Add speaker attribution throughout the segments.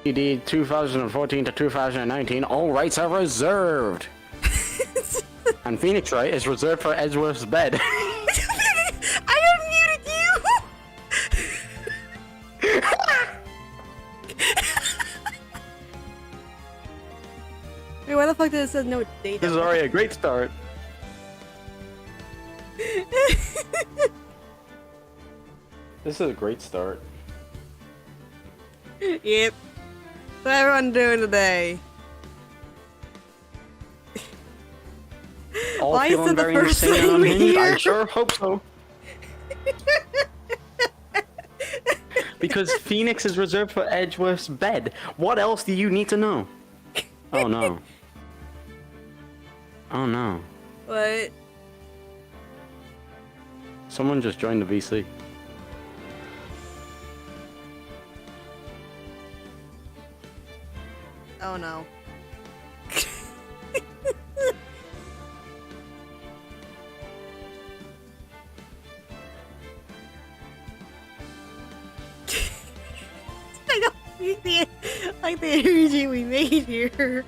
Speaker 1: CD 2014 to 2019, all rights are reserved. And Phoenix Wright is reserved for Edgeworth's bed.
Speaker 2: I unmuted you! Wait, why the fuck did it say no data?
Speaker 1: This is already a great start. This is a great start.
Speaker 2: Yep. What's everyone doing today?
Speaker 1: All
Speaker 2: Why is
Speaker 1: feeling
Speaker 2: it the
Speaker 1: very
Speaker 2: first
Speaker 1: insane and
Speaker 2: thing
Speaker 1: unhinged? I
Speaker 2: here?
Speaker 1: sure hope so. Because Phoenix is reserved for Edgeworth's bed. What else do you need to know? Oh no. Oh no.
Speaker 2: What?
Speaker 1: Someone just joined the VC.
Speaker 2: Oh no. I don't like the energy we made here.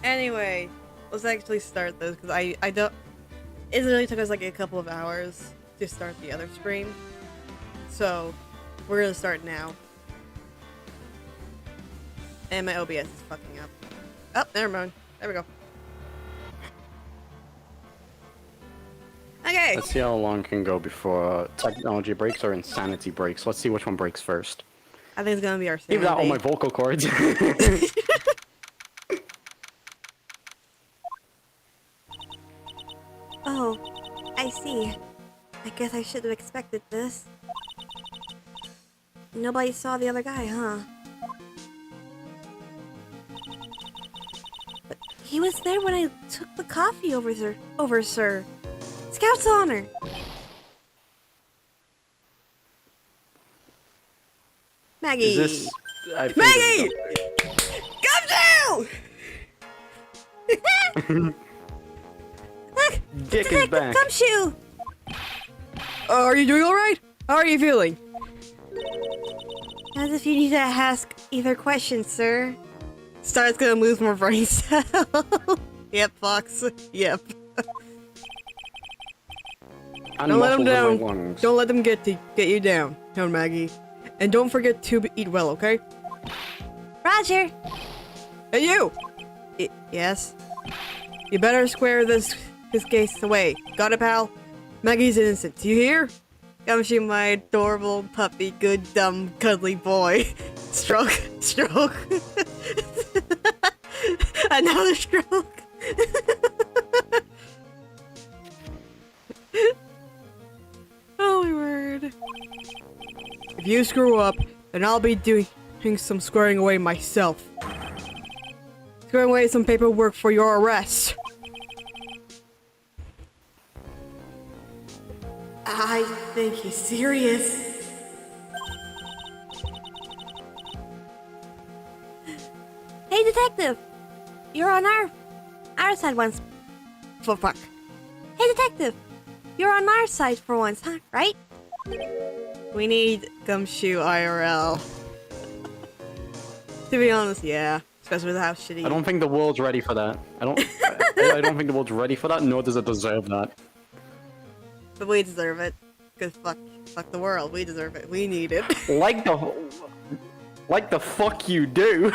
Speaker 2: Anyway, let's actually start this because I don't. It literally took us like a couple of hours to start the other stream, so we're gonna start now. And my OBS is fucking up. Oh, never mind. There we go. Okay.
Speaker 1: Let's see how long it can go before technology breaks or insanity breaks. Let's see which one breaks first.
Speaker 2: I think it's gonna be our
Speaker 1: Leave that on
Speaker 2: sanity.
Speaker 1: my vocal cords.
Speaker 2: Oh, I see. I guess I should have expected this. Nobody saw the other guy, huh? But he was there when I took the coffee over, sir. Scout's honor! Maggie!
Speaker 1: Is this... I think
Speaker 2: Maggie! Come down! Look!
Speaker 1: Dick is back.
Speaker 2: Gumshoe! Are you doing alright? How are you feeling? As if you need to ask either question, sir. Star's gonna lose more brain cells. Yep, Fox. Yep. Don't let them down. Don't let them get you down. No, Maggie. And don't forget to eat well, okay? Roger. Hey, you! Yes? You better square this case away. Got it, pal? Maggie's innocent. You hear? Gumshoe, my adorable puppy, good, dumb, cuddly boy. Stroke, stroke. Another stroke. Oh my word. If you screw up, then I'll be doing some squaring away myself. Squaring away some paperwork for your arrest. I think he's serious. Hey, detective! You're on our side once. For fuck. Hey, detective! You're on our side for once, huh? Right? We need Gumshoe IRL. To be honest, yeah. Especially with how shitty.
Speaker 1: I don't think the world's ready for that. I don't think the world's ready for that, nor does it deserve that.
Speaker 2: But we deserve it. Cause fuck the world. We deserve it. We need it.
Speaker 1: Like the fuck you do.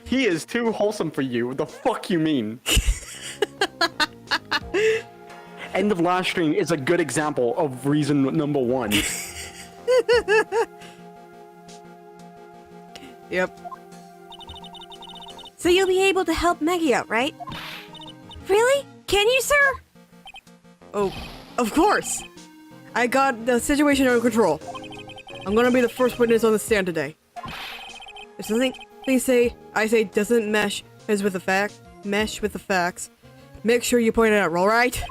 Speaker 1: He is too wholesome for you. The fuck you mean? End of last stream is a good example of reason number 1.
Speaker 2: Yep. So you'll be able to help Maggie out, right? Really? Can you, sir? Oh, of course! I got the situation under control. I'm gonna be the first witness on the stand today. If something I say doesn't mesh with the facts, make sure you point it out, alright?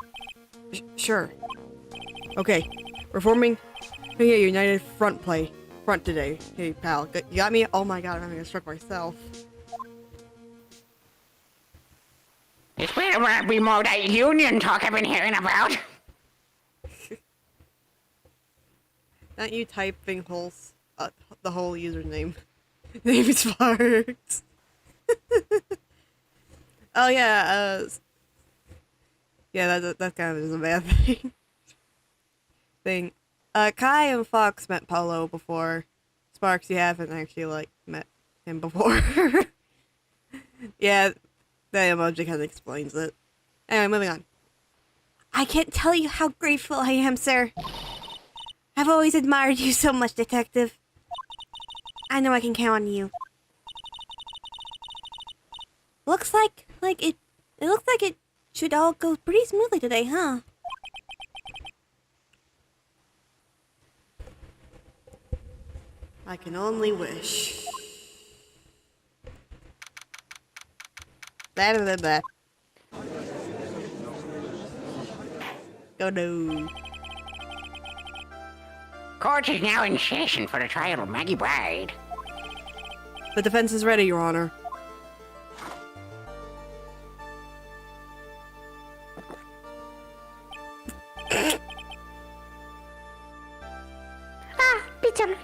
Speaker 2: Sure. Okay, we're forming a united front today. Hey, pal, you got me? Oh my god, I'm having a stroke myself.
Speaker 3: It's better be more that union talk I've been hearing about.
Speaker 2: Not you typing the whole username. Name is Sparks. Oh yeah, yeah, that kind of is a bad thing. Kai and Fox met Polo before. Sparks, you haven't actually met him before. Yeah. That emoji kind of explains it. Anyway, moving on. I can't tell you how grateful I am, sir. I've always admired you so much, detective. I know I can count on you. Looks like it looks like it should all go pretty smoothly today, huh? I can only wish. Blah, blah, blah. Go no.
Speaker 3: Court is now in session for the trial of Maggie Bride.
Speaker 2: The defense is ready, Your Honor.
Speaker 3: Bitter.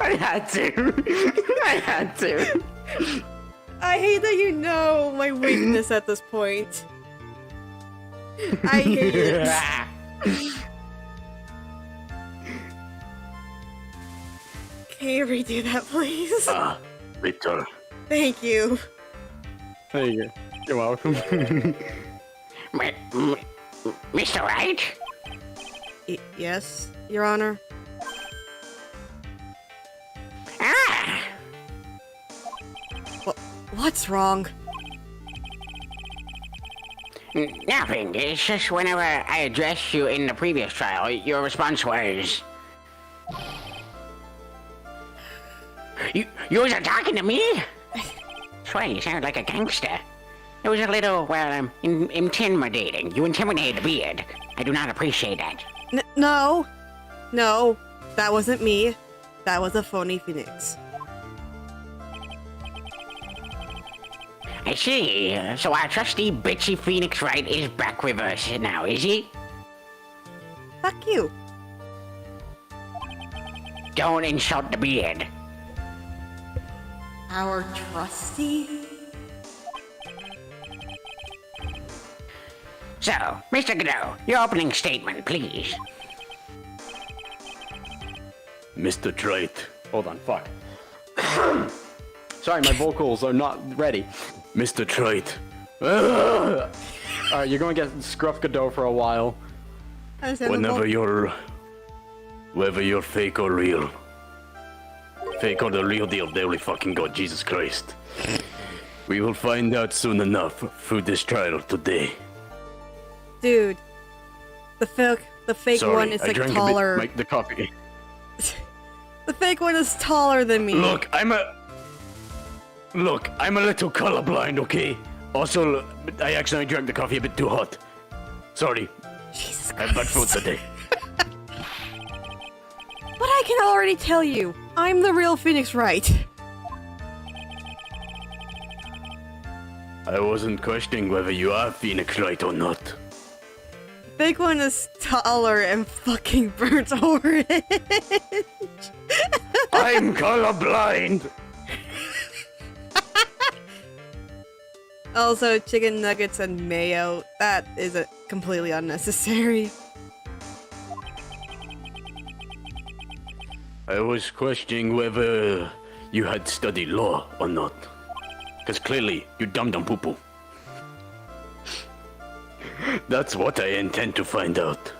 Speaker 1: I had to.
Speaker 2: I hate that you know my weakness at this point. I hate it. Can you redo that, please?
Speaker 1: Victor.
Speaker 2: Thank you.
Speaker 1: There you go. You're welcome.
Speaker 3: Mr. Wright?
Speaker 2: Yes, Your Honor?
Speaker 3: Ah!
Speaker 2: What's wrong?
Speaker 3: Nothing. It's just whenever I addressed you in the previous trial, your response was... You was talking to me? Swear, you sound like a gangster. It was a little, well, intimidating. You intimidated the beard. I do not appreciate that.
Speaker 2: No. No. That wasn't me. That was a phony phoenix.
Speaker 3: I see. So our trusty bitchy Phoenix Wright is back with us now, is he?
Speaker 2: Fuck you.
Speaker 3: Don't insult the beard.
Speaker 2: Our trusty?
Speaker 3: So, Mr. Godot, your opening statement, please.
Speaker 1: Mr. Drake. Hold on, fuck. Sorry, my vocals are not ready. Mr. Trite. Alright, you're gonna get Scruff Godot for a while. Whether you're fake or real. Fake or the real deal, holy fucking god, Jesus Christ. We will find out soon enough through this trial today.
Speaker 2: Dude, the fake
Speaker 1: Sorry,
Speaker 2: one is
Speaker 1: I
Speaker 2: like
Speaker 1: drank
Speaker 2: taller.
Speaker 1: a bit, the coffee.
Speaker 2: The fake one is taller than me.
Speaker 1: Look, I'm a little colorblind, okay? Also, I accidentally drank the coffee a bit too hot. Sorry.
Speaker 2: Jesus
Speaker 1: I have bad food
Speaker 2: Christ.
Speaker 1: today.
Speaker 2: But I can already tell you, I'm the real Phoenix Wright.
Speaker 1: I wasn't questioning whether you are Phoenix Wright or not.
Speaker 2: Big one is taller and fucking burnt orange.
Speaker 1: I'm colorblind!
Speaker 2: Also, chicken nuggets and mayo. That is completely unnecessary.
Speaker 1: I was questioning whether you had studied law or not. Because clearly, you dum-dum poo-poo. That's what I intend to find out.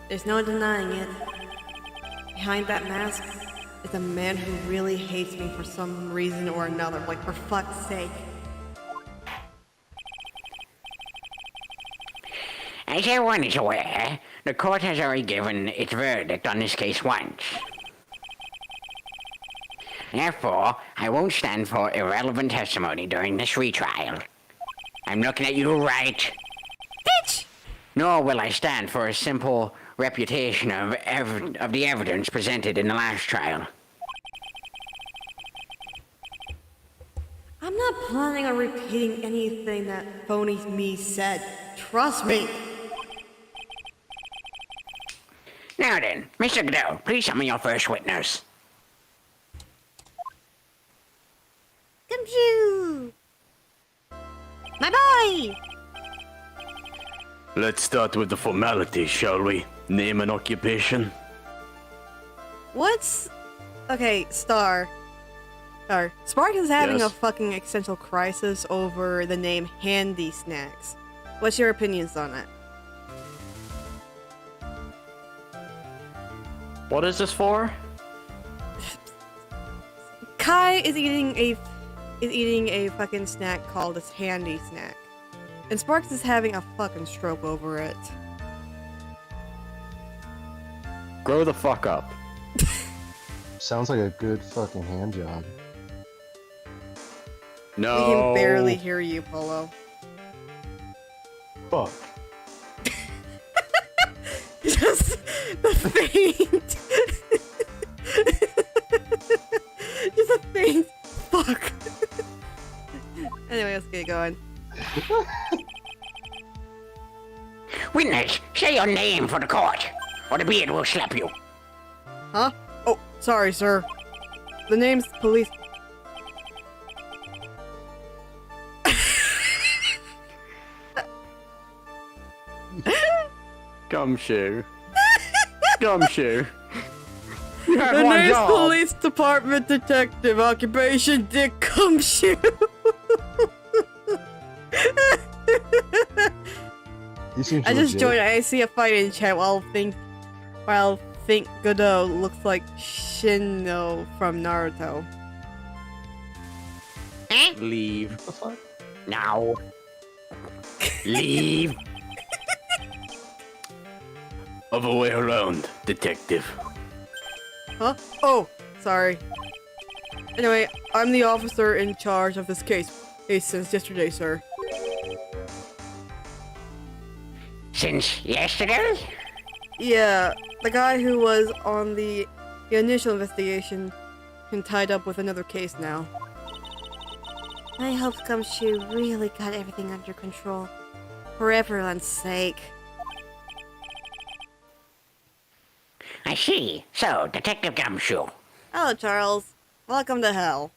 Speaker 2: There's no denying it. Behind that mask is a man who really hates me for some reason or another. Like, for fuck's sake.
Speaker 3: As everyone is aware, the court has already given its verdict on this case once. Therefore, I won't stand for irrelevant testimony during this retrial. I'm looking at you, right?
Speaker 2: Bitch!
Speaker 3: Nor will I stand for a simple reputation of the evidence presented in the last trial.
Speaker 2: I'm not planning on repeating anything that phony me said. Trust me.
Speaker 3: Now then, Mr. Godot, please summon your first witness.
Speaker 2: Gumshoe! My boy!
Speaker 1: Let's start with the formalities, shall we? Name and occupation?
Speaker 2: What's... Okay, Star. Spark is having
Speaker 1: Yes?
Speaker 2: a fucking existential crisis over the name Handy Snacks. What's your opinions on it?
Speaker 1: What is this for?
Speaker 2: Kai is eating a fucking snack called a Handy Snack. And Sparks is having a fucking stroke over it.
Speaker 1: Grow the fuck up.
Speaker 4: Sounds like a good fucking hand job.
Speaker 1: No.
Speaker 2: We can barely hear you, Polo.
Speaker 4: Fuck.
Speaker 2: Just the faint. Just a faint. Fuck. Anyway, let's get going.
Speaker 3: Witness, say your name for the court, or the beard will slap you.
Speaker 2: Huh? Oh, sorry, sir. The name's Police.
Speaker 1: Gumshoe. Gumshoe. You had
Speaker 2: The
Speaker 1: one
Speaker 2: name's
Speaker 1: job.
Speaker 2: Police Department Detective. Occupation Dick Gumshoe.
Speaker 4: He seems
Speaker 2: I just
Speaker 4: legit.
Speaker 2: joined. I see a fight in chat while Think Godot looks like Shino from Naruto.
Speaker 3: Eh?
Speaker 1: Leave.
Speaker 4: What the fuck?
Speaker 3: Now. Leave.
Speaker 1: Other way around, detective.
Speaker 2: Huh? Oh, sorry. Anyway, I'm the officer in charge of this case since yesterday, sir.
Speaker 3: Since yesterday?
Speaker 2: Yeah, the guy who was on the initial investigation and tied up with another case now. I hope Gumshoe really got everything under control. For everyone's sake.
Speaker 3: I see. So, Detective Gumshoe.
Speaker 2: Hello, Charles. Welcome to hell.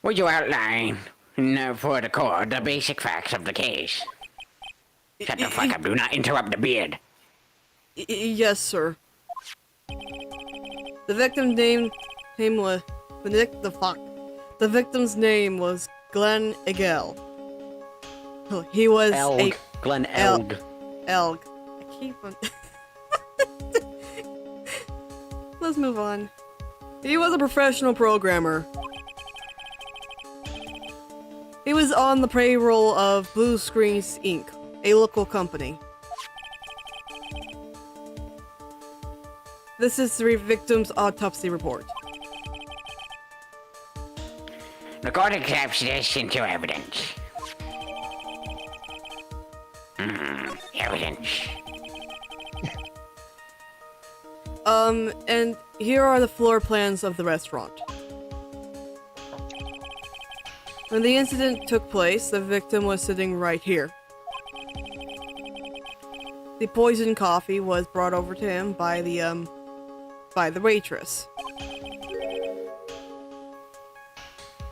Speaker 3: Would you outline for the court the basic facts of the case? Shut the fuck up. Do not interrupt the beard.
Speaker 2: Yes, sir. The victim's name was The victim's name was Glenn Egel. He was
Speaker 3: Elg. Glenn Elg.
Speaker 2: Elg. I keep on. Let's move on. He was a professional programmer. He was on the payroll of Blue Screens Inc., a local company. This is the victim's autopsy report.
Speaker 3: The court accepts this into evidence. Evidence.
Speaker 2: And here are the floor plans of the restaurant. When the incident took place, the victim was sitting right here. The poisoned coffee was brought over to him by the waitress.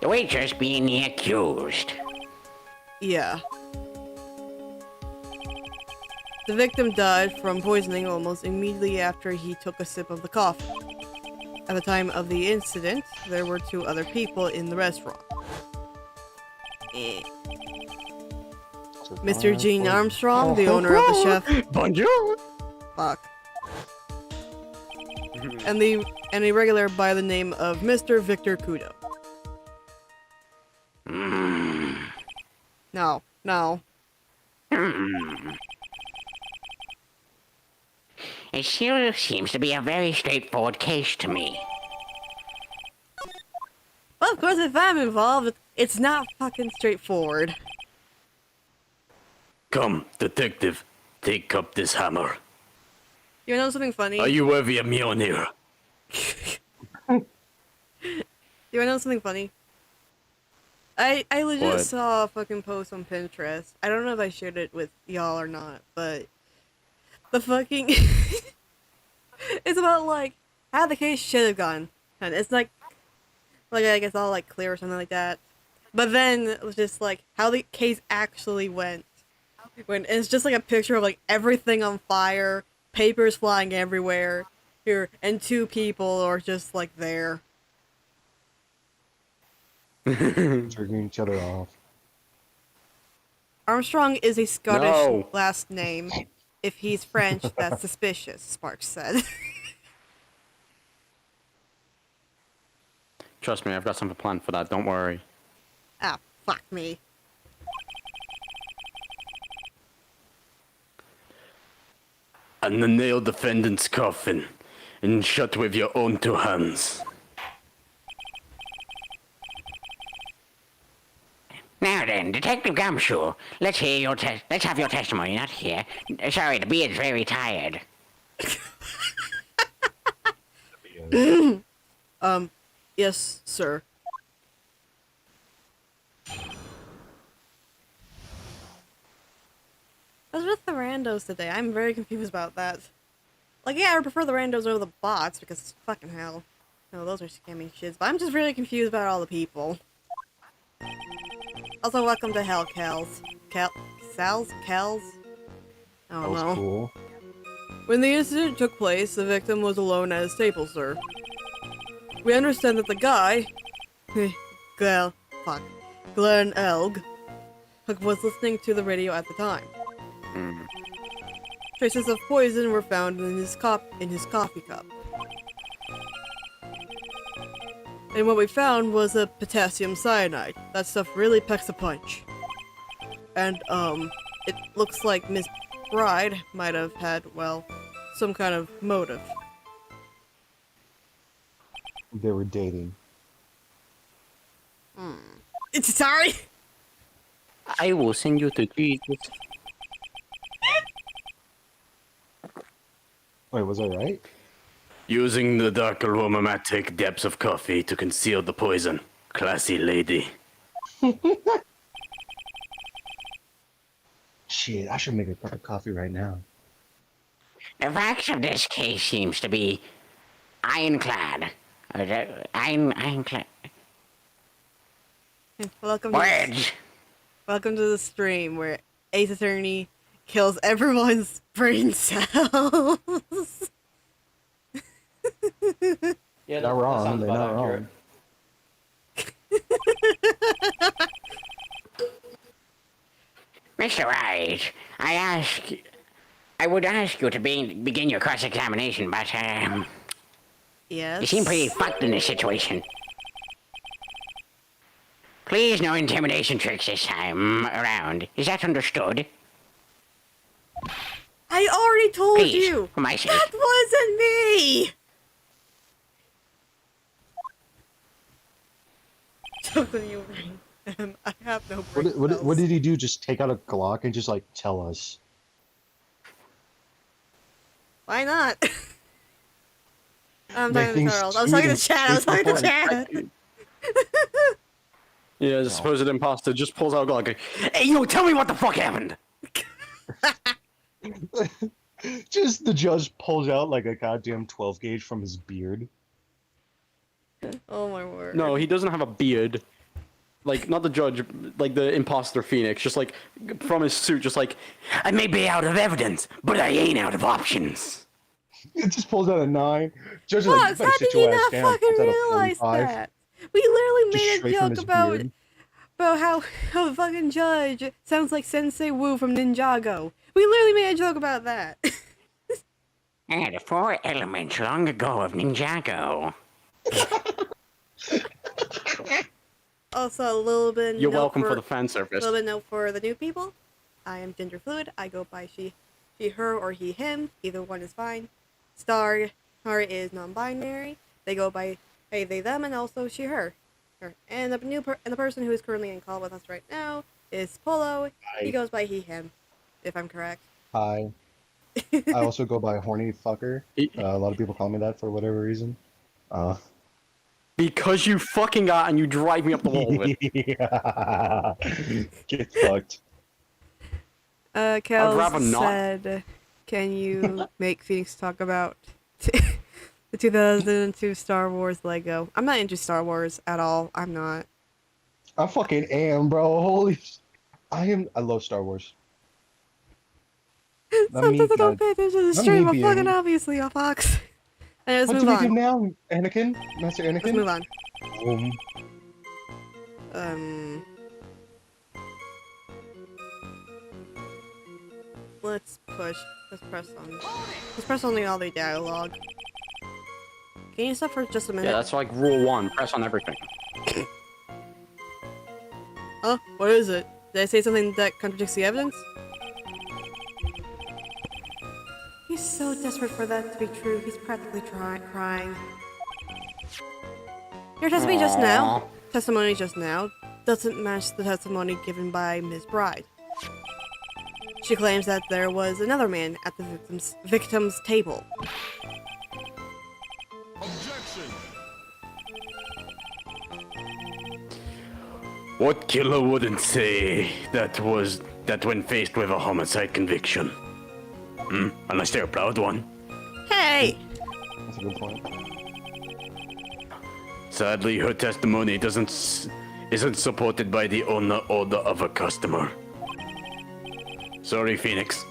Speaker 3: The waitress being the accused.
Speaker 2: Yeah. The victim died from poisoning almost immediately after he took a sip of the coffee. At the time of the incident, there were 2 other people in the restaurant. Mr. Gene Armstrong, the owner of the chef.
Speaker 1: Bonjour.
Speaker 2: Fuck. And a regular by the name of Mr. Victor Kudo. No.
Speaker 3: It still seems to be a very straightforward case to me.
Speaker 2: Well, of course, if I'm involved, it's not fucking straightforward.
Speaker 1: Come, detective, take up this hammer.
Speaker 2: You know something funny?
Speaker 1: Are you worthy of Mjolnir?
Speaker 2: You wanna know something funny? I legit
Speaker 1: What?
Speaker 2: saw a fucking post on Pinterest. I don't know if I shared it with y'all or not, but the fucking it's about like how the case should have gone, and it's like I guess all like clear or something like that. But then it was just like how the case actually went. When it's just like a picture of like everything on fire, papers flying everywhere, here, and 2 people are just like there.
Speaker 4: Jerking each other off.
Speaker 2: Armstrong is a Scottish
Speaker 1: No.
Speaker 2: last name. If he's French, that's suspicious, Sparks said.
Speaker 1: Trust me, I've got something planned for that, don't worry.
Speaker 2: Ah, fuck me.
Speaker 1: And the nail defendant's coffin, and shut with your own 2 hands.
Speaker 3: Now then, Detective Gumshoe, let's have your testimony, not here. Sorry, the beard's very tired.
Speaker 2: Yes, sir. I was with the randos today. I'm very confused about that. Like, yeah, I prefer the randos over the bots because fucking hell. No, those are scammy shits. But I'm just really confused about all the people. Also, welcome to Hell, Kels. Kels? I
Speaker 4: That
Speaker 2: don't
Speaker 4: was
Speaker 2: know.
Speaker 4: cool.
Speaker 2: When the incident took place, the victim was alone at his table, sir. We understand that the guy, Glenn Elg, was listening to the radio at the time. Traces of poison were found in his coffee cup. And what we found was a potassium cyanide. That stuff really packs a punch. And, it looks like Miss Bride might have had, well, some kind of motive.
Speaker 4: They were dating.
Speaker 2: Sorry!
Speaker 1: I will send you to Jesus.
Speaker 4: Wait, was I right?
Speaker 1: Using the dark aromatic depths of coffee to conceal the poison. Classy lady.
Speaker 4: Shit, I should make a cup of coffee right now.
Speaker 3: The facts of this case seems to be ironclad. Ironclad.
Speaker 2: Welcome
Speaker 3: Words.
Speaker 2: welcome to the stream where Ace Attorney kills everyone's brain cells.
Speaker 5: Yeah,
Speaker 4: Not
Speaker 5: that
Speaker 4: wrong.
Speaker 5: sounds
Speaker 4: They're
Speaker 5: about
Speaker 4: not
Speaker 5: accurate.
Speaker 4: wrong.
Speaker 3: Mr. Wright, I would ask you to begin your cross-examination, but,
Speaker 2: Yes.
Speaker 3: you seem pretty fucked in this situation. Please, no intimidation tricks this time around. Is that understood?
Speaker 2: I already told
Speaker 3: Please,
Speaker 2: you.
Speaker 3: for my sake.
Speaker 2: That wasn't me. Something you ring. I have no brain
Speaker 4: What
Speaker 2: cells.
Speaker 4: did he do? Just take out a Glock and just like tell us?
Speaker 2: Why not? I'm
Speaker 4: Make
Speaker 2: talking to
Speaker 4: things
Speaker 2: Charles. I was talking to
Speaker 4: sweet and
Speaker 2: Chad. I was talking to
Speaker 4: straightforward.
Speaker 2: Chad.
Speaker 1: Yeah, the supposed imposter just pulls out a Glock. Hey, yo, tell me what the fuck happened.
Speaker 4: Just the judge pulls out like a goddamn 12 gauge from his beard.
Speaker 2: Oh my word.
Speaker 1: No, he doesn't have a beard. Like, not the judge, like the imposter Phoenix. Just like, from his suit, just like, I may be out of evidence, but I ain't out of options.
Speaker 4: It just pulls out a 9. Judge is like,
Speaker 2: Fox,
Speaker 4: you better
Speaker 2: how
Speaker 4: sit
Speaker 2: did you
Speaker 4: your ass
Speaker 2: not
Speaker 4: down.
Speaker 2: fucking
Speaker 4: Pulls out a
Speaker 2: realize
Speaker 4: 45.
Speaker 2: that? We literally
Speaker 4: Just
Speaker 2: made a
Speaker 4: straight from
Speaker 2: joke
Speaker 4: his
Speaker 2: about
Speaker 4: beard.
Speaker 2: how the fucking judge sounds like Sensei Wu from Ninjago. We literally made a joke about that.
Speaker 3: The 4 elements long ago of Ninjago.
Speaker 2: Also, a little bit.
Speaker 1: You're
Speaker 2: note
Speaker 1: welcome for
Speaker 2: for
Speaker 1: the fan
Speaker 2: A
Speaker 1: service.
Speaker 2: little bit note for the new people. I am gender fluid. I go by she, her, or he, him. Either one is fine. Star is non-binary. They go by they, them, and also she, her. And the person who is currently in call with us right now is Polo.
Speaker 4: Hi.
Speaker 2: He goes by he, him, if I'm correct.
Speaker 4: Hi. I also go by horny fucker. A lot of people call me that for whatever reason.
Speaker 1: Because you fucking got and you drive me up the wall with.
Speaker 4: Yeah. Get fucked.
Speaker 2: Kel
Speaker 1: rather not.
Speaker 2: said, "Can you make Phoenix talk about the 2002 Star Wars Lego?" I'm not into Star Wars at all. I'm not.
Speaker 4: I fucking am, bro. Holy. I love Star Wars. Not me,
Speaker 2: Sometimes I don't
Speaker 4: God.
Speaker 2: pay attention to the
Speaker 4: Not
Speaker 2: stream.
Speaker 4: me
Speaker 2: I'm fucking
Speaker 4: being-
Speaker 2: obviously a fox. And let's
Speaker 4: What
Speaker 2: move
Speaker 4: do we do
Speaker 2: on.
Speaker 4: now, Anakin? Master Anakin?
Speaker 2: Let's move on. Let's push. Let's press on. Let's press on all the dialogue. Can you stop for just a minute?
Speaker 1: Yeah, that's like rule 1. Press on everything.
Speaker 2: Huh? What is it? Did I say something that contradicts the evidence? He's so desperate for that to be true, he's practically crying. Your testimony just now, doesn't match the testimony given by Ms. Bride. She claims that there was another man at the victim's table.
Speaker 1: What killer wouldn't say that when faced with a homicide conviction? Unless they're a proud one.
Speaker 2: Hey!
Speaker 4: That's a good point.
Speaker 1: Sadly, her testimony isn't supported by the owner or the other customer. Sorry, Phoenix.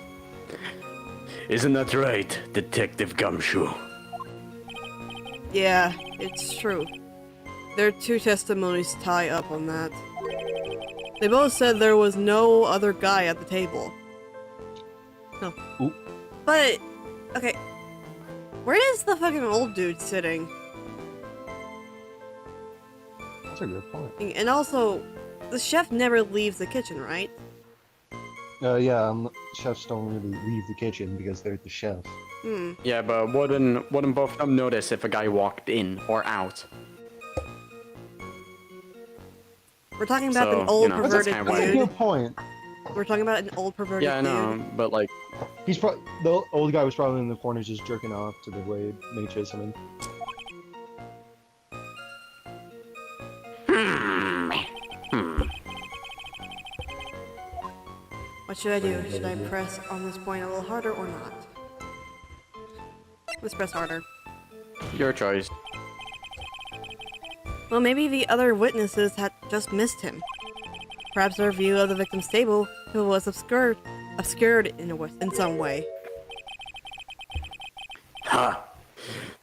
Speaker 1: Isn't that right, Detective Gumshoe?
Speaker 2: Yeah, it's true. Their two testimonies tie up on that. They both said there was no other guy at the table. No.
Speaker 4: Oop.
Speaker 2: But, okay. Where is the fucking old dude sitting?
Speaker 4: That's a good point.
Speaker 2: And also, the chef never leaves the kitchen, right?
Speaker 4: Yeah, chefs don't really leave the kitchen because they're the chef.
Speaker 1: Yeah, but wouldn't both of them notice if a guy walked in or out?
Speaker 2: We're talking about
Speaker 1: So,
Speaker 2: an old
Speaker 1: you know, that's
Speaker 2: perverted
Speaker 1: kinda
Speaker 4: That's a
Speaker 2: dude.
Speaker 4: good point.
Speaker 2: We're talking about an old perverted
Speaker 1: Yeah, I know, but like,
Speaker 4: He's the old guy was probably in the corner just jerking off to the way they chase him in.
Speaker 2: What should I do? Should I press on this point a little harder or not? Let's press harder.
Speaker 1: your choice.
Speaker 2: Well, maybe the other witnesses had just missed him. Perhaps their view of the victim's table was obscured obscured in some way.
Speaker 1: Ha!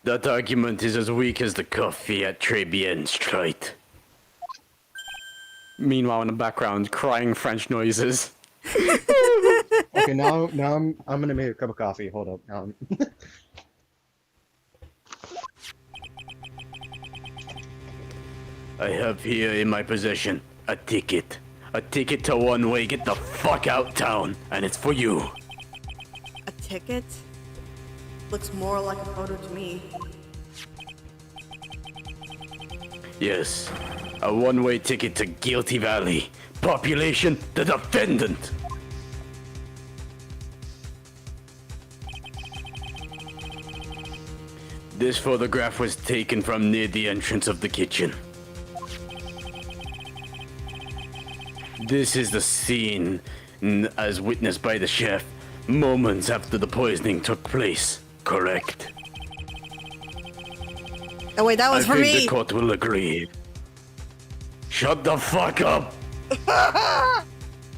Speaker 1: That argument is as weak as the coffee at Trebien's Straight. Meanwhile, in the background, crying French noises.
Speaker 4: Okay, now I'm gonna make a cup of coffee. Hold up.
Speaker 1: I have here in my possession a ticket. A ticket to one way. Get the fuck out town, and it's for you.
Speaker 2: A ticket? Looks more like a photo to me.
Speaker 1: Yes, a one-way ticket to Guilty Valley. Population, the defendant. This photograph was taken from near the entrance of the kitchen. This is the scene as witnessed by the chef moments after the poisoning took place, correct?
Speaker 2: Oh wait, that was for
Speaker 1: I think
Speaker 2: me!
Speaker 1: the court will agree. Shut the fuck up!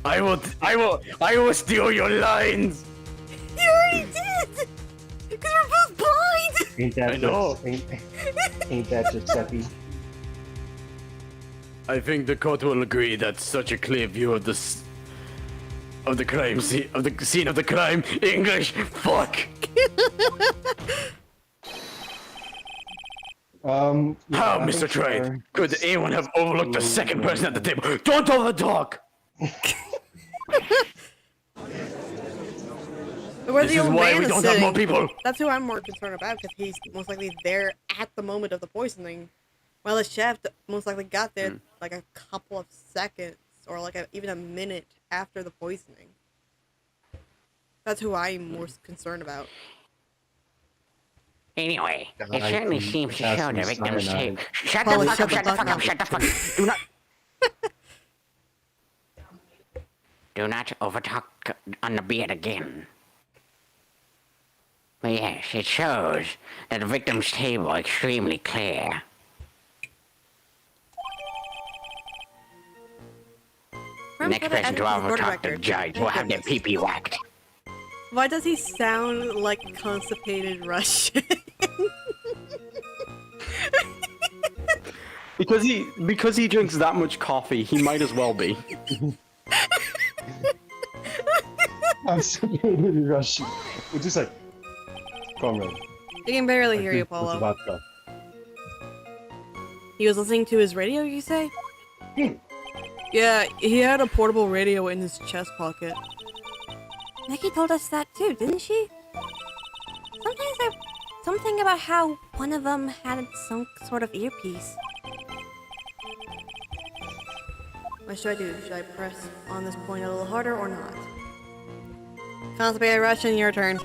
Speaker 1: I will steal your lines!
Speaker 2: You already did! Because we're both blind!
Speaker 4: Ain't that
Speaker 1: I know.
Speaker 4: Ain't that just Seppi?
Speaker 1: I think the court will agree that such a clear view of the crime scene of the crime. English, fuck.
Speaker 4: Yeah,
Speaker 1: How,
Speaker 4: I
Speaker 1: Mr.
Speaker 4: think
Speaker 1: Trade?
Speaker 4: our-
Speaker 1: Could anyone have overlooked the second person at the table? Don't overtalk.
Speaker 2: Where
Speaker 1: This
Speaker 2: the
Speaker 1: is
Speaker 2: old
Speaker 1: why
Speaker 2: man
Speaker 1: we
Speaker 2: is
Speaker 1: don't
Speaker 2: sitting.
Speaker 1: have more people.
Speaker 2: That's who I'm more concerned about, because he's most likely there at the moment of the poisoning. While the chef most likely got there like a couple of seconds, or like even a minute after the poisoning. That's who I'm most concerned about.
Speaker 3: Anyway, it
Speaker 4: I
Speaker 3: certainly
Speaker 4: think
Speaker 3: seems to
Speaker 4: that's
Speaker 3: show the
Speaker 4: some
Speaker 3: victim's
Speaker 4: cyanide.
Speaker 3: tape. Shut
Speaker 2: Polly,
Speaker 3: the fuck up, shut the fuck up, shut the fuck up. Do not overtalk on the beard again. But yes, it shows that the victim's table extremely clear. Next person to overtalk the judge will have their pee-pee whacked.
Speaker 2: Why does he sound like constipated Russian?
Speaker 5: Because he drinks that much coffee, he might as well be.
Speaker 4: I'm so really Russian. It's just like, comrade.
Speaker 2: I can barely hear you,
Speaker 4: It's
Speaker 2: Paulo.
Speaker 4: about to go.
Speaker 2: He was listening to his radio, you say? Yeah, he had a portable radio in his chest pocket. Nikki told us that too, didn't she? Something about how one of them had some sort of earpiece. What should I do? Should I press on this point a little harder or not? Constipated Russian, your turn.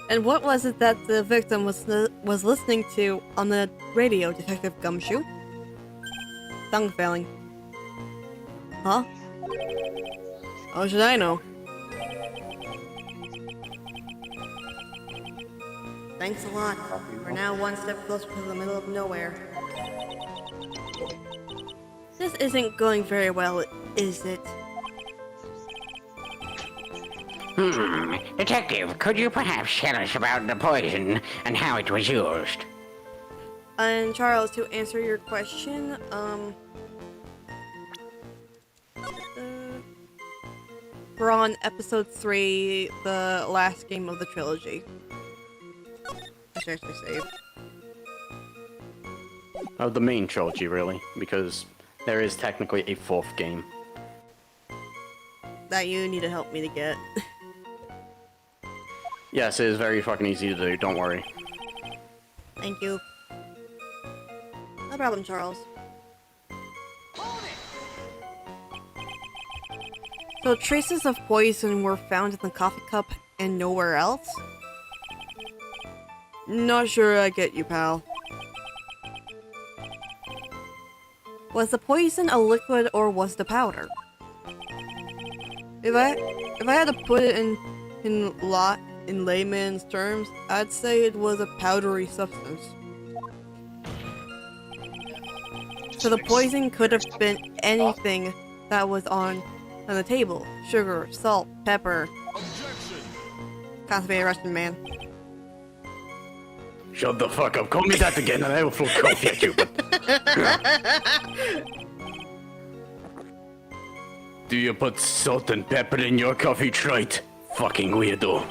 Speaker 2: And what was it that the victim was listening to on the radio, Detective Gumshoe? Tongue failing. Huh? How should I know? Thanks a lot. We're now one step closer to the middle of nowhere. This isn't going very well, is it?
Speaker 3: Detective, could you perhaps tell us about the poison and how it was used?
Speaker 2: And Charles, to answer your question, we're on episode 3, the last game of the trilogy. I should actually save.
Speaker 5: Of the main trilogy, really, because there is technically a fourth game.
Speaker 2: That you need to help me to get.
Speaker 5: Yes, it is very fucking easy to do, don't worry.
Speaker 2: Thank you. No problem, Charles. So traces of poison were found in the coffee cup and nowhere else? Not sure I get you, pal. Was the poison a liquid or was the powder? If I had to put it in layman's terms, I'd say it was a powdery substance. So the poison could have been anything that was on the table. Sugar, salt, pepper. Constipated Russian man.
Speaker 1: Shut the fuck up. Call me that again and I will throw coffee at you, but... Do you put salt and pepper in your coffee, Trite? Fucking weirdo.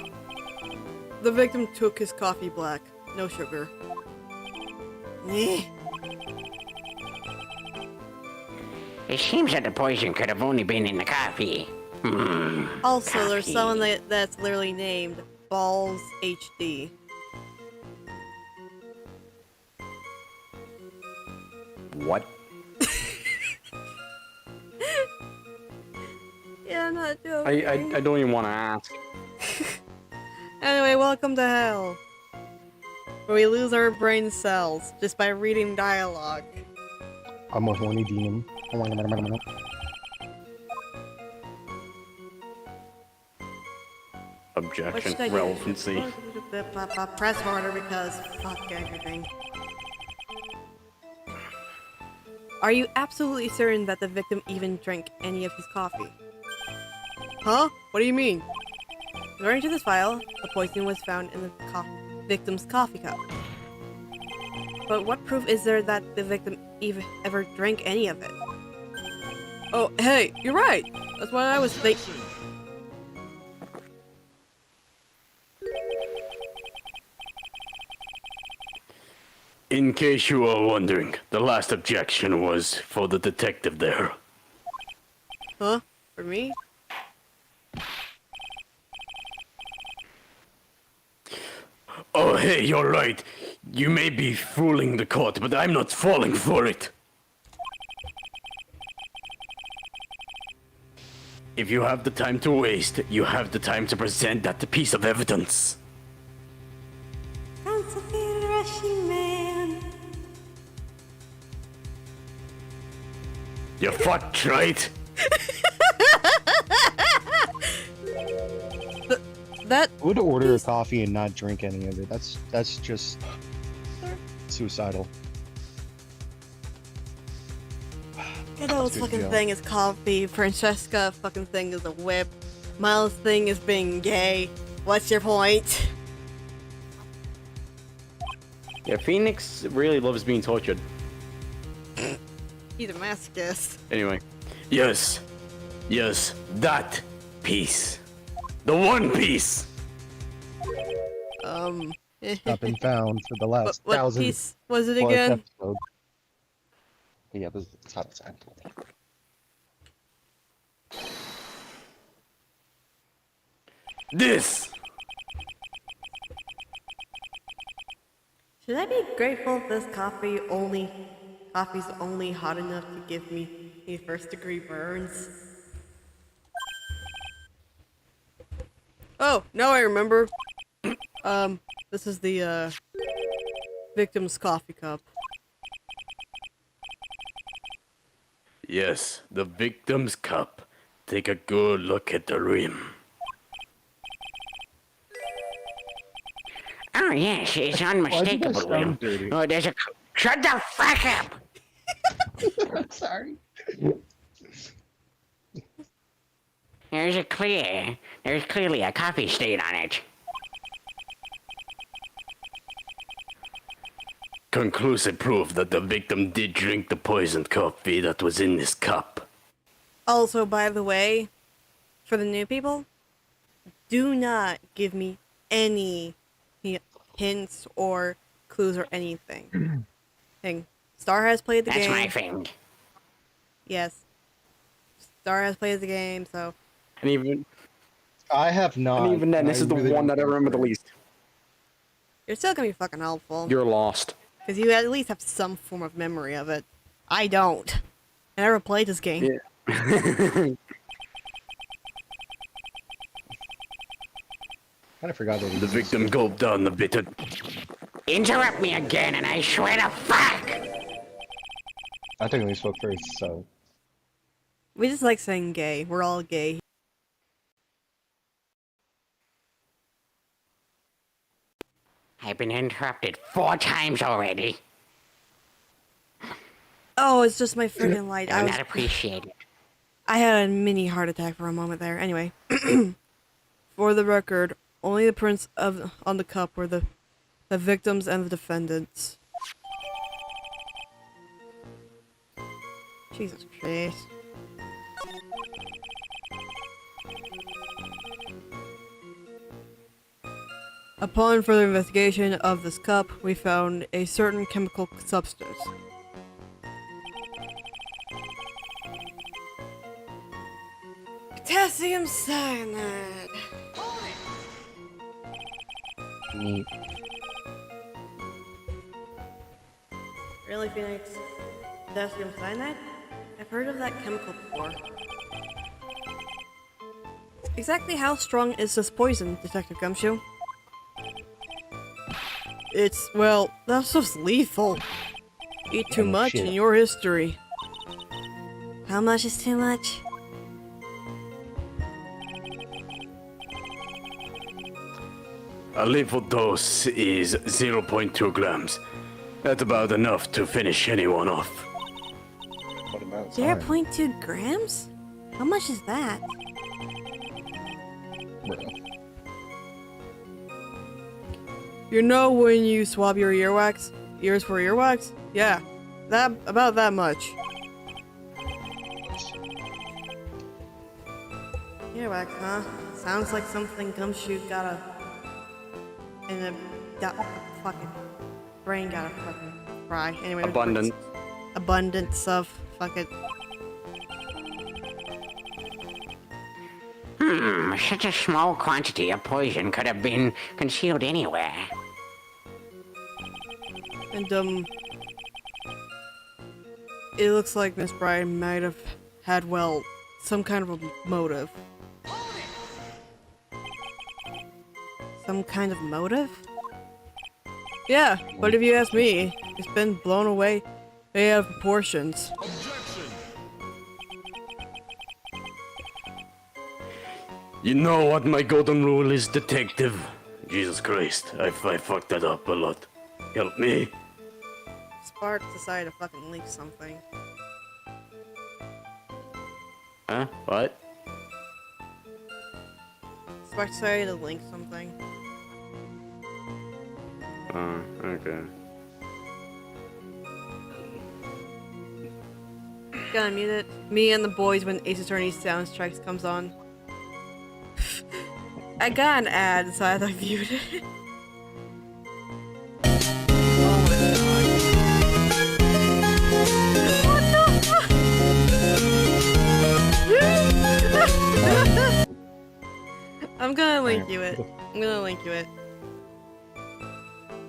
Speaker 2: The victim took his coffee black. No sugar. Eh.
Speaker 3: It seems that the poison could have only been in the coffee.
Speaker 2: Also, there's
Speaker 3: Coffee.
Speaker 2: someone that's literally named Balls HD.
Speaker 5: What?
Speaker 2: Yeah, I'm not joking.
Speaker 5: I don't even want to ask.
Speaker 2: Anyway, welcome to hell. Where we lose our brain cells just by reading dialogue.
Speaker 4: I'm a horny demon.
Speaker 2: What
Speaker 1: Objection.
Speaker 2: should I do?
Speaker 1: Relevancy.
Speaker 2: Press harder because fuck everything. Are you absolutely certain that the victim even drank any of his coffee? Huh? What do you mean? According to this file, the poison was found in the victim's coffee cup. But what proof is there that the victim even ever drank any of it? Oh, hey, you're right. That's what I was thinking.
Speaker 1: In case you were wondering, the last objection was for the detective there.
Speaker 2: Huh? For me?
Speaker 1: Oh, hey, you're right. You may be fooling the court, but I'm not falling for it. If you have the time to waste, you have the time to present that piece of evidence.
Speaker 2: Constipated Russian man.
Speaker 1: You fucked, right?
Speaker 2: That
Speaker 4: Who would order a coffee and not drink any of it? That's just suicidal.
Speaker 2: Kiddo's
Speaker 4: Good
Speaker 2: fucking
Speaker 4: job.
Speaker 2: thing is coffee. Francesca fucking thing is a whip. Miles' thing is being gay. What's your point?
Speaker 5: Yeah, Phoenix really loves being tortured.
Speaker 2: He's a masochist.
Speaker 1: Anyway. Yes. Yes, that piece. The one piece.
Speaker 4: Up and found for the last
Speaker 2: What
Speaker 4: 1,000
Speaker 2: piece was it
Speaker 4: plus
Speaker 2: again?
Speaker 4: episode. Yeah, this is top 10.
Speaker 1: This.
Speaker 2: Should I be grateful if this coffee's only hot enough to give me these first degree burns? Oh, now I remember. This is the victim's coffee cup.
Speaker 1: Yes, the victim's cup. Take a good look at the rim.
Speaker 3: Oh, yes, it's unmistakable.
Speaker 4: sound dirty?
Speaker 3: Oh, there's a... Shut the fuck up!
Speaker 4: Sorry.
Speaker 3: There's clearly a coffee stain on it.
Speaker 1: Conclusive proof that the victim did drink the poisoned coffee that was in this cup.
Speaker 2: Also, by the way, for the new people, do not give me any hints or clues or anything. Star has played the
Speaker 3: That's
Speaker 2: game.
Speaker 3: my thing.
Speaker 2: Yes. Star has played the game, so
Speaker 5: And even
Speaker 4: I have not.
Speaker 5: and even then, this
Speaker 4: I
Speaker 5: is the
Speaker 4: really
Speaker 5: one
Speaker 4: don't
Speaker 5: that I
Speaker 4: care
Speaker 5: remember the
Speaker 4: for it.
Speaker 5: least.
Speaker 2: you're still gonna be fucking helpful.
Speaker 5: You're lost.
Speaker 2: Because you at least have some form of memory of it. I don't. I never played this game.
Speaker 5: Yeah.
Speaker 4: Kind of forgot that
Speaker 1: The victim gulped down the bitter.
Speaker 3: Interrupt me again and I swear to fuck!
Speaker 4: I technically spoke first, so
Speaker 2: We just like saying gay. We're all gay.
Speaker 3: I've been interrupted 4 times already.
Speaker 2: Oh, it's just my friggin' light.
Speaker 3: I do not appreciate it.
Speaker 2: I had a mini heart attack for a moment there. Anyway, for the record, only the prints on the cup were the victims and the defendants. Jesus Christ. Upon further investigation of this cup, we found a certain chemical substance. Potassium cyanide.
Speaker 4: Neat.
Speaker 2: Really, Phoenix? Potassium cyanide? I've heard of that chemical before. Exactly how strong is this poison, Detective Gumshoe? It's, well, that's just lethal. Eat too much
Speaker 4: shit.
Speaker 2: in your history. How much is too much?
Speaker 1: A lethal dose is 0.2 grams. That's about enough to finish anyone off.
Speaker 4: What about time?
Speaker 2: 0.2 grams? How much is that?
Speaker 4: Bro.
Speaker 2: You know when you swab your ears for earwax? Yeah, about that much. Earwax, huh? Sounds like something Gumshoe got fucking brain got a fucking fry. Anyway,
Speaker 5: Abundant.
Speaker 2: Abundance of fucking.
Speaker 3: Such a small quantity of poison could have been concealed anywhere.
Speaker 2: And it looks like Miss Bryan might have had, well, some kind of a motive. Some kind of motive? Yeah, but if you ask me, it's been blown away way out of proportions.
Speaker 1: You know what my golden rule is, detective? Jesus Christ, I fucked that up a lot. Help me.
Speaker 2: Spark decided to fucking leak something.
Speaker 5: Huh? What?
Speaker 2: Spark decided to link something.
Speaker 5: Oh, okay.
Speaker 2: Gotta mute it. Me and the boys when Ace Attorney Sound Strikes comes on. I got an ad, so I had to mute it. Oh my god. I'm gonna link you it. I'm gonna link you it.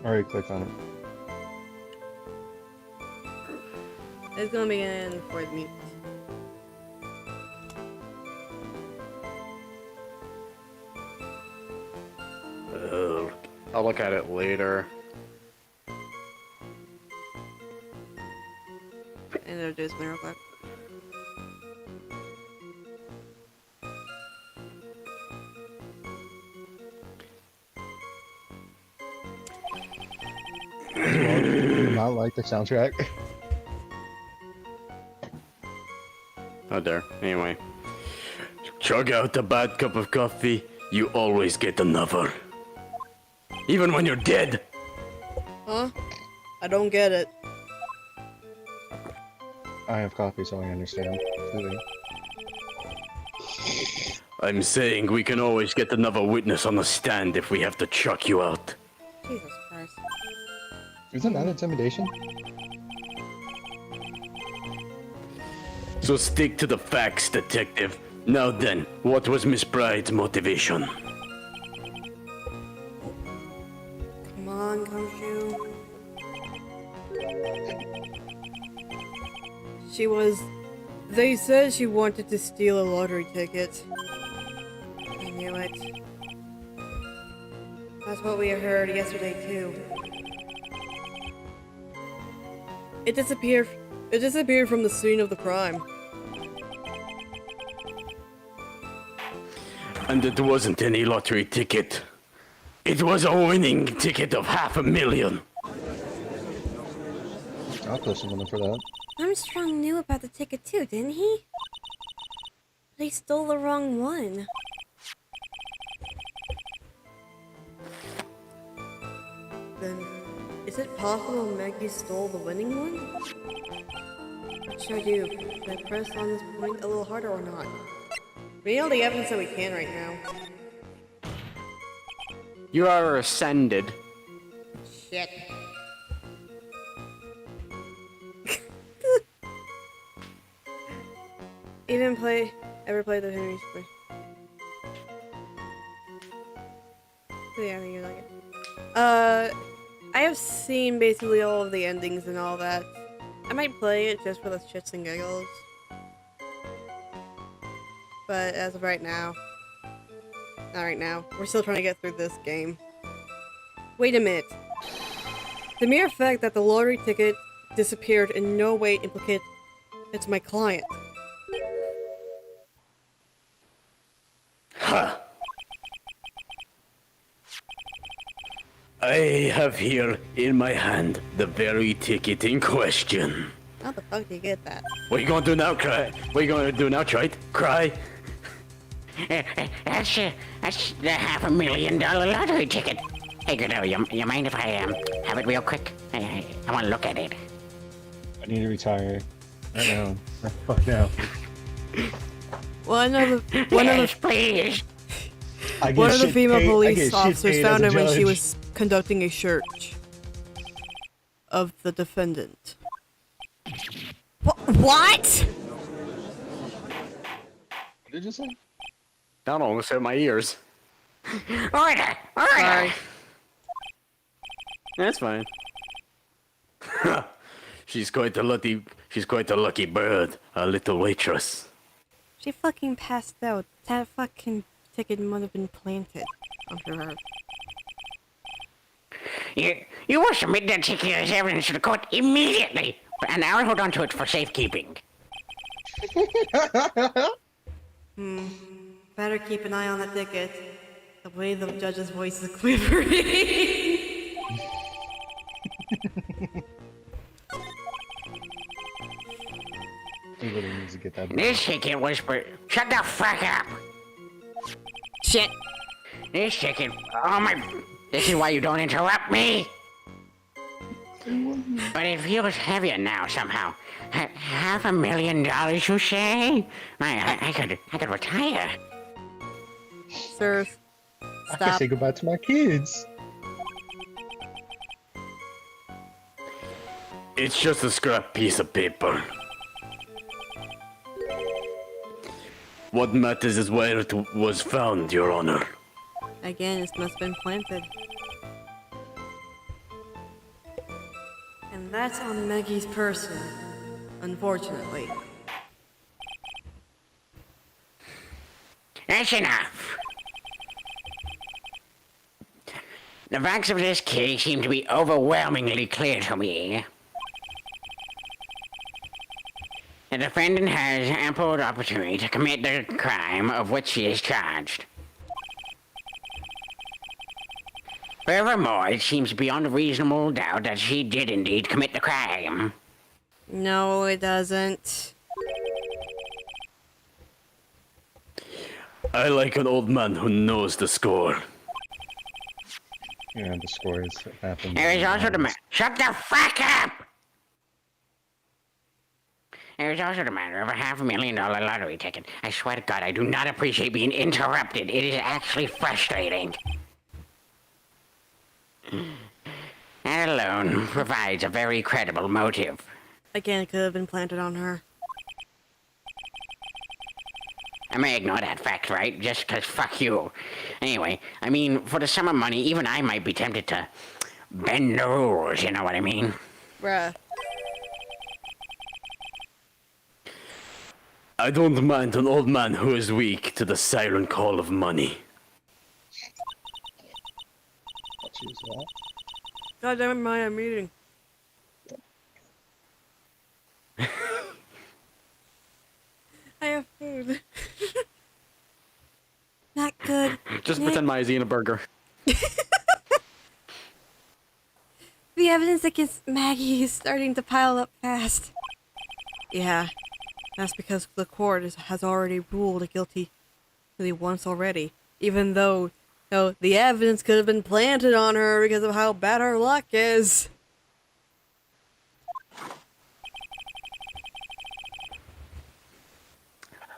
Speaker 4: Already clicked on it.
Speaker 2: It's gonna be in for the mute.
Speaker 5: I'll look at it later.
Speaker 2: Introduce me real quick.
Speaker 4: Do you not like the soundtrack?
Speaker 5: Oh, there. Anyway.
Speaker 1: Chug out a bad cup of coffee, you always get another. Even when you're dead.
Speaker 2: Huh? I don't get it.
Speaker 4: I have coffee, so I understand. Clearly.
Speaker 1: I'm saying we can always get another witness on the stand if we have to chuck you out.
Speaker 2: Jesus Christ.
Speaker 4: Isn't that intimidation?
Speaker 1: So stick to the facts, detective. Now then, what was Miss Bride's motivation?
Speaker 2: Come on, Gumshoe. She was... They said she wanted to steal a lottery ticket. I knew it. That's what we heard yesterday, too. It disappeared from the scene of the crime.
Speaker 1: And it wasn't any lottery ticket. It was a winning ticket of $500,000.
Speaker 4: I'll push someone for that.
Speaker 2: Armstrong knew about the ticket too, didn't he? But he stole the wrong one. Then, is it possible Maggie stole the winning one? What should I do? Should I press on this point a little harder or not? We need all the evidence that we can right now.
Speaker 5: You are ascended.
Speaker 2: Shit. You didn't ever play the Henry's Play? Yeah, I think you like it. I have seen basically all of the endings and all that. I might play it just for the shits and giggles. But as of right now, not right now. We're still trying to get through this game. Wait a minute. The mere fact that the lottery ticket disappeared in no way implicates it's my client.
Speaker 1: Huh. I have here in my hand the very ticket in question.
Speaker 2: How the fuck do you get that?
Speaker 1: What are you gonna do now, Cry? What are you gonna do now, Trite? Cry?
Speaker 3: That's the $500,000 lottery ticket. Hey, Godot, you mind if I have it real quick? I want to look at it.
Speaker 4: I need to retire. Right now. Fuck now.
Speaker 2: One of the
Speaker 3: Please.
Speaker 2: one of the female police officers found her when she was conducting a search of the defendant. What?
Speaker 4: What did you say?
Speaker 5: That almost hurt my ears.
Speaker 3: Order!
Speaker 2: Sorry.
Speaker 5: That's fine.
Speaker 1: She's quite a lucky bird, a little waitress.
Speaker 2: She fucking passed out. That fucking ticket might have been planted onto her.
Speaker 3: You will submit that ticket as evidence to the court immediately, and I'll hold on to it for safekeeping.
Speaker 2: Better keep an eye on the ticket. The way the judge's voice is quivering.
Speaker 4: He really needs to get that.
Speaker 3: This ticket was shut the fuck up!
Speaker 2: Shit.
Speaker 3: This ticket, oh my, this is why you don't interrupt me! But it feels heavier now somehow. $500,000, you say? I could retire.
Speaker 2: Sir,
Speaker 4: I can
Speaker 2: stop.
Speaker 4: say goodbye to my kids.
Speaker 1: It's just a scrap piece of paper. What matters is where it was found, Your Honor.
Speaker 2: Again, it must have been planted. And that's on Maggie's person, unfortunately.
Speaker 3: That's enough. The facts of this case seem to be overwhelmingly clear to me. The defendant has ample opportunity to commit the crime of which she is charged. Furthermore, it seems beyond a reasonable doubt that she did indeed commit the crime.
Speaker 2: No, it doesn't.
Speaker 1: I like an old man who knows the score.
Speaker 4: Yeah, the scores happen.
Speaker 3: There is also the shut the fuck up! There is also the matter of a $500,000 lottery ticket. I swear to God, I do not appreciate being interrupted. It is actually frustrating. That alone provides a very credible motive.
Speaker 2: Again, it could have been planted on her.
Speaker 3: I may ignore that fact, right? Just 'cause fuck you. Anyway, I mean, for the sum of money, even I might be tempted to bend the rules, you know what I mean?
Speaker 2: Bruh.
Speaker 1: I don't mind an old man who is weak to the siren call of money.
Speaker 4: Choose that.
Speaker 2: God damn it, Maya, I'm eating. I have food. Not good.
Speaker 5: Just
Speaker 2: Nick.
Speaker 5: pretend Maya's eating a burger.
Speaker 2: The evidence against Maggie is starting to pile up fast. Yeah, that's because the court has already ruled guilty really once already. Even though, the evidence could have been planted on her because of how bad her luck is.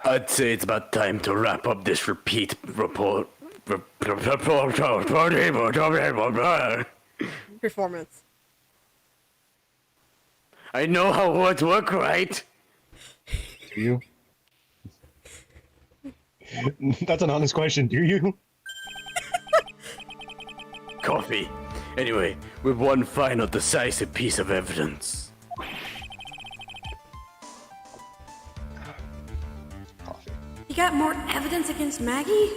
Speaker 1: I'd say it's about time to wrap up this repeat report.
Speaker 2: Performance.
Speaker 1: I know how words work, right?
Speaker 4: Do you? That's an honest question. Do you?
Speaker 1: Coffee. Anyway, with one final decisive piece of evidence.
Speaker 4: Coffee.
Speaker 2: You got more evidence against Maggie?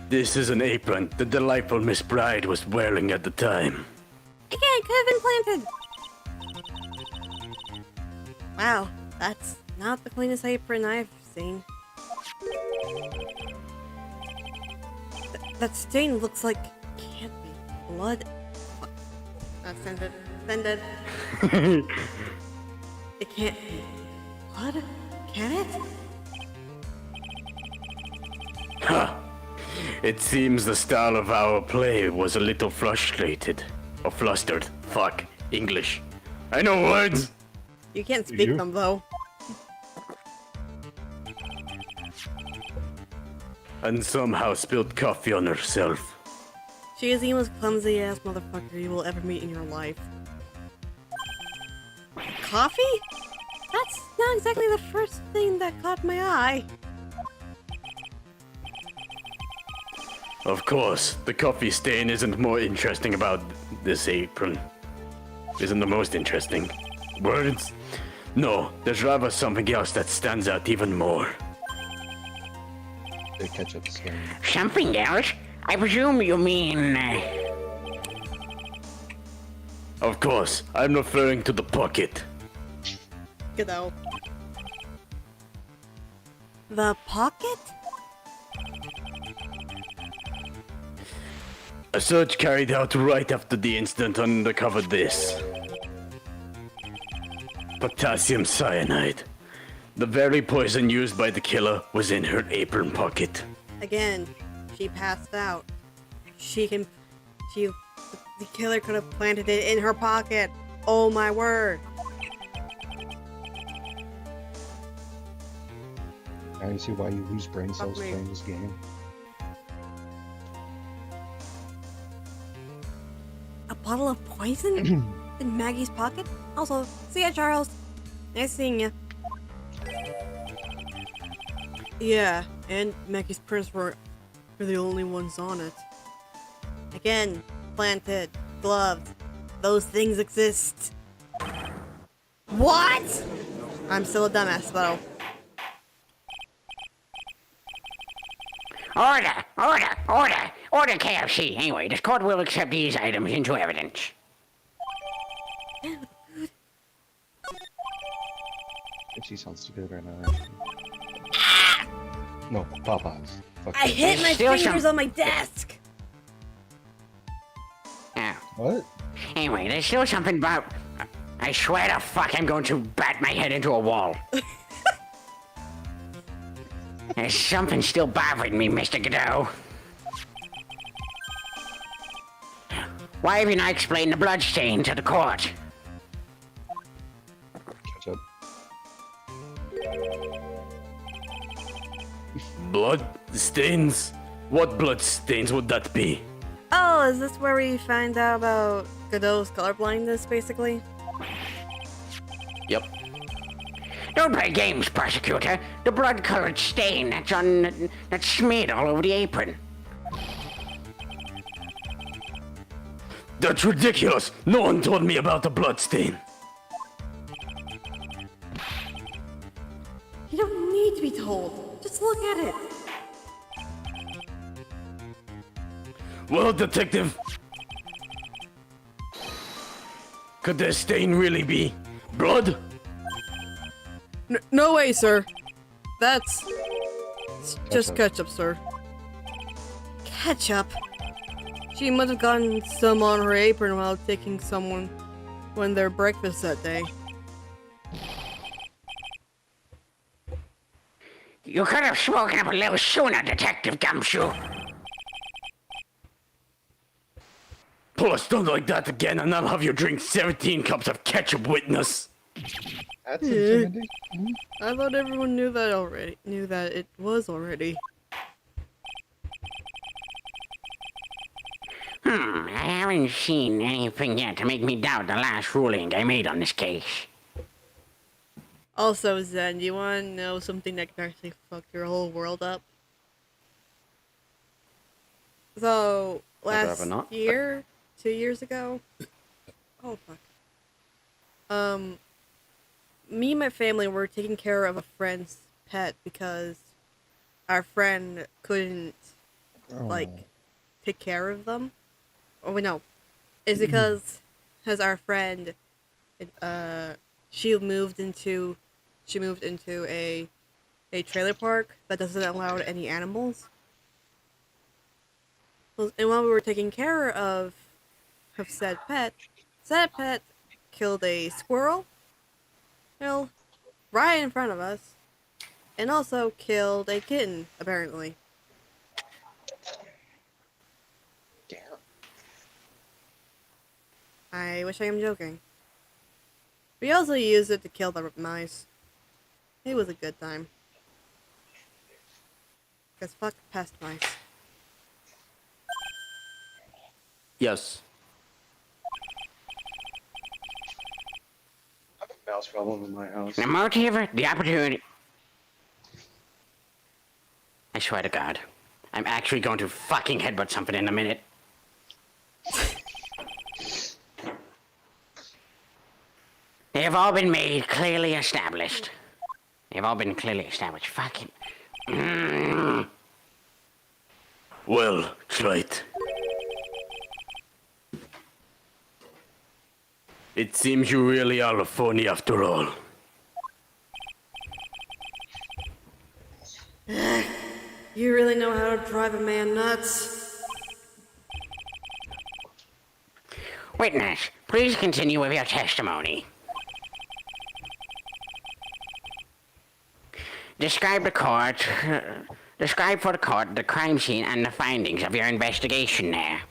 Speaker 1: This is an apron the delightful Miss Bride was wearing at the time.
Speaker 2: Again, it could have been planted. Wow, that's not the cleanest apron I've seen. That stain looks like can't be blood. That's scented. Scented. It can't be blood, can it?
Speaker 1: Ha! It seems the style of our play was a little frustrated. Or flustered. Fuck. English. I know words!
Speaker 2: You can't speak
Speaker 4: you?
Speaker 2: them though.
Speaker 1: And somehow spilled coffee on herself.
Speaker 2: She is the most clumsy ass motherfucker you will ever meet in your life. Coffee? That's not exactly the first thing that caught my eye.
Speaker 1: Of course, the coffee stain isn't more interesting about this apron. Isn't the most interesting. Words? No, there's rather something else that stands out even more.
Speaker 4: The ketchup stain.
Speaker 3: Something else? I presume you mean...
Speaker 1: Of course, I'm referring to the pocket.
Speaker 2: You know. The pocket?
Speaker 1: A search carried out right after the incident uncovered this. Potassium cyanide. The very poison used by the killer was in her apron pocket.
Speaker 2: Again, she passed out. The killer could have planted it in her pocket. Oh my word.
Speaker 4: Now you see why you lose brain cells
Speaker 2: me.
Speaker 4: playing this game.
Speaker 2: A bottle of poison in Maggie's pocket? Also, see ya, Charles. Nice seeing ya. Yeah, and Maggie's prints were the only ones on it. Again, planted, gloved. Those things exist. What? I'm still a dumbass, though.
Speaker 3: Order! Order! Order! Order KFC! Anyway, this court will accept these items into evidence.
Speaker 4: She sounds too good right now. No, Popeyes. Fuck
Speaker 2: I
Speaker 4: that.
Speaker 2: hit my
Speaker 3: Still
Speaker 2: fingers
Speaker 3: some-
Speaker 2: on my desk.
Speaker 3: Oh.
Speaker 4: What?
Speaker 3: Anyway, there's still something about... I swear to fuck I'm going to bat my head into a wall. There's something still bothering me, Mr. Godot. Why have you not explained the bloodstain to the court?
Speaker 4: Ketchup.
Speaker 1: Blood stains? What blood stains would that be?
Speaker 2: Oh, is this where we find out about Godot's colorblindness, basically?
Speaker 1: Yep.
Speaker 3: Don't play games, prosecutor. The blood-colored stain that's smeared all over the apron.
Speaker 1: That's ridiculous! No one told me about the blood stain.
Speaker 2: You don't need to be told. Just look at it.
Speaker 1: Well, detective... Could this stain really be blood?
Speaker 2: No way, sir. That's just ketchup, sir. Ketchup? She must have gotten some on her apron while taking someone when their breakfast that day.
Speaker 3: You could have spoken up a little sooner, Detective Gumshoe.
Speaker 1: Pull a stunt like that again and I'll have you drink 17 cups of ketchup witness.
Speaker 4: That's intimidating.
Speaker 2: I thought everyone knew that already. Knew that it was already.
Speaker 3: I haven't seen anything yet to make me doubt the last ruling I made on this case.
Speaker 2: Also, Zen, do you want to know something that can actually fuck your whole world up? So, last
Speaker 5: not.
Speaker 2: year, 2 years ago, oh fuck. Me and my family were taking care of a friend's pet because our friend couldn't, like, take care of them. Oh, wait, no. It's because our friend, she moved into a trailer park that doesn't allow any animals. And while we were taking care of said pet killed a squirrel, right in front of us, and also killed a kitten, apparently.
Speaker 4: Damn.
Speaker 2: I wish I am joking. We also used it to kill the mice. It was a good time. Because fuck pest mice.
Speaker 5: Yes.
Speaker 4: I have a mouse problem in my house.
Speaker 3: The motive, the opportunity. I swear to God, I'm actually going to fucking headbutt something in a minute. They have all been made clearly established. They've all been clearly established. Fucking.
Speaker 1: Well, try it. It seems you really are a phony after all.
Speaker 2: You really know how to drive a man nuts.
Speaker 3: Witness, please continue with your testimony. Describe for the court the crime scene and the findings of your investigation there.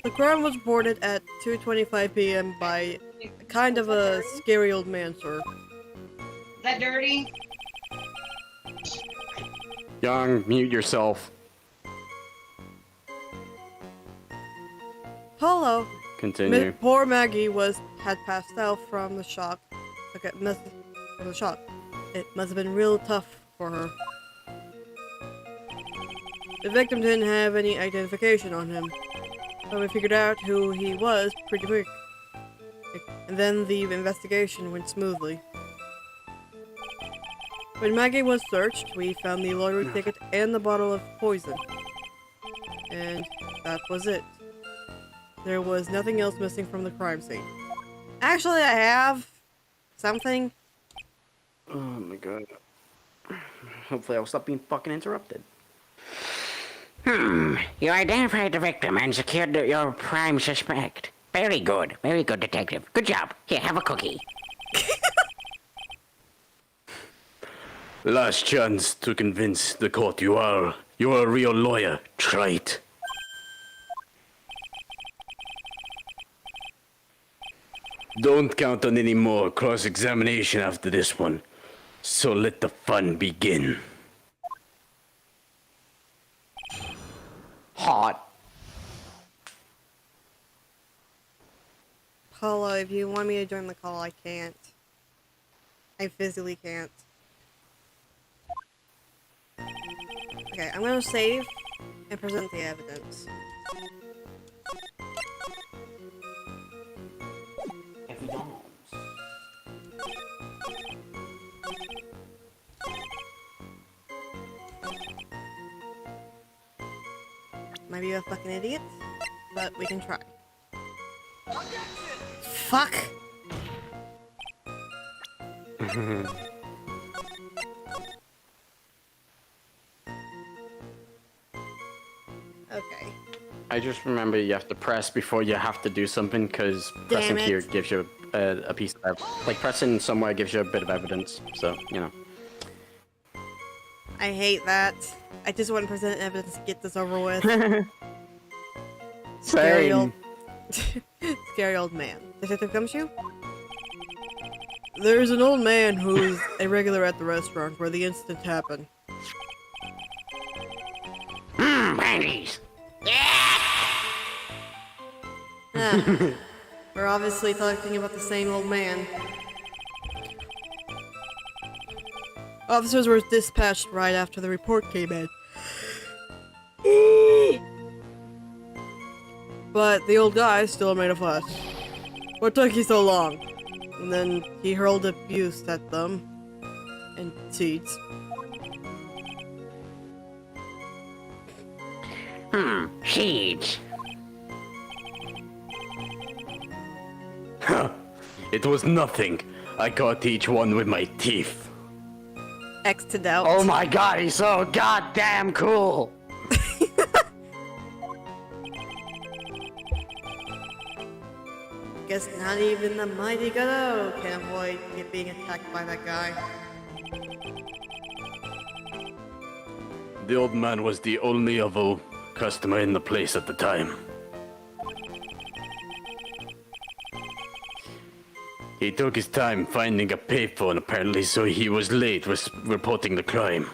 Speaker 2: The crime was reported at 2:25 p.m. by kind of a scary old man, sir.
Speaker 6: Is that dirty?
Speaker 5: Young, mute yourself.
Speaker 2: Polo.
Speaker 5: Continue.
Speaker 2: Poor Maggie had passed out from the shock. Okay, from the shock. It must have been real tough for her. The victim didn't have any identification on him, but we figured out who he was pretty quick. And then the investigation went smoothly. When Maggie was searched, we found the lottery ticket and the bottle of poison. And that was it. There was nothing else missing from the crime scene. Actually, I have something.
Speaker 5: Oh my god. Hopefully I'll stop being fucking interrupted.
Speaker 3: You identified the victim and secured your prime suspect. Very good, detective. Good job. Here, have a cookie.
Speaker 1: Last chance to convince the court you are a real lawyer. Try it. Don't count on any more cross-examination after this one. So let the fun begin.
Speaker 5: Hot.
Speaker 2: Polo, if you want me to join the call, I can't. I physically can't. Okay, I'm gonna save and present the evidence. Might be a fucking idiot, but we can try. Fuck!
Speaker 5: I just remember you have to press before you have to do something, because pressing
Speaker 2: it.
Speaker 5: here gives you a piece of like pressing somewhere gives you a bit of evidence. So you know.
Speaker 2: I hate that. I just want to present evidence to get this over with. Scary old... Scary old man. Detective Gumshoe? There's an old man who's a regular at the restaurant where the incident happened.
Speaker 3: Brandies.
Speaker 2: Ah, we're obviously talking about the same old man. Officers were dispatched right after the report came in. But the old guy still made a fuss. What took you so long? And then he hurled abuse at them. And seeds.
Speaker 3: Seeds.
Speaker 1: It was nothing. I caught each one with my teeth.
Speaker 2: X to doubt.
Speaker 5: Oh my god, he's so goddamn cool!
Speaker 2: Guess not even the mighty Godot can avoid being attacked by that guy.
Speaker 1: The old man was the only other customer in the place at the time. He took his time finding a payphone apparently, so he was late reporting the crime.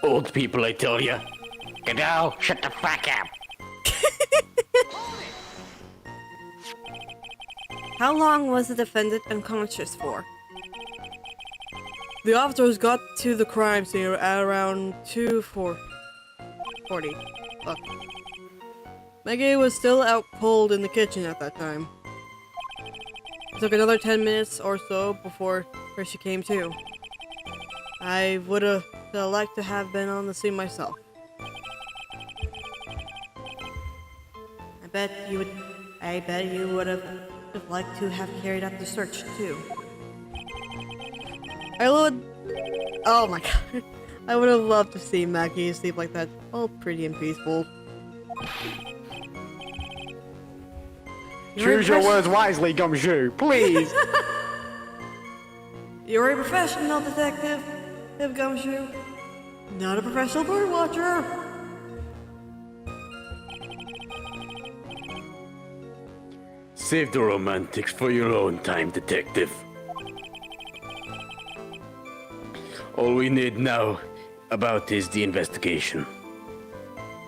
Speaker 1: Old people, I tell ya.
Speaker 3: Godot, shut the fuck up.
Speaker 2: How long was the defendant unconscious for? The officers got to the crime scene at around 2:40. Fuck. Maggie was still out cold in the kitchen at that time. It took another 10 minutes or so before she came to. I would have liked to have been on the scene myself. I bet you would have liked to have carried out the search too. Oh my god. I would have loved to see Maggie sleep like that, all pretty and peaceful.
Speaker 5: Choose your words wisely, Gumshoe, please!
Speaker 2: You're a professional detective, Gumshoe. Not a professional bird watcher.
Speaker 1: Save the romantics for your own time, detective. All we need now about is the investigation.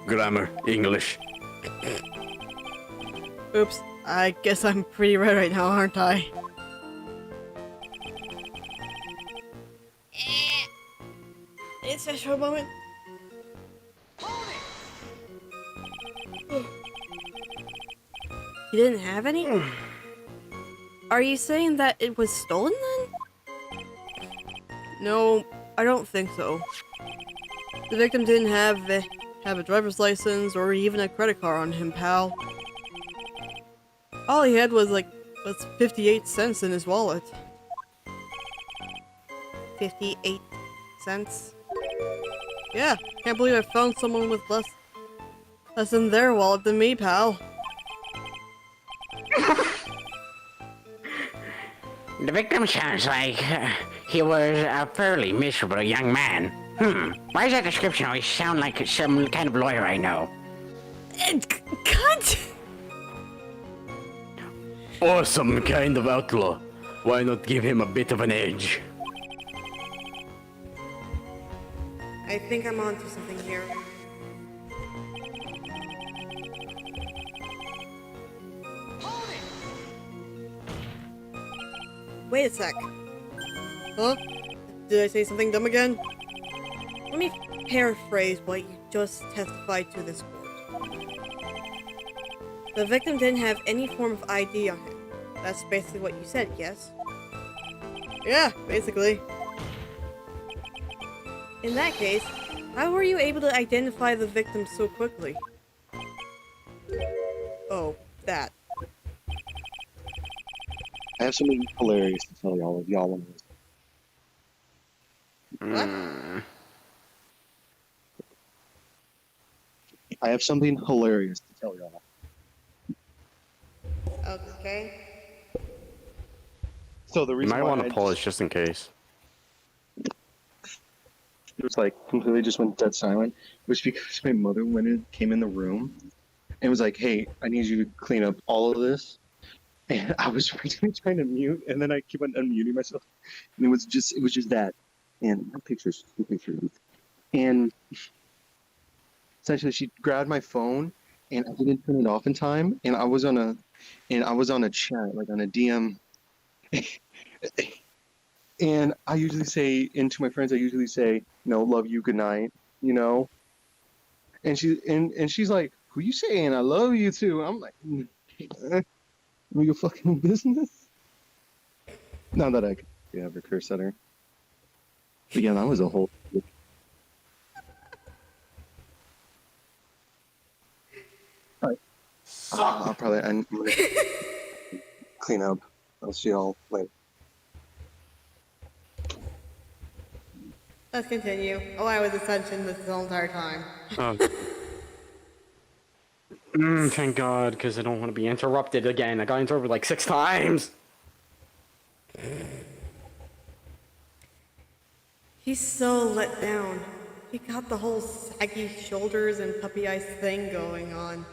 Speaker 1: Grammar, English.
Speaker 2: Oops, I guess I'm pretty red right now, aren't I? It's a short moment. You didn't have any? Are you saying that it was stolen then? No, I don't think so. The victim didn't have a driver's license or even a credit card on him, pal. All he had was 58 cents in his wallet. 58 cents? Yeah, can't believe I found someone with less in their wallet than me, pal.
Speaker 3: The victim sounds like he was a fairly miserable young man. Why does that description always sound like some kind of lawyer I know?
Speaker 2: Cut!
Speaker 1: Or some kind of outlaw. Why not give him a bit of an edge?
Speaker 2: I think I'm onto something here. Wait a sec. Huh? Did I say something dumb again? Let me paraphrase what you just testified to this court. The victim didn't have any form of ID on him. That's basically what you said, yes? Yeah, basically. In that case, how were you able to identify the victim so quickly? Oh, that.
Speaker 4: I have something hilarious to tell y'all if y'all want to listen.
Speaker 2: What?
Speaker 4: I have something hilarious to tell y'all.
Speaker 2: Okay.
Speaker 4: So the
Speaker 5: You
Speaker 4: reason
Speaker 5: might
Speaker 4: why
Speaker 5: want
Speaker 4: I
Speaker 5: to pause just in case.
Speaker 4: it was like completely just went dead silent was because my mother came in the room and was like, "Hey, I need you to clean up all of this." And I was originally trying to mute, and then I keep on unmuting myself, and it was just that. And no pictures, and essentially she grabbed my phone, and I didn't turn it off in time, and I was on a chat, like on a DM. And I usually say, and to my friends, I usually say, love you, good night, you know. And she's like, "Who you saying I love you to?" I'm like, your fucking business. Not that I could ever curse at her. But yeah, that was a whole. All right. I'll probably I'm gonna clean up. I'll see y'all later.
Speaker 2: Let's continue. Oh, I was attention this whole entire time.
Speaker 5: Oh. Thank God, because I don't want to be interrupted again. I got interrupted like 6 times.
Speaker 2: He's so let down. He got the whole saggy shoulders and puppy eyes thing going on.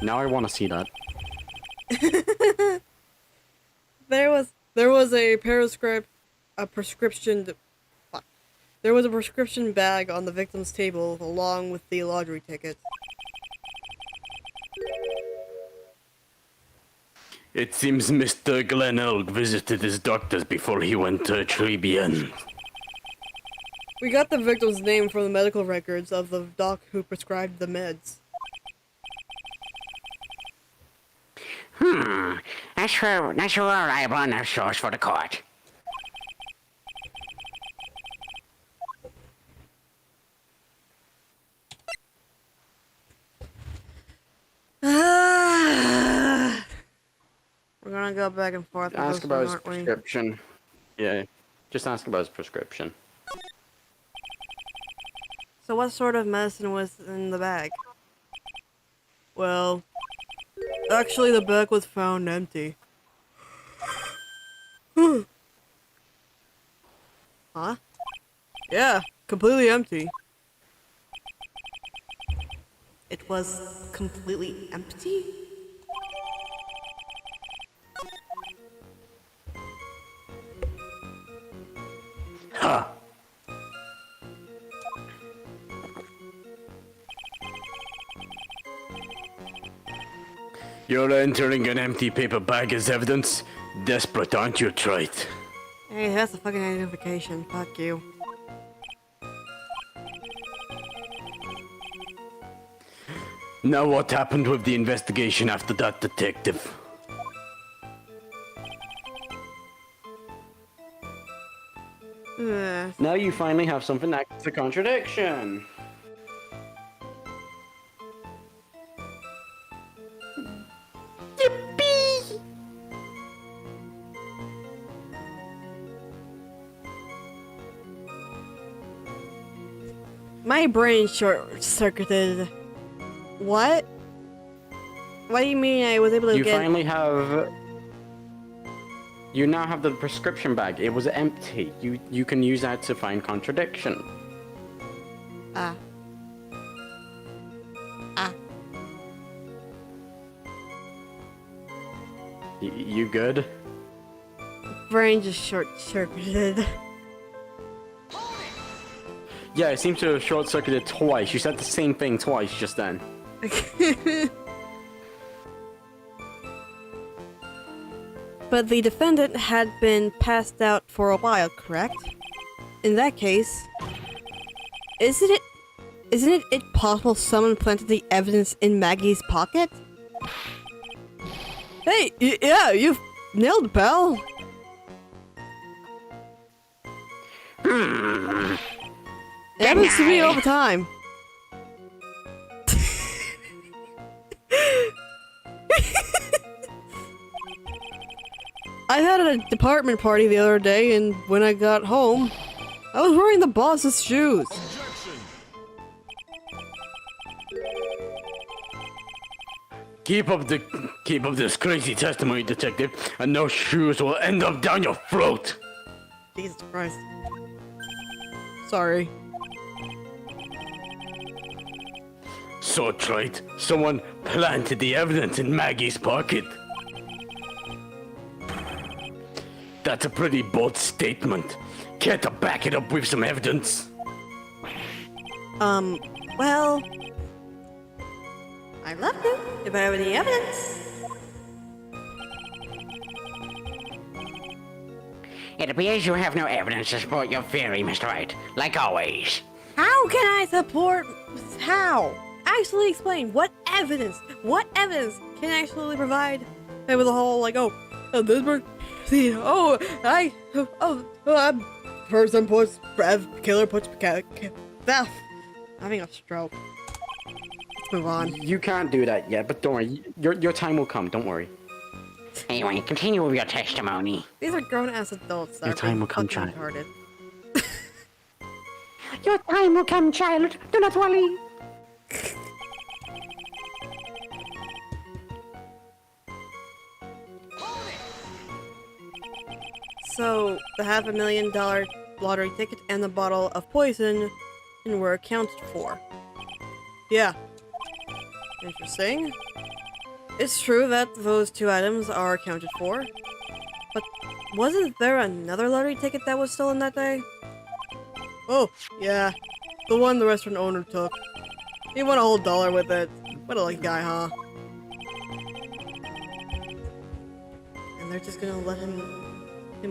Speaker 5: Now I want to see that.
Speaker 2: There was a prescription. Fuck. There was a prescription bag on the victim's table along with the lottery tickets.
Speaker 1: It seems Mr. Glenelg visited his doctors before he went to Trebian.
Speaker 2: We got the victim's name from the medical records of the doc who prescribed the meds.
Speaker 3: That's a reliable enough source for the court.
Speaker 2: We're gonna go back and forth. with
Speaker 5: Ask
Speaker 2: this
Speaker 5: about
Speaker 2: one,
Speaker 5: his
Speaker 2: aren't we?
Speaker 5: prescription. Yeah, just ask about his prescription.
Speaker 2: So what sort of medicine was in the bag? Well, actually the bag was found empty. Huh? Yeah, completely empty. It was completely empty?
Speaker 1: Ha! You're entering an empty paper bag as evidence? Desperate, aren't you, Trite?
Speaker 2: Hey, that's a fucking identification. Fuck you.
Speaker 1: Now what happened with the investigation after that, detective?
Speaker 5: Now you finally have something that's a contradiction.
Speaker 2: My brain short-circuited. What? What do you mean I was able to
Speaker 5: You
Speaker 2: get...
Speaker 5: finally have... You now have the prescription bag. It was empty. You can use that to find contradiction.
Speaker 2: Ah. Ah.
Speaker 5: You good?
Speaker 2: Brain just short-circuited.
Speaker 5: Yeah, it seems to have short-circuited twice. You said the same thing twice just then.
Speaker 2: But the defendant had been passed out for a while, correct? In that case, isn't it possible someone planted the evidence in Maggie's pocket? Hey, yeah, you've nailed it, pal. It happens to me all the time. I had a department party the other day, and when I got home, I was wearing the boss's shoes.
Speaker 1: Keep up this crazy testimony, detective, and those shoes will end up down your throat.
Speaker 2: Jesus Christ. Sorry.
Speaker 1: So trite. Someone planted the evidence in Maggie's pocket. That's a pretty bold statement. Care to back it up with some evidence?
Speaker 2: Well... I'd love to, if I have any evidence.
Speaker 3: It appears you have no evidence to support your theory, Mr. Wright, like always.
Speaker 2: How can I support... How? Actually explain. What evidence can I actually provide? It was a whole, like, this person... See, person puts... Killer puts... Theft. Having a stroke. Let's move on.
Speaker 5: You can't do that yet, but don't worry. Your time will come. Don't worry.
Speaker 3: Anyway, continue with your testimony.
Speaker 2: These are grown-ass adults that
Speaker 5: Your
Speaker 2: are
Speaker 5: time will come,
Speaker 2: fucking
Speaker 5: child.
Speaker 2: retarded.
Speaker 3: Your time will come, child. Do not worry.
Speaker 2: So, the $500,000 lottery ticket and the bottle of poison were accounted for. Yeah. Interesting. It's true that those two items are accounted for. But wasn't there another lottery ticket that was stolen that day? Oh, yeah. The one the restaurant owner took. He won a whole $1 with it. What a lucky guy, huh? And they're just gonna let him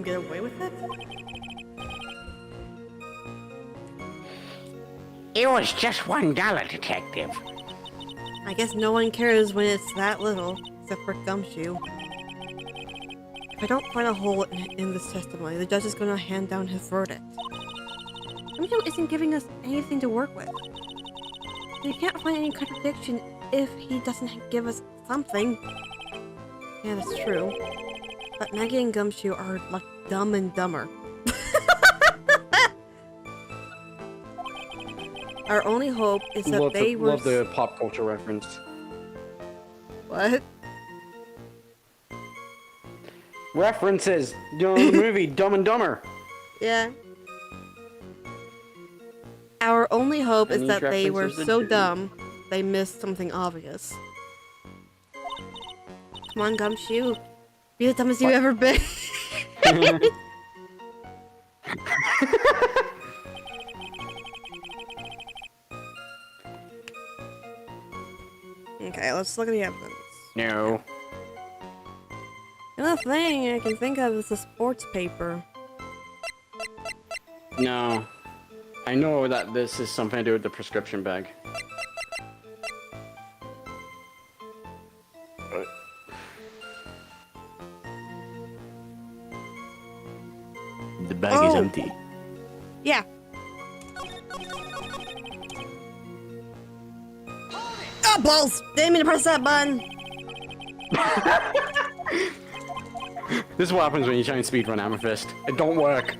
Speaker 2: get away with it?
Speaker 3: It was just $1, detective.
Speaker 2: I guess no one cares when it's that little, except for Gumshoe. If I don't find a hole in this testimony, the judge is gonna hand down his verdict. Gumshoe isn't giving us anything to work with. We can't find any contradiction if he doesn't give us something. Yeah, that's true. But Maggie and Gumshoe are like Dumb and Dumber. Our only hope is that
Speaker 5: Love the pop culture reference.
Speaker 2: What?
Speaker 5: References. You know the movie Dumb and Dumber.
Speaker 2: Yeah. Our only hope is
Speaker 5: And
Speaker 2: that
Speaker 5: these
Speaker 2: they were
Speaker 5: references are
Speaker 2: so
Speaker 5: true.
Speaker 2: dumb, they missed something obvious. Come on, Gumshoe. Be the dumbest you've ever been. Okay, let's look at the evidence.
Speaker 5: No.
Speaker 2: The only thing I can think of is the sports paper.
Speaker 5: No. I know that this is something to do with the prescription bag.
Speaker 1: The bag is
Speaker 2: Oh.
Speaker 1: empty.
Speaker 2: Yeah. Oh, balls! Didn't mean to press that button!
Speaker 5: This is what happens when you try and speedrun Amethyst. It don't work.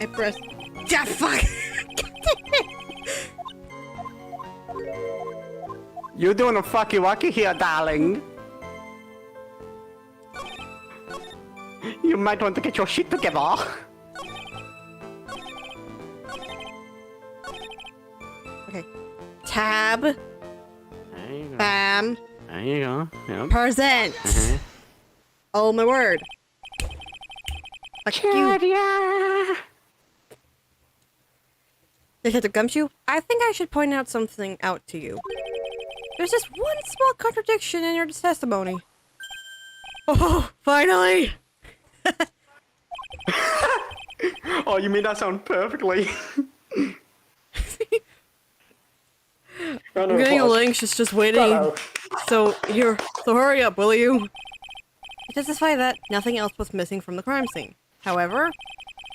Speaker 2: I pressed... Yeah, fuck!
Speaker 5: You're doing a fucky wucky here, darling. You might want to get your shit together.
Speaker 2: Okay. Tab.
Speaker 5: There you go.
Speaker 2: Bam.
Speaker 5: There you go. Yep.
Speaker 2: Present. Oh my word. Fuck you. Detective Gumshoe, I think I should point out something out to you. There's just one small contradiction in your testimony. Oh, finally!
Speaker 5: Oh, you made that sound perfectly.
Speaker 2: I'm getting a little anxious just waiting. So hurry up, will you? To testify that nothing else was missing from the crime scene. However,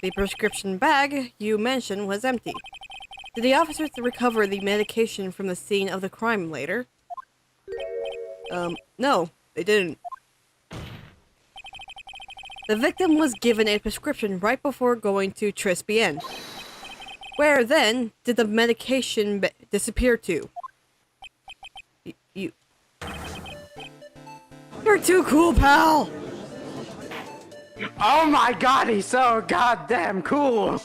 Speaker 2: the prescription bag you mentioned was empty. Did the officers recover the medication from the scene of the crime later? No, they didn't. The victim was given a prescription right before going to Trispien. Where then did the medication disappear to? You're too cool, pal!
Speaker 5: Oh my god, he's so goddamn cool!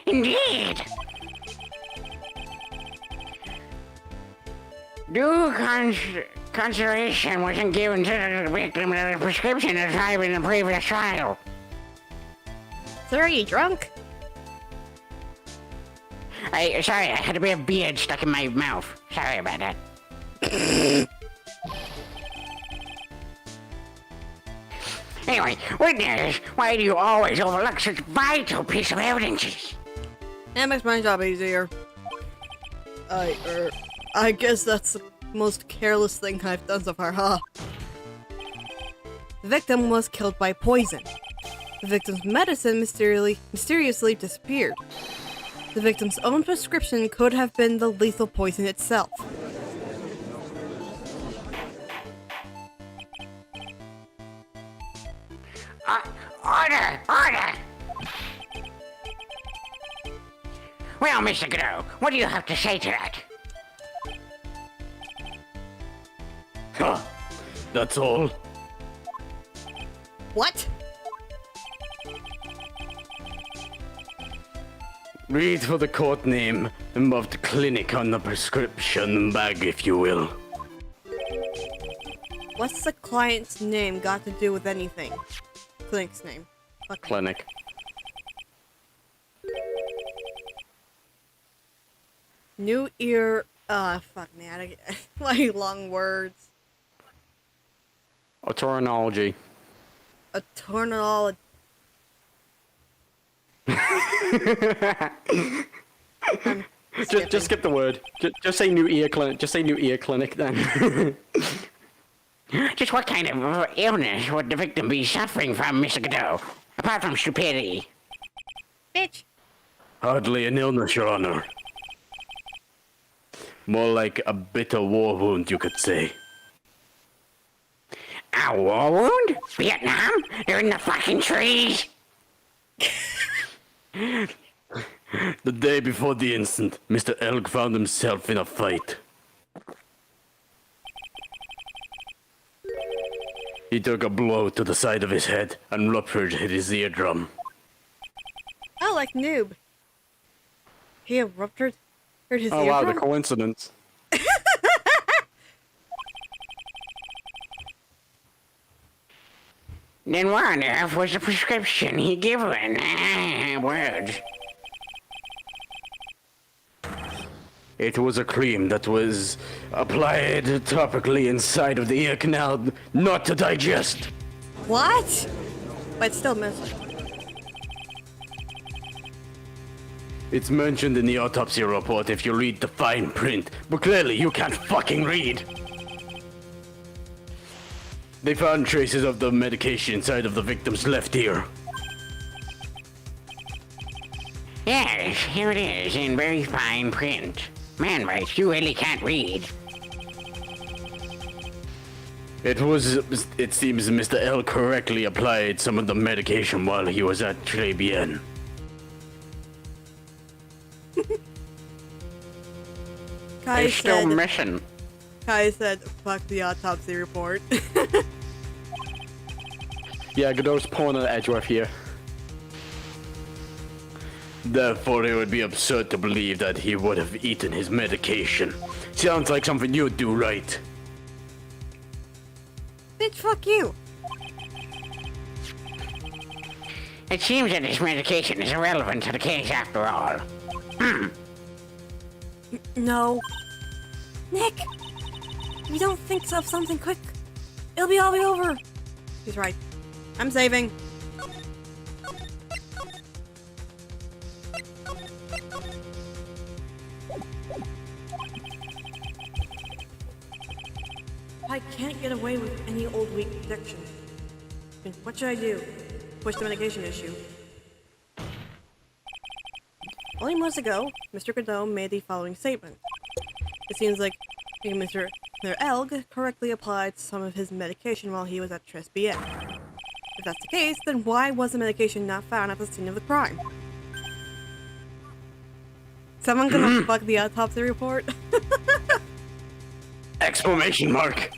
Speaker 3: Indeed. Due consideration wasn't given to the victim of the prescription as in the previous trial.
Speaker 2: Sir, are you drunk?
Speaker 3: Sorry, I had a bit of beard stuck in my mouth. Sorry about that. Anyway, witness, why do you always overlook such vital piece of evidence?
Speaker 2: That makes my job easier. I guess that's the most careless thing I've done so far, huh? The victim was killed by poison. The victim's medicine mysteriously disappeared. The victim's own prescription could have been the lethal poison itself.
Speaker 3: Order! Order! Well, Mr. Godot, what do you have to say to that?
Speaker 1: Huh. That's all.
Speaker 2: What?
Speaker 1: Read for the court name of the clinic on the prescription bag, if you will.
Speaker 2: What's the client's name got to do with anything? Clinic's name. Fuck.
Speaker 5: Clinic.
Speaker 2: New ear. Fuck me. Like long words.
Speaker 5: Otorhinology.
Speaker 2: Otorhinol.
Speaker 5: Just skip the word. Just say new ear clinic. Just say new ear clinic then.
Speaker 3: Just what kind of illness would the victim be suffering from, Mr. Godot? Apart from stupidity.
Speaker 2: Bitch.
Speaker 1: Hardly an illness, Your Honor. More like a bitter war wound, you could say.
Speaker 3: A war wound? Vietnam? They're in the fucking trees?
Speaker 1: The day before the incident, Mr. Elk found himself in a fight. He took a blow to the side of his head and ruptured his eardrum.
Speaker 2: Oh, like noob. He ruptured his
Speaker 5: Oh
Speaker 2: eardrum?
Speaker 5: wow, the coincidence.
Speaker 3: Then what on earth was the prescription he given? Words.
Speaker 1: It was a cream that was applied topically inside of the ear canal, not to digest.
Speaker 2: What? But still missing.
Speaker 1: It's mentioned in the autopsy report if you read the fine print, but clearly you can't fucking read. They found traces of the medication inside of the victim's left ear.
Speaker 3: Yes, here it is in very fine print. Man, Rice, you really can't read.
Speaker 1: It seems Mr. L correctly applied some of the medication while he was at Trebien.
Speaker 5: They're still missing.
Speaker 2: Kai said, fuck the autopsy report.
Speaker 5: Yeah, Godot's pulling an Edgeworth here.
Speaker 1: Therefore, it would be absurd to believe that he would have eaten his medication. Sounds like something you'd do, right?
Speaker 2: Bitch, fuck you.
Speaker 3: It seems that this medication is irrelevant to the case after all.
Speaker 2: No. Nick! If you don't think of something quick, it'll be all be over. He's right. I'm saving. I can't get away with any old weak protection. What should I do? Push the medication issue. Only months ago, Mr. Godot made the following statement. It seems like Mr. their Elg correctly applied some of his medication while he was at Tresbiet. If that's the case, then why was the medication not found at the scene of the crime? Someone gonna fuck the autopsy report?
Speaker 1: Exclamation mark.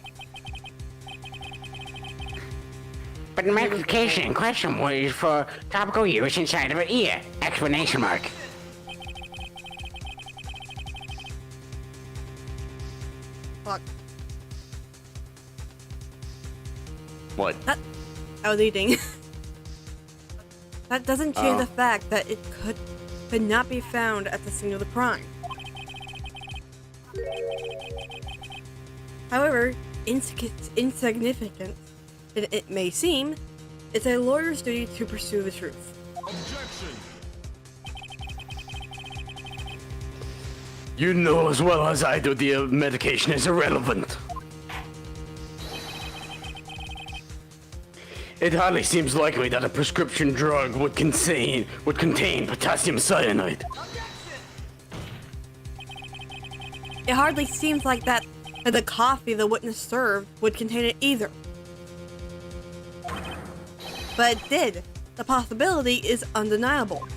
Speaker 3: But the medication in question was for topical use inside of an ear! Explanation mark.
Speaker 2: Fuck.
Speaker 1: What?
Speaker 2: I was eating. That doesn't change the fact that it could not be found at the scene of the crime. However, insignificant it may seem, it's a lawyer's duty to pursue the truth.
Speaker 1: You know as well as I do the medication is irrelevant. It hardly seems likely that a prescription drug would contain potassium cyanide.
Speaker 2: It hardly seems like that the coffee the witness served would contain it either. But it did. The possibility is undeniable.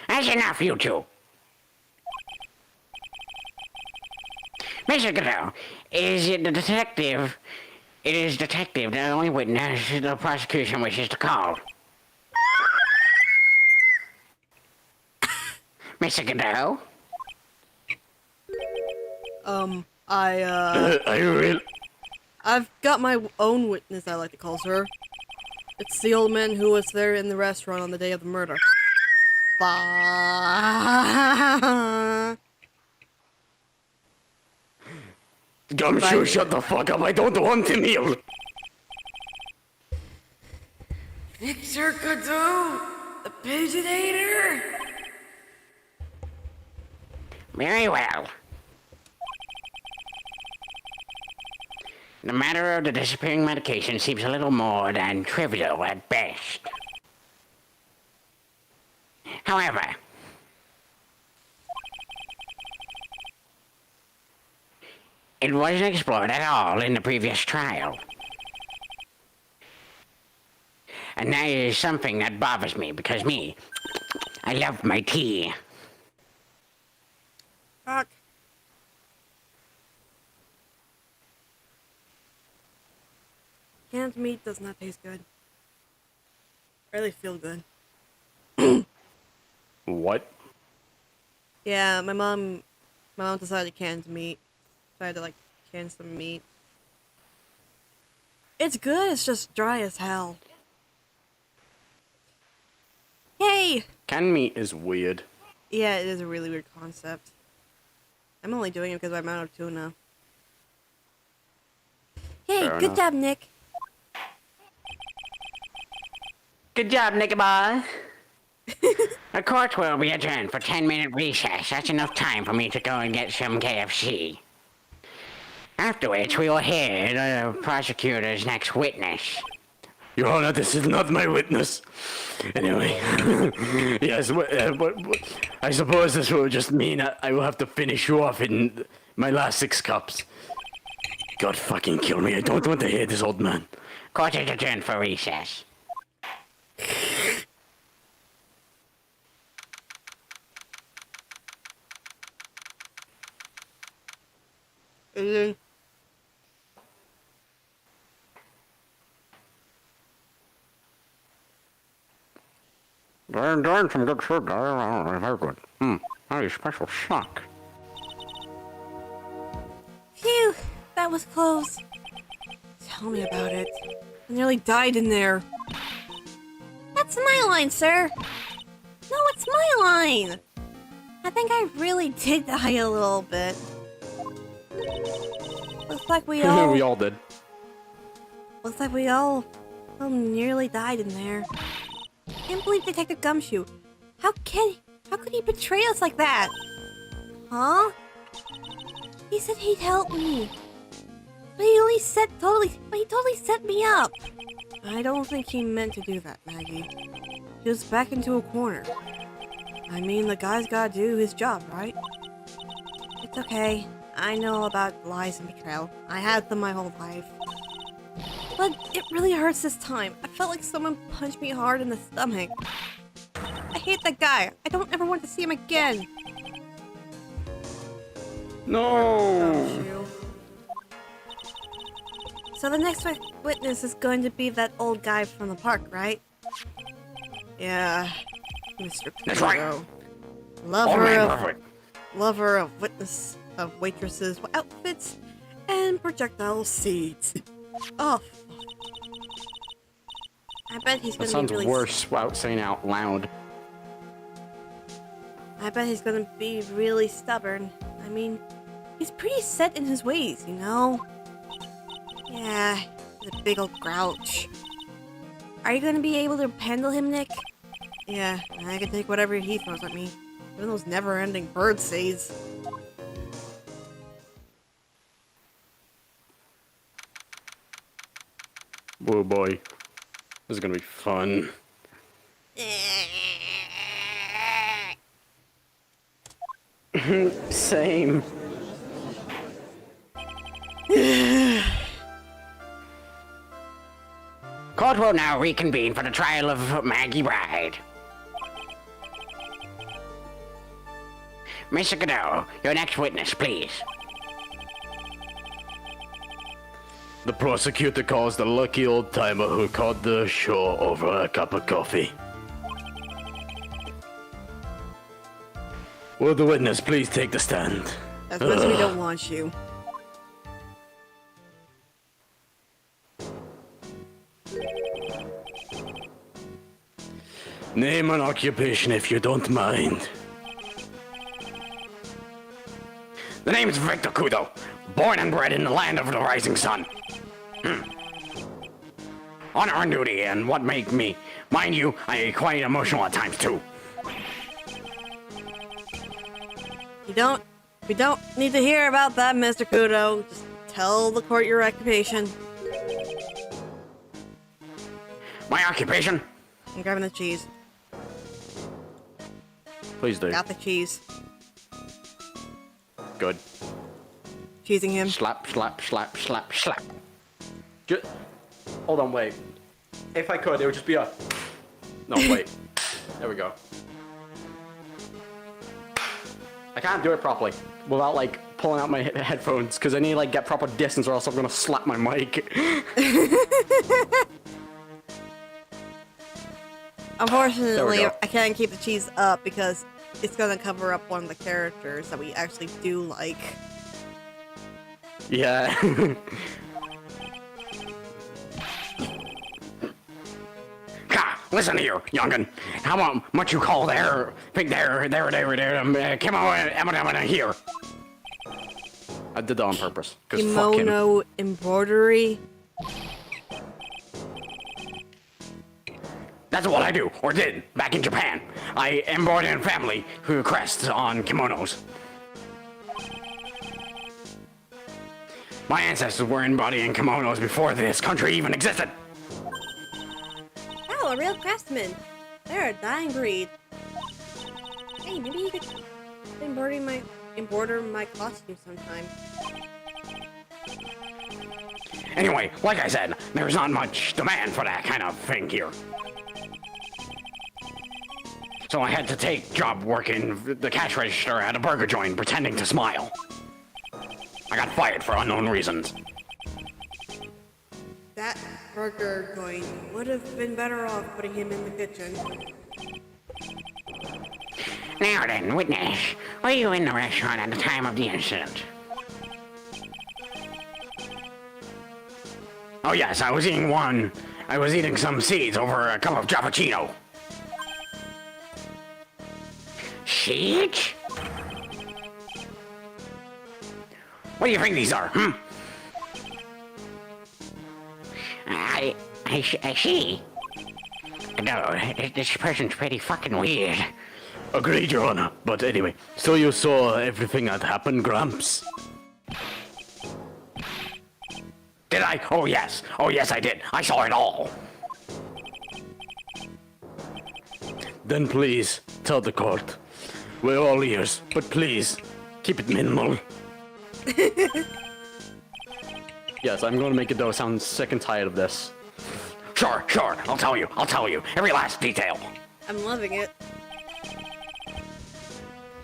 Speaker 3: That's enough, you two. Mr. Godot, is it the detective? It is detective, the only witness the prosecution wishes to call. Mr. Godot?
Speaker 2: I've got my own witness, I like to call her. It's the old man who was there in the restaurant on the day of the murder.
Speaker 1: Gumshoe, shut the fuck up, I don't want him here!
Speaker 2: Victor Godot, the pigeonator!
Speaker 3: Very well. The matter of the disappearing medication seems a little more than trivial at best. However, it wasn't explored at all in the previous trial. And that is something that bothers me, because I love my tea.
Speaker 2: Fuck. Canned meat does not taste good. Really feel good.
Speaker 5: What?
Speaker 2: Yeah, my mom decided to can meat. Decided to can some meat. It's good, it's just dry as hell. Yay!
Speaker 5: Canned meat is weird.
Speaker 2: Yeah, it is a really weird concept. I'm only doing it because I'm out of tuna. Hey,
Speaker 5: Fair
Speaker 2: good
Speaker 5: enough.
Speaker 2: job, Nick.
Speaker 3: Good job, Nicky Boy. The court will be adjourned for 10-minute recess. That's enough time for me to go and get some KFC. After which, we will hear the prosecutor's next witness.
Speaker 1: Your Honor, this is not my witness. Anyway, yes, I suppose this will just mean I will have to finish you off in my last 6 cups. God fucking kill me, I don't want to hear this old man.
Speaker 3: Court is adjourned for recess. They're doing some good food there. Very good. Very special snack.
Speaker 2: Phew, that was close. Tell me about it. I nearly died in there. That's my line, sir. No, it's my line. I think I really did die a little bit. Looks like we all...
Speaker 5: We all did.
Speaker 2: Looks like we all nearly died in there. Can't believe Detective Gumshoe. How could he betray us like that? Huh? He said he'd help me. But he totally set me up. I don't think he meant to do that, Maggie. He was backed into a corner. I mean, the guy's gotta do his job, right? It's okay. I know about lies and betrayal. I had them my whole life. But it really hurts this time. I felt like someone punched me hard in the stomach. I hate that guy. I don't ever want to see him again.
Speaker 5: No.
Speaker 2: Oh, shoot. So the next witness is going to be that old guy from the park, right? Yeah, Mr.
Speaker 3: That's right.
Speaker 2: Pluto.
Speaker 3: Perfect.
Speaker 2: Lover of waitresses' outfits and projectile seeds. Oh, I bet he's
Speaker 5: That
Speaker 2: gonna
Speaker 5: sounds
Speaker 2: be really.
Speaker 5: worse without saying it out loud.
Speaker 2: I bet he's gonna be really stubborn. I mean, he's pretty set in his ways, you know? Yeah, he's a big old grouch. Are you gonna be able to handle him, Nick? Yeah, I can take whatever he throws at me. Even those never-ending bird seeds.
Speaker 1: Oh boy. This is gonna be fun.
Speaker 5: Same.
Speaker 3: Court will now reconvene for the trial of Maggie Bride. Mr. Godot, your next witness, please.
Speaker 1: The prosecutor calls the lucky old timer who caught the show over a cup of coffee. Will the witness please take the stand?
Speaker 2: That's because we don't want you.
Speaker 1: Name and occupation if you don't mind.
Speaker 3: The name's Victor Kudo, born and bred in the land of the rising sun. Honor and duty, and what make me, mind you, I get quite emotional at times too.
Speaker 2: We don't need to hear about that, Mr. Kudo. Just tell the court your occupation.
Speaker 3: My occupation?
Speaker 2: I'm grabbing the cheese.
Speaker 1: Please do.
Speaker 2: Got the cheese.
Speaker 1: Good.
Speaker 2: Cheesing him.
Speaker 5: Slap, slap, slap, slap, slap. Just, hold on, wait. If I could, it would just be a... No, wait. There we go. I can't do it properly without, like, pulling out my headphones, because I need to, like, get proper distance or else I'm gonna slap my mic.
Speaker 2: Unfortunately,
Speaker 5: go.
Speaker 2: I can't keep the cheese up because it's gonna cover up one of the characters that we actually do like.
Speaker 1: Yeah.
Speaker 3: Ka, listen here, youngin. How much you call there, come on, I'm here.
Speaker 5: I did that on purpose, because fuck him.
Speaker 2: Kimono embroidery.
Speaker 3: That's what I do, or did, back in Japan. I embroidered a family who crests on kimonos. My ancestors were embodying kimonos before this country even existed.
Speaker 2: Oh, a real craftsman. They're a dying breed. Hey, maybe you could embroider my costume sometime.
Speaker 3: Anyway, like I said, there's not much demand for that kind of thing here. So I had to take job working the cash register at a burger joint pretending to smile. I got fired for unknown reasons.
Speaker 2: That burger joint would have been better off putting him in the kitchen.
Speaker 3: Now then, witness, were you in the restaurant at the time of the incident? Oh yes, I was eating some seeds over a cup of cappuccino. Seeds? What do you think these are, I see. No, this person's pretty fucking weird.
Speaker 1: Agreed, Your Honor. But anyway, so you saw everything that happened, Gramps?
Speaker 3: Did I? Oh yes, I did. I saw it all.
Speaker 1: Then please, tell the court. We're all ears, but please, keep it minimal.
Speaker 5: Yes, I'm going to make Ado sound sick and tired of this.
Speaker 3: Sure, I'll tell you. Every last detail.
Speaker 2: I'm loving it.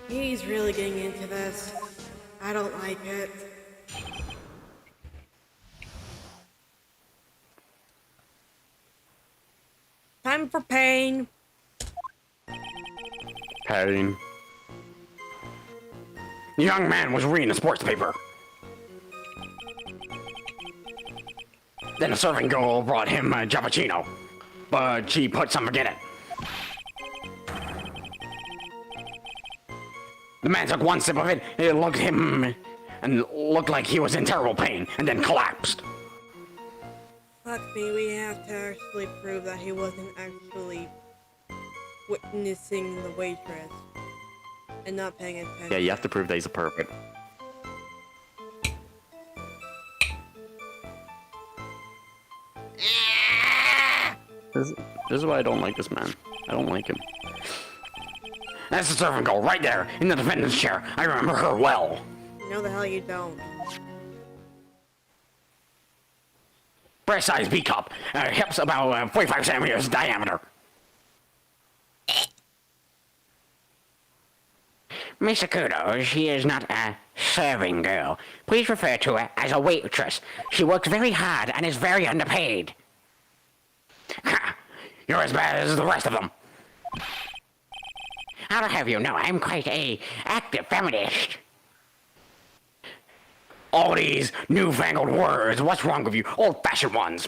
Speaker 2: He's really getting into this. I don't like it. Time for pain.
Speaker 1: Pain.
Speaker 3: The young man was reading a sports paper. Then a serving girl brought him a cappuccino, but she put something in it. The man took one sip of it, it looked at him, and looked like he was in terrible pain, and then collapsed.
Speaker 2: Fuck me, we have to actually prove that he wasn't actually witnessing the waitress and not paying attention.
Speaker 5: Yeah, you have to prove that he's a pervert. This is why I don't like this man. I don't like him.
Speaker 3: That's the servant girl right there, in the defendant's chair. I remember her well.
Speaker 2: No, the hell you don't.
Speaker 3: Breast-sized B-cup, hips about 45 centimeters diameter. Miss Akudo, she is not a serving girl. Please refer to her as a waitress. She works very hard and is very underpaid. Ha! You're as bad as the rest of them. How to have you know I'm quite a active feminist. All these newfangled words, what's wrong with you? Old-fashioned ones,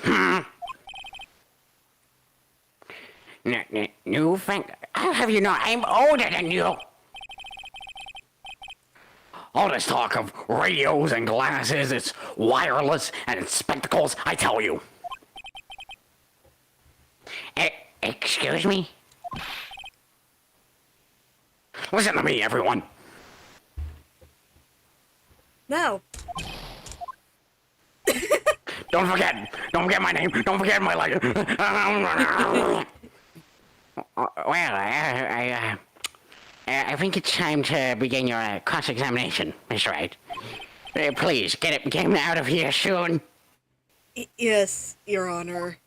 Speaker 3: Newfangled? How have you know I'm older than you? All this talk of radios and glasses, it's wireless and it's spectacles, I tell you. Excuse me? Listen to me, everyone.
Speaker 2: No.
Speaker 3: Don't forget my name, don't forget my life. Well, I think it's time to begin your cross-examination, Mr. Wright. Please, get him out of here soon.
Speaker 2: Yes, Your Honor.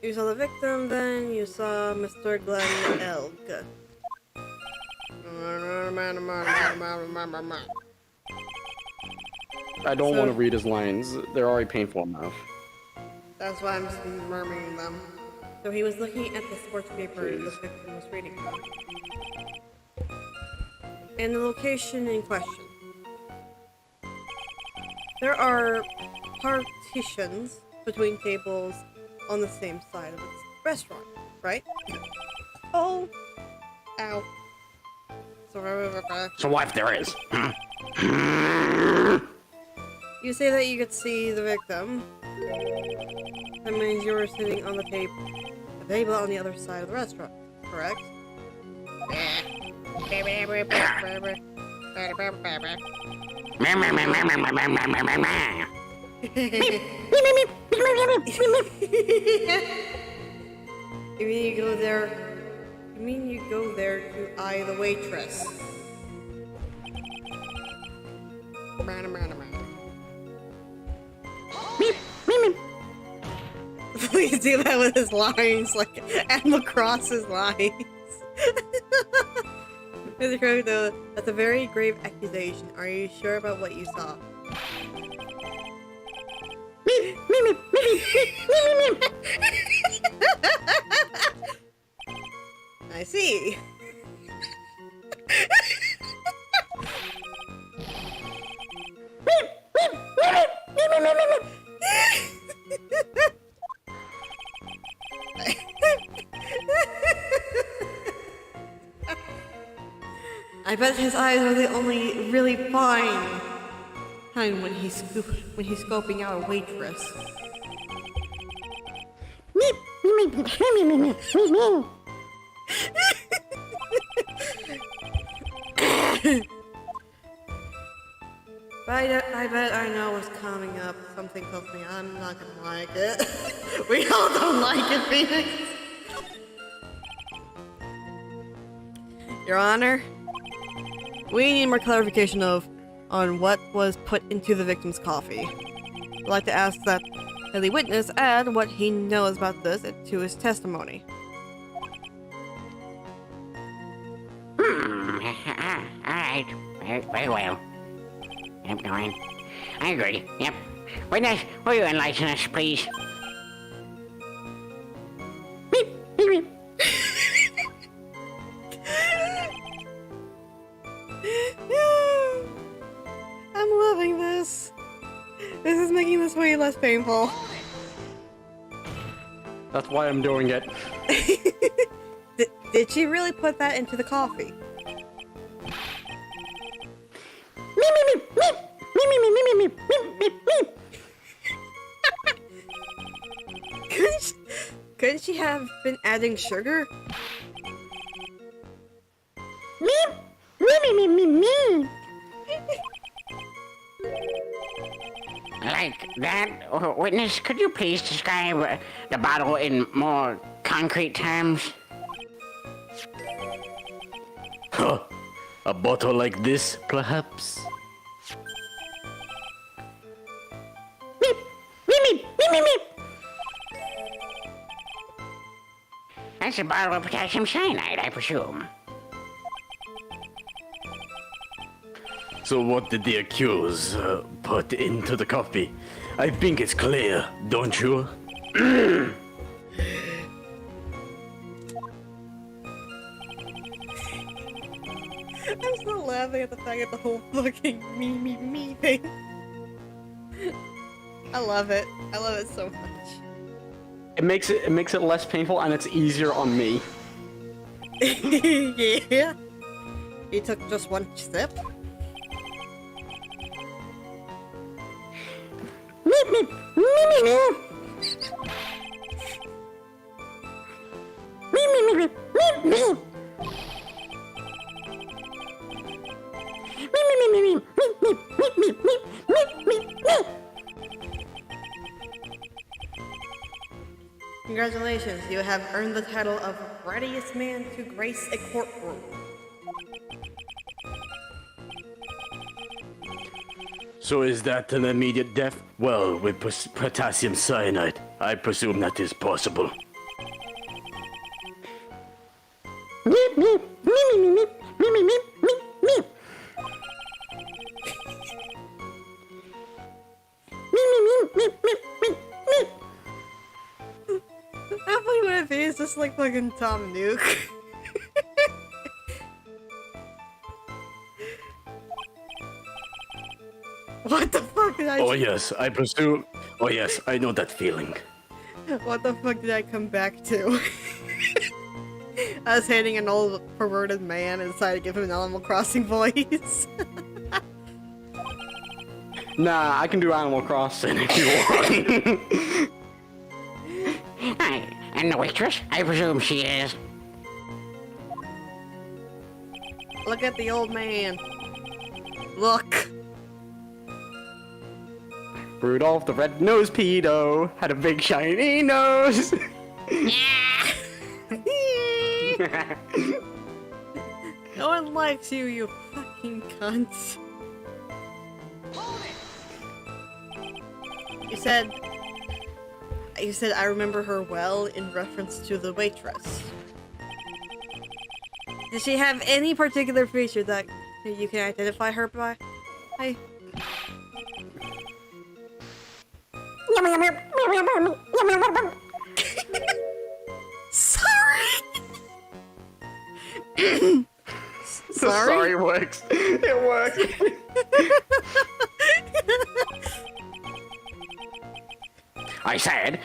Speaker 2: You saw the victim, then you saw Mr. Glenn Elg.
Speaker 5: I don't want to read his lines. They're already painful enough.
Speaker 2: That's why I'm just murmuring them. So he was looking at the sports paper the victim was reading from. And the location in question. There are partitions between tables on the same side of the restaurant, right? Oh. Ow.
Speaker 3: So what if there is?
Speaker 2: You say that you could see the victim. That means you were sitting on the table on the other side of the restaurant, correct? You mean you go there to eye the waitress? Please do that with his lines, like Animal Cross's lines. Mr. Crow, though, that's a very grave accusation. Are you sure about what you saw? I see. I bet his eyes are the only really fine time when he's scoping out a waitress. I bet I know what's coming up. Something tells me I'm not gonna like it. We all don't like it, Phoenix. Your Honor, we need more clarification on what was put into the victim's coffee. I'd like to ask that the witness add what he knows about this to his testimony.
Speaker 3: Alright. Very well. Yep, go on. I agree. Yep. Witness, will you enlighten us, please? Beep, beep, beep.
Speaker 2: I'm loving this. This is making this way less painful.
Speaker 5: That's why I'm doing it.
Speaker 2: Did she really put that into the coffee? Couldn't she have been adding sugar?
Speaker 3: Like that? Witness, could you please describe the bottle in more concrete terms?
Speaker 1: Huh. A bottle like this, perhaps?
Speaker 3: That's a bottle of potassium cyanide, I presume.
Speaker 1: So what did the accused put into the coffee? I think it's clear, don't you?
Speaker 2: I'm still laughing at the fact of the whole fucking me thing. I love it. I love it so much.
Speaker 5: It makes it less painful and it's easier on me.
Speaker 2: Yeah. You took just one sip? Congratulations, you have earned the title of readiest man to grace a courtroom.
Speaker 1: So is that an immediate death? Well, with potassium cyanide, I presume that is possible.
Speaker 2: How funny would it be? It's just like fucking Tom Nook. What the fuck did I?
Speaker 1: Oh yes, I presume. Oh yes, I know that feeling.
Speaker 2: What the fuck did I come back to? I was hating an old perverted man and decided to give him an Animal Crossing voice.
Speaker 5: Nah, I can do Animal Crossing if you want.
Speaker 3: And the waitress? I presume she is.
Speaker 2: Look at the old man. Look.
Speaker 5: Rudolph the red-nosed pedo had a big shiny nose.
Speaker 2: No one likes you, you fucking cunt. You said I remember her well in reference to the waitress. Does she have any particular feature that you can identify her by? Hey. Sorry.
Speaker 5: Sorry works. It works.
Speaker 3: I said.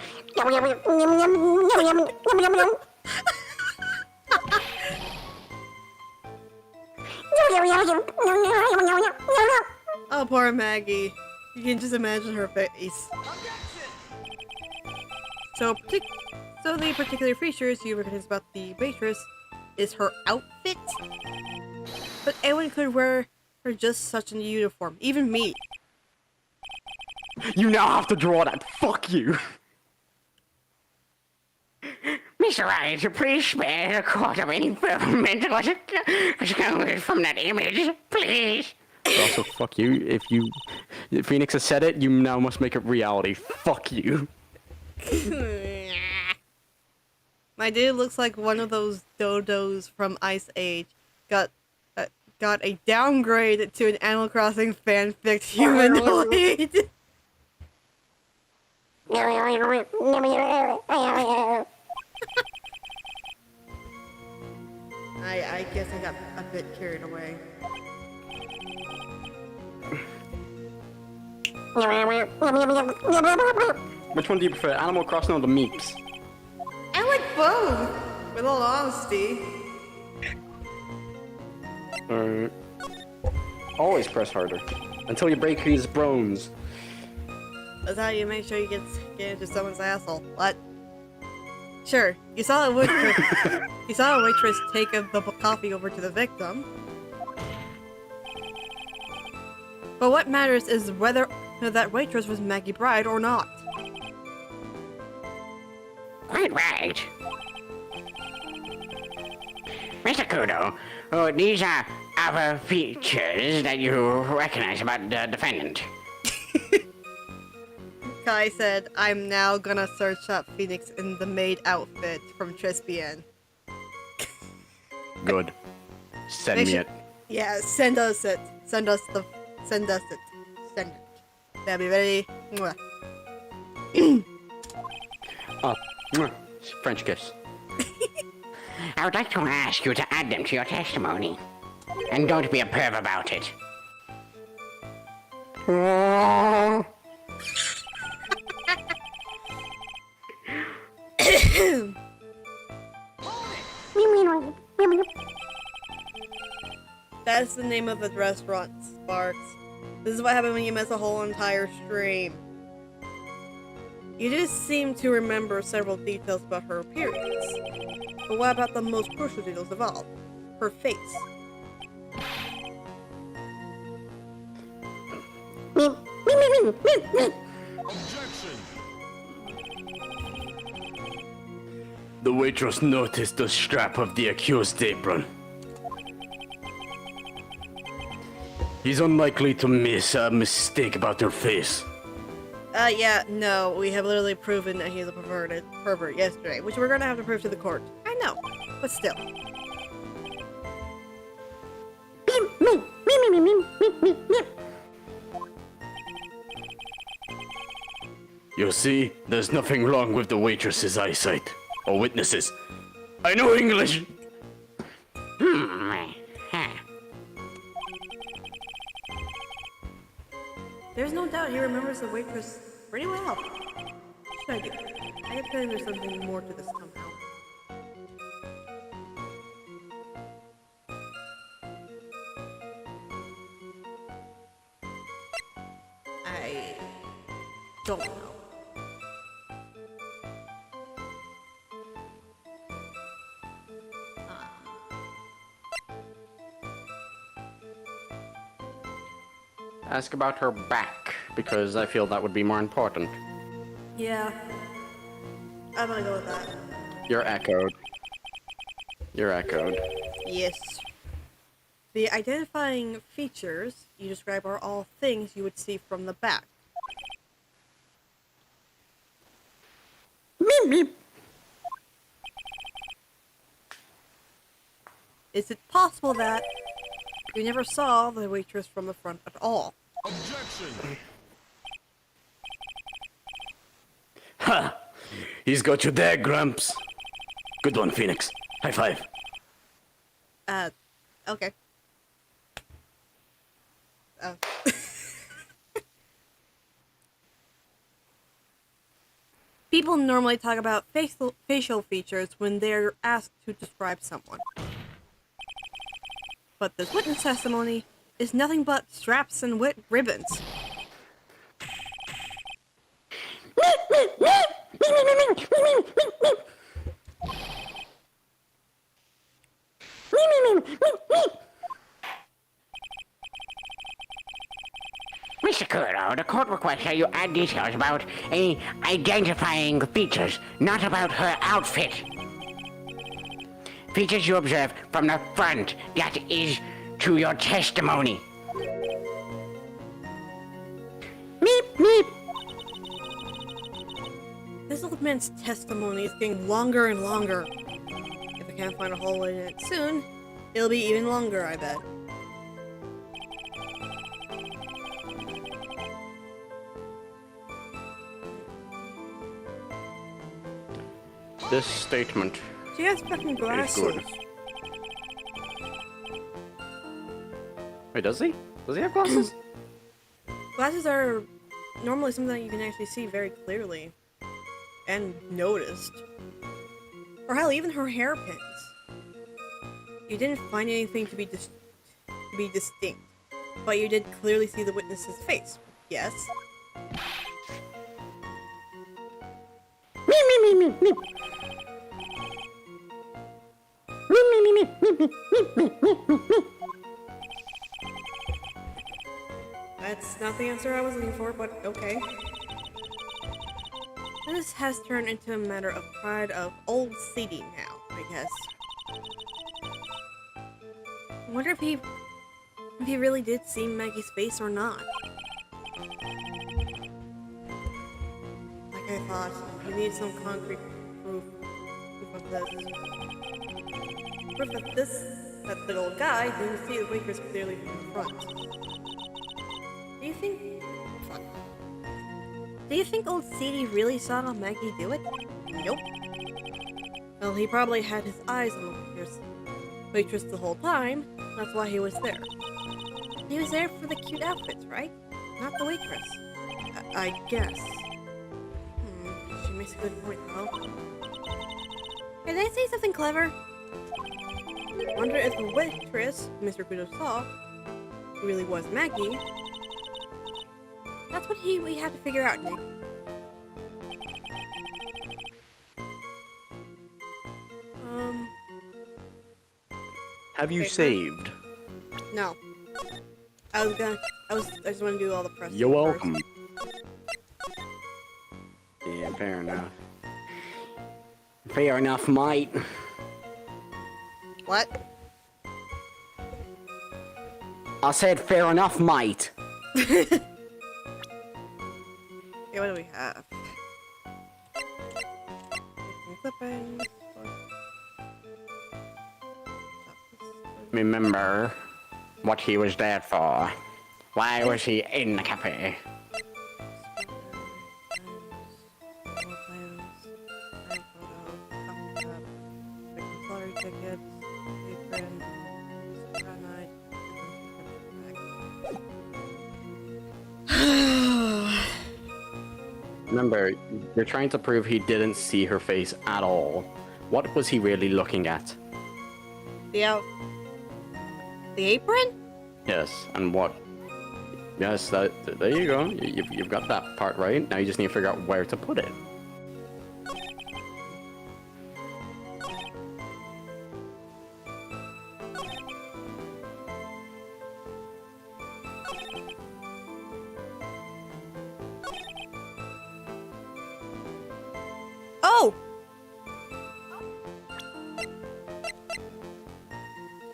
Speaker 2: Oh, poor Maggie. You can just imagine her face. So the particular features you recognize about the waitress is her outfit? But anyone could wear just such a uniform, even me.
Speaker 5: You now have to draw that. Fuck you.
Speaker 3: Mr. Wright, please spare the court of any mental from that image, please.
Speaker 5: Also, fuck you. If Phoenix has said it, you now must make it reality. Fuck you.
Speaker 2: My dude looks like one of those dodos from Ice Age. Got a downgrade to an Animal Crossing fanfic humanoid. I guess I got a bit carried away.
Speaker 5: Which one do you prefer, Animal Crossing or the Meeps?
Speaker 2: I like both, with all honesty.
Speaker 5: Always press harder until you break his bones.
Speaker 2: That's how you make sure you get into someone's asshole. What? Sure, you saw a waitress. You saw a waitress take the coffee over to the victim. But what matters is whether that waitress was Maggie Bride or not.
Speaker 3: Quite right. Mr. Kudo, these are other features that you recognize about the defendant.
Speaker 2: Kai said, I'm now gonna search up Phoenix in the maid outfit from Trispian.
Speaker 5: Good. Send me it.
Speaker 2: Yeah, send us it. Send it. Send it. That'll be ready. Mwah.
Speaker 5: French kiss.
Speaker 3: I would like to ask you to add them to your testimony. And don't be a perv about it.
Speaker 2: That's the name of the restaurant, Sparks. This is what happened when you miss a whole entire stream. You just seem to remember several details about her appearance. But what about the most crucial details of all? Her face.
Speaker 1: The waitress noticed the strap of the accused apron. He's unlikely to miss a mistake about her face.
Speaker 2: Yeah, no, we have literally proven that he's a pervert yesterday, which we're gonna have to prove to the court. I know, but still.
Speaker 1: You see, there's nothing wrong with the waitress's eyesight. Or witnesses. I know English!
Speaker 2: There's no doubt he remembers the waitress pretty well. Should I do? I have a feeling there's something more to this somehow. I don't know.
Speaker 5: Ask about her back, because I feel that would be more important.
Speaker 2: Yeah. I'm gonna go with that.
Speaker 5: You're echoed. You're echoed.
Speaker 2: Yes. The identifying features you describe are all things you would see from the back.
Speaker 5: Meep, meep.
Speaker 2: Is it possible that you never saw the waitress from the front at all?
Speaker 7: Objection!
Speaker 1: Ha! He's got you there, Gramps. Good one, Phoenix. High five.
Speaker 2: Okay. Oh. People normally talk about facial features when they're asked to describe someone. But this witness testimony is nothing but straps and ribbons.
Speaker 3: Sakura, the court requests that you add details about identifying features, not about her outfit. Features you observe from the front, that is to your testimony. Meep, meep.
Speaker 2: This old man's testimony is getting longer and longer. If I can't find a hole in it soon, it'll be even longer, I bet.
Speaker 5: This statement
Speaker 2: She has fucking
Speaker 5: is
Speaker 2: glasses.
Speaker 5: good. Wait, does he? Does he have glasses?
Speaker 2: Glasses are normally something that you can actually see very clearly. And noticed. Or hell, even her hairpins. You didn't find anything to be distinct. But you did clearly see the witness's face. Yes?
Speaker 3: Meep, meep, meep, meep, meep. Meep, meep, meep, meep, meep, meep, meep, meep, meep.
Speaker 2: That's not the answer I was looking for, but okay. This has turned into a matter of pride of old Sadie now, I guess. I wonder if he really did see Maggie's face or not. Like I thought, we need some concrete proof of this. Proof that the old guy didn't see the waitress clearly from the front. Do you think old Sadie really saw Maggie do it? Nope. Well, he probably had his eyes on the waitress the whole time. That's why he was there. He was there for the cute outfits, right? Not the waitress. I guess. She makes a good point, though. Can I say something clever? Wonder if the waitress Mr. Kudo saw really was Maggie. That's what we have to figure out, Nick.
Speaker 5: Have you
Speaker 2: Okay.
Speaker 5: saved?
Speaker 2: No. I just want to do all the press.
Speaker 5: You're
Speaker 2: first.
Speaker 5: welcome. Yeah, fair enough. Fair enough, mate.
Speaker 2: What?
Speaker 5: I said fair enough, mate.
Speaker 2: Okay, what do we have? Clippings.
Speaker 3: Remember what he was there for. Why was he in the cafe?
Speaker 5: Remember, you're trying to prove he didn't see her face at all. What was he really looking at?
Speaker 2: The apron?
Speaker 5: Yes, and what? Yes, there you go. You've got that part right. Now you just need to figure out where to put it.
Speaker 2: Oh!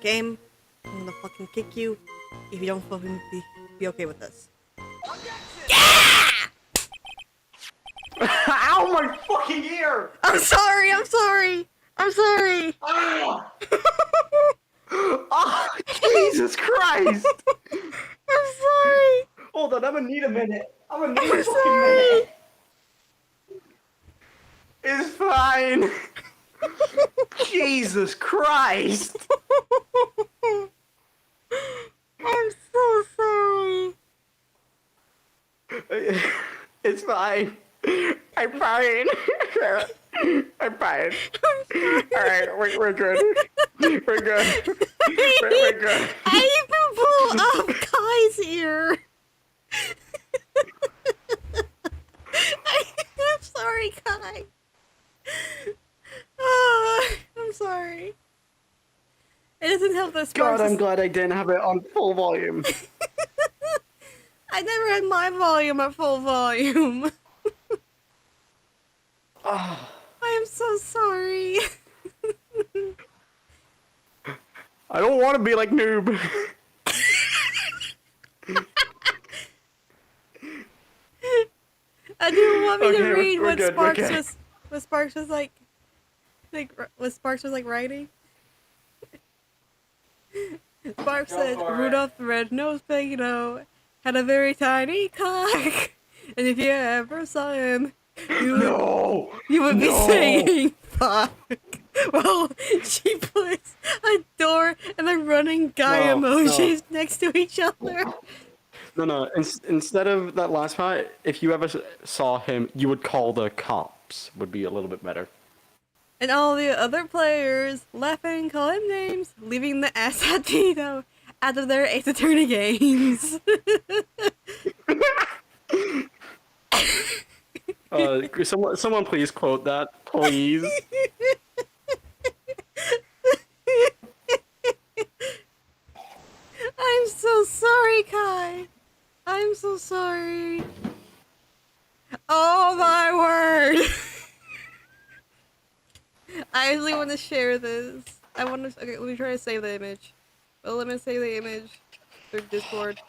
Speaker 2: Game, I'm gonna fucking kick you if you don't fucking be okay with this.
Speaker 5: Ow, my fucking ear!
Speaker 2: I'm sorry, I'm sorry! I'm sorry!
Speaker 5: Oh, Jesus Christ!
Speaker 2: I'm sorry!
Speaker 5: Hold on, I'm gonna need a minute. I'm gonna need
Speaker 2: I'm
Speaker 5: a fucking
Speaker 2: sorry!
Speaker 5: minute. It's fine. Jesus Christ!
Speaker 2: I'm so sorry!
Speaker 5: It's fine. I'm fine. I'm fine. Alright, we're good. We're good. We're good.
Speaker 2: I even pull up Kai's ear! I'm sorry, Kai. I'm sorry. It doesn't help this
Speaker 5: God,
Speaker 2: process.
Speaker 5: I'm glad I didn't have it on full volume.
Speaker 2: I never had my volume at full volume.
Speaker 5: Oh,
Speaker 2: I am so sorry.
Speaker 5: I don't want to be like Noob.
Speaker 2: I didn't want me to
Speaker 5: Okay,
Speaker 2: read
Speaker 5: we're
Speaker 2: what
Speaker 5: good, we're
Speaker 2: Sparks
Speaker 5: good.
Speaker 2: was. What Sparks was like what Sparks was like writing. Sparks
Speaker 5: Go
Speaker 2: said
Speaker 5: for it.
Speaker 2: Rudolph the Red-Nosed Pig, had a very tiny cock, and if you ever saw him,
Speaker 5: No!
Speaker 2: you would be
Speaker 5: No!
Speaker 2: saying fuck. Well, she puts a door and a running guy
Speaker 5: No,
Speaker 2: emojis next to each other.
Speaker 5: No. Instead of that last part, if you ever saw him, you would call the cops. Would be a little bit better.
Speaker 2: And all the other players laughing, calling names, leaving the ass at Tito out of their Ace Attorney games.
Speaker 5: Someone please quote that, please.
Speaker 2: I'm so sorry, Kai. I'm so sorry. Oh my word. I actually want to share this. Okay, let me try to save the image. Well, let me save the image through Discord.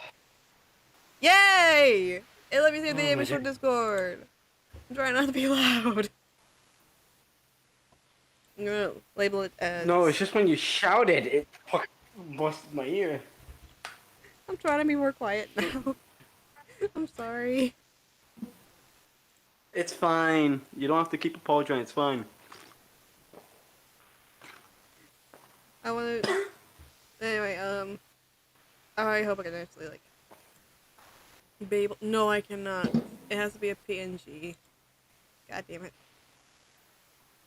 Speaker 2: Yay! It let me save the image from Discord. I'm trying not to be loud. I'm gonna label it as...
Speaker 5: No, it's just when you shouted, it fucking busted my ear.
Speaker 2: I'm trying to be more quiet now. I'm sorry.
Speaker 5: It's fine. You don't have to keep apologizing. It's fine.
Speaker 2: I want to... Anyway, I hope I can actually, like... be able... No, I cannot. It has to be a PNG. God damn it.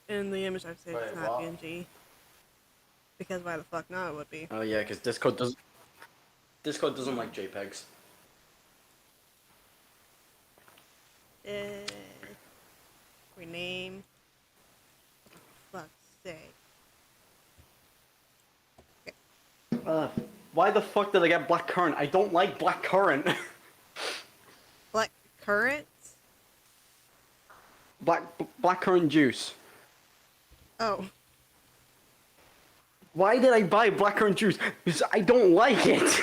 Speaker 2: And the image I've saved is
Speaker 5: Wait,
Speaker 2: not
Speaker 5: what?
Speaker 2: PNG. Because why the fuck not it would be.
Speaker 5: Oh yeah, because Discord doesn't like JPEGs.
Speaker 2: Rename. Fuck's sake.
Speaker 5: Why the fuck did I get black currant? I don't like black currant.
Speaker 2: Black currant?
Speaker 5: Black currant juice.
Speaker 2: Oh.
Speaker 5: Why did I buy black currant juice? Because I don't like it.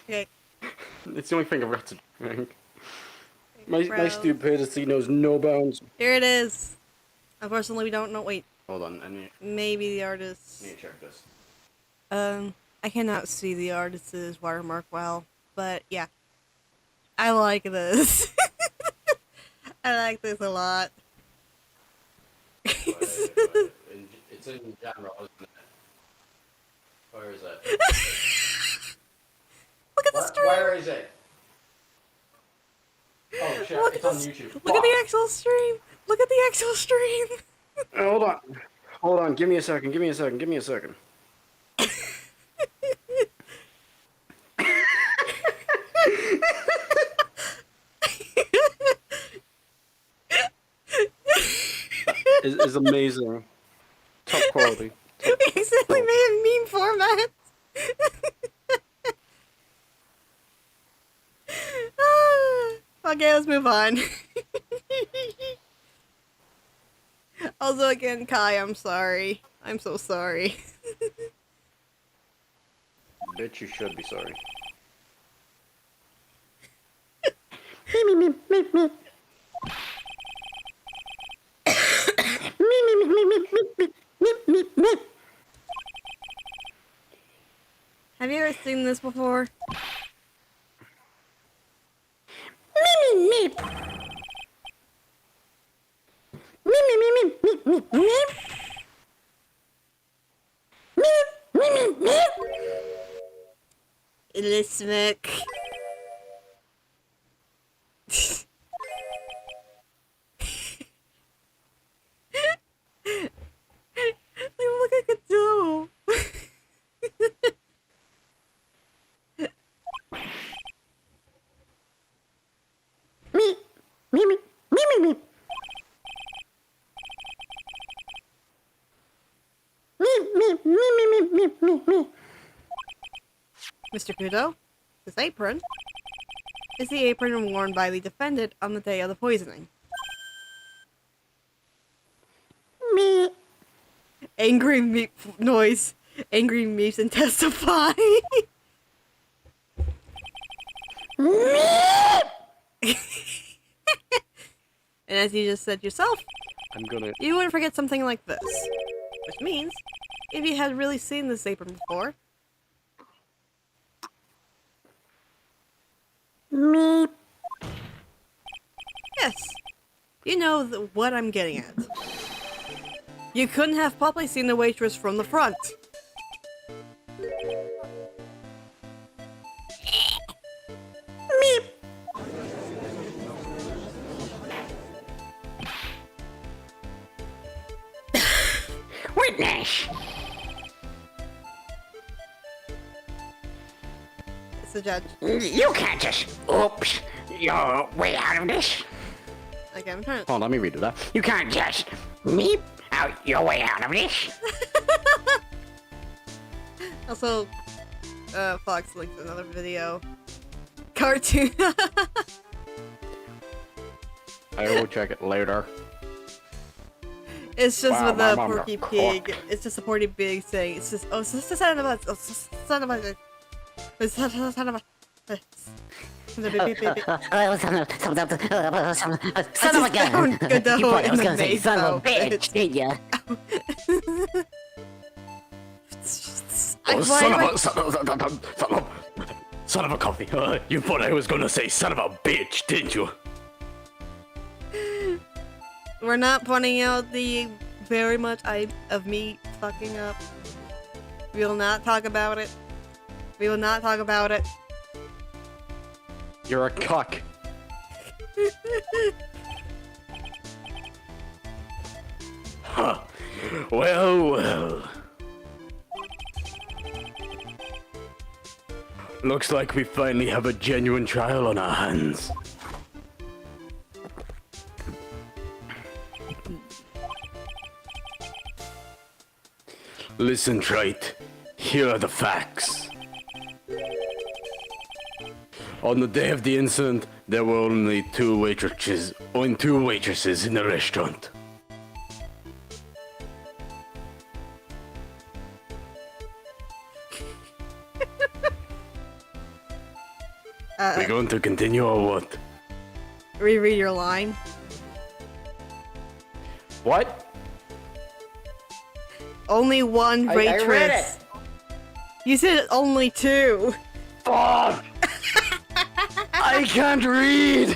Speaker 2: Okay.
Speaker 5: It's the only thing I've got to drink. My
Speaker 2: Browse.
Speaker 5: stupidity knows no bounds.
Speaker 2: Here it is. Unfortunately, we don't know. Wait.
Speaker 5: Hold on, I need
Speaker 2: Maybe the artist.
Speaker 5: to check this.
Speaker 2: I cannot see the artist's watermark well, but yeah. I like this. I like this a lot.
Speaker 5: It's in general, isn't it? Where is it?
Speaker 2: Look at the stream.
Speaker 5: Where is it? Oh shit,
Speaker 2: Look
Speaker 5: it's
Speaker 2: at
Speaker 5: on
Speaker 2: this.
Speaker 5: YouTube.
Speaker 2: Look at the actual stream. Look at the actual stream.
Speaker 5: Hold on, give me a second. is amazing. Top quality.
Speaker 2: We accidentally made a meme format. Okay, let's move on. Also, again, Kai, I'm sorry. I'm so sorry.
Speaker 5: Bitch, you should be sorry.
Speaker 2: Have you ever seen this before? Lismic. Look at the dough. Mr. Kudo? This apron is the apron worn by the defendant on the day of the poisoning.
Speaker 3: Me.
Speaker 2: Angry meat noise. Angry meat and testify. And as you just said yourself,
Speaker 5: I'm gonna.
Speaker 2: you wouldn't forget something like this. Which means, if you had really seen this apron before,
Speaker 3: Me.
Speaker 2: yes, you know what I'm getting at. You couldn't have probably seen the waitress from the front.
Speaker 3: Me. Witness.
Speaker 2: It's the judge.
Speaker 3: You can't just oops your way out of this.
Speaker 2: Okay, I'm trying to...
Speaker 5: Hold on, let me redo that.
Speaker 3: You can't just meep out your way out of this.
Speaker 2: Also, Fox linked another video. Cartoon.
Speaker 5: I will check it later.
Speaker 2: It's just
Speaker 5: Wow,
Speaker 2: with
Speaker 5: my
Speaker 2: the
Speaker 5: mom
Speaker 2: Porky
Speaker 5: got
Speaker 2: Pig.
Speaker 5: cooked.
Speaker 2: It's just a Porky Pig saying, it's just, oh, it's just a son of a, oh, son of a, it's son of a,
Speaker 3: Son of a gun.
Speaker 2: Good though,
Speaker 3: You thought I was
Speaker 2: in
Speaker 3: gonna
Speaker 2: the
Speaker 3: say
Speaker 2: face,
Speaker 3: son of
Speaker 2: though.
Speaker 3: a bitch, didn't ya?
Speaker 1: Oh, son of a coffee. You thought I was gonna say son of a bitch, didn't you?
Speaker 2: We're not pointing out the very much of me fucking up. We will not talk about it. We will not talk about it.
Speaker 5: You're a cuck.
Speaker 1: Huh. Well, well. Looks like we finally have a genuine trial on our hands. Listen, Trite. Here are the facts. On the day of the incident, there were only two waitresses in the restaurant. We're going to continue or what?
Speaker 2: Reread your line.
Speaker 5: What?
Speaker 2: Only one waitress.
Speaker 5: I read it.
Speaker 2: You said only two.
Speaker 5: Fuck! I can't read!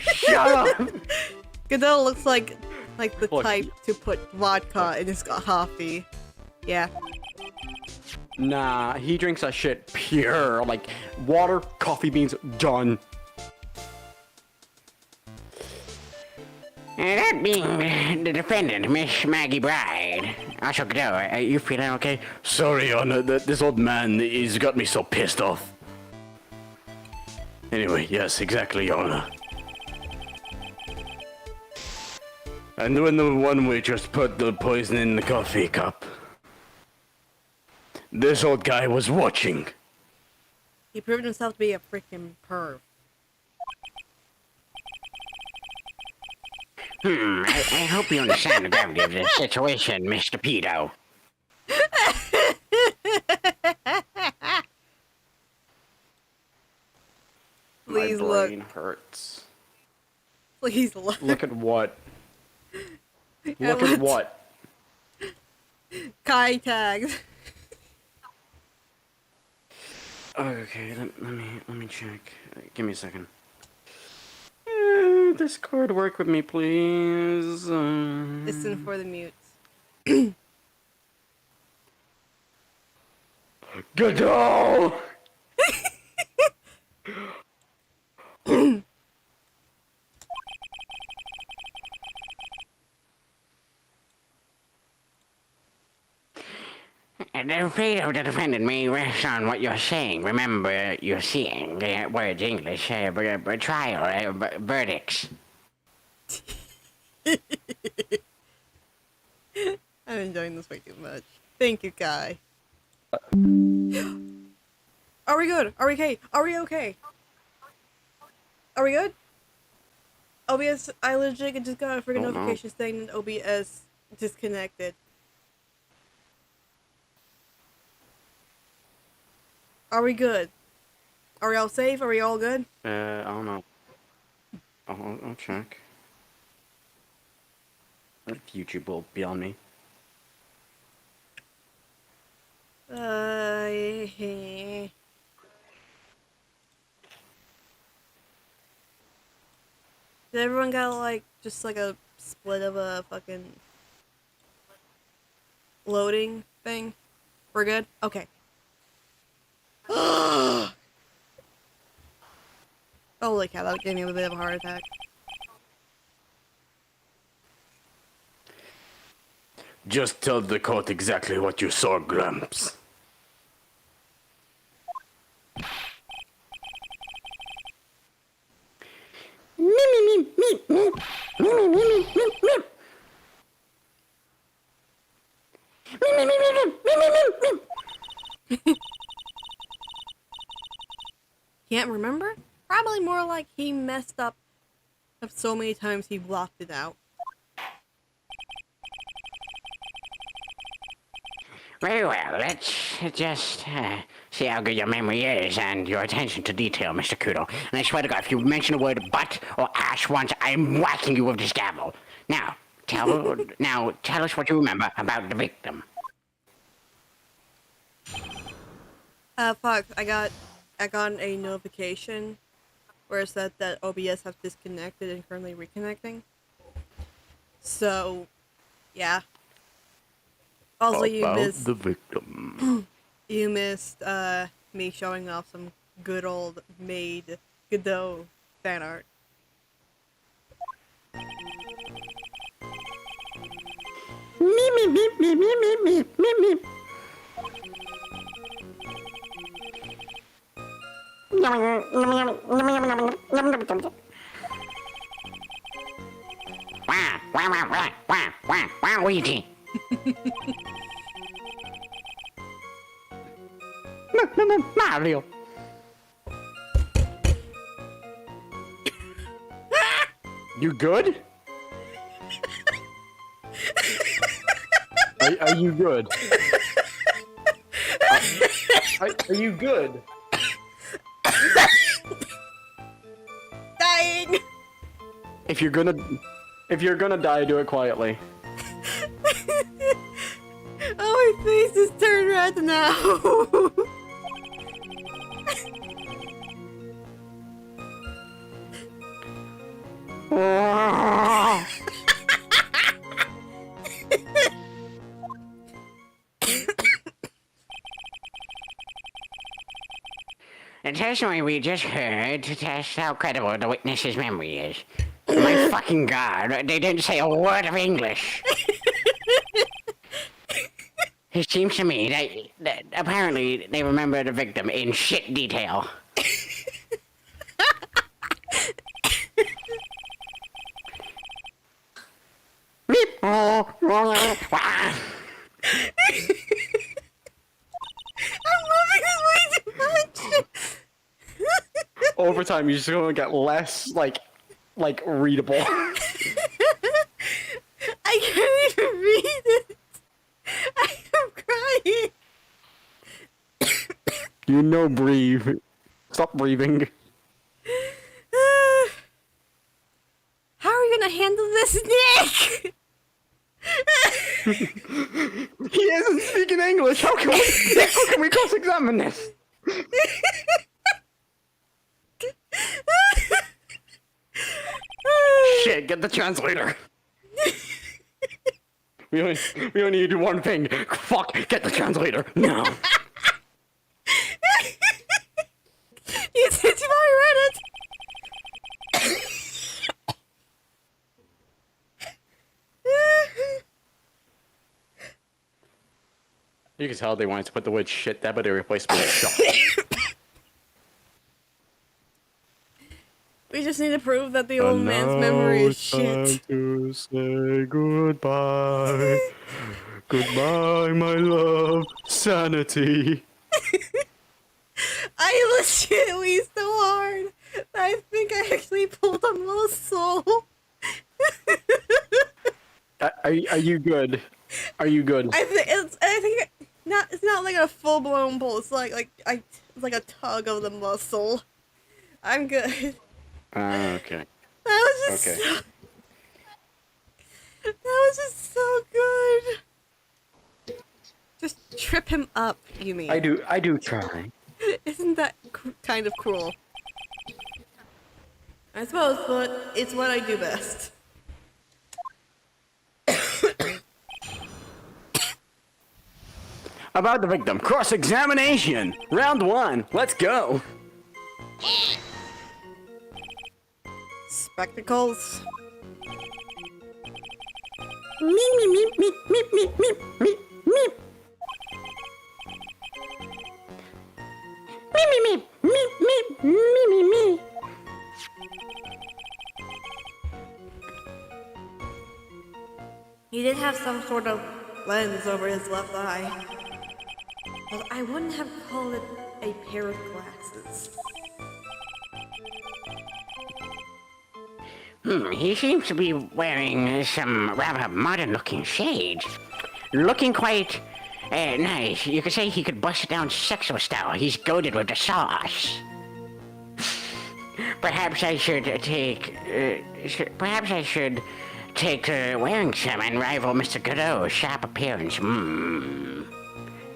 Speaker 5: Shut up!
Speaker 2: Godot looks like the
Speaker 5: Look.
Speaker 2: type to put vodka in his coffee. Yeah.
Speaker 5: Nah, he drinks that shit pure. Like, water, coffee beans, done.
Speaker 3: That being the defendant, Miss Maggie Bride. Also, Godot, are you feeling okay?
Speaker 1: Sorry, Anna, this old man, he's got me so pissed off. Anyway, yes, exactly, Anna. And when the one waitress put the poison in the coffee cup, this old guy was watching.
Speaker 2: He proved himself to be a freaking perv.
Speaker 3: I hope you understand the gravity of this situation, Mr. Pedo.
Speaker 2: Please
Speaker 5: My
Speaker 2: look.
Speaker 5: brain hurts.
Speaker 2: Please look.
Speaker 5: Look at what? Look at what?
Speaker 2: Kai tags.
Speaker 5: Okay, let me check. Give me a second. Discord, work with me, please.
Speaker 2: Listen for the mutes.
Speaker 1: Godot!
Speaker 3: The fate of the defendant may rest on what you're saying. Remember, you're seeing words English, trial, verdicts.
Speaker 2: I'm enjoying this way too much. Thank you, Kai. Are we good? Are we okay? Are we okay? Are we good? OBS, I legit just got a freaking notification saying that OBS disconnected. Are we good? Are we all safe? Are we all good?
Speaker 5: I don't know. I'll check. If YouTube will be on me.
Speaker 2: Did everyone got like just like a split of a fucking loading thing? We're good? Okay. Holy cow, that gave me a bit of a heart attack.
Speaker 1: Just tell the court exactly what you saw, Gramps.
Speaker 2: Can't remember? Probably more like he messed up so many times he blocked it out.
Speaker 3: Very well, let's just see how good your memory is and your attention to detail, Mr. Kudo. And I swear to God, if you mention the word butt or ass once, I'm whacking you with this gavel. Now, tell us what you remember about the victim.
Speaker 2: Fuck, I got a notification where it said that OBS have disconnected and currently reconnecting. So, yeah. Also, you missed
Speaker 1: the victim.
Speaker 2: You missed me showing off some good old made Godot fan art.
Speaker 3: Luigi. Mario.
Speaker 5: You good? Are you good? Are you good?
Speaker 2: Dying!
Speaker 5: If you're gonna die, do it quietly.
Speaker 2: Oh, my face is turned red now.
Speaker 3: The testimony we just heard to test how credible the witness's memory is. My fucking God, they didn't say a word of English. It seems to me that apparently they remember the victim in shit detail.
Speaker 2: I'm loving this way too much.
Speaker 5: Over time, you're just gonna get less like readable.
Speaker 2: I can't even read it. I am crying.
Speaker 5: You know, breathe. Stop breathing.
Speaker 2: How are we gonna handle this, Nick?
Speaker 5: He isn't speaking English. How can we cross-examine this? Shit! Get the translator. We only need to do one thing. Fuck! Get the translator now.
Speaker 2: You said you already read it.
Speaker 5: You can tell they wanted to put the word shit there, but they replaced it with shot.
Speaker 2: We just need to prove that the old man's memory is shit.
Speaker 1: To say goodbye. Goodbye, my love. Sanity.
Speaker 2: I I legitimately so hard. I think I actually pulled a muscle.
Speaker 5: Are you good? Are you good?
Speaker 2: I think it's not like a full blown pull. It's it's like a tug of the muscle. I'm good.
Speaker 5: Okay.
Speaker 2: That was just
Speaker 5: Okay.
Speaker 2: that was just so good. Just trip him up, you mean?
Speaker 5: I do try.
Speaker 2: Isn't that kind of cruel? I suppose, but it's what I do best.
Speaker 1: About the victim, cross-examination! Round 1, let's go!
Speaker 2: Spectacles.
Speaker 3: Me, me, me, me, me, me, me, me, me. Me, me, me, me, me, me, me, me.
Speaker 2: He did have some sort of lens over his left eye. But I wouldn't have called it a pair of glasses.
Speaker 3: He seems to be wearing some rather modern-looking shades. Looking quite nice. You could say he could bust it down sexual style. He's goaded with the sauce. Perhaps I should take to wearing some and rival Mr. Godot's sharp appearance.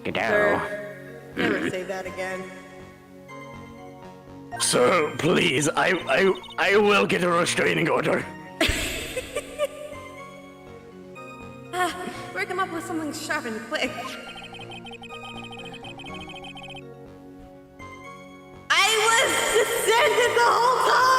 Speaker 3: Godot.
Speaker 2: Sir, never say that again.
Speaker 1: Sir, please, I will get a restraining order.
Speaker 2: Break him up with something sharp and quick. I was descended the whole time!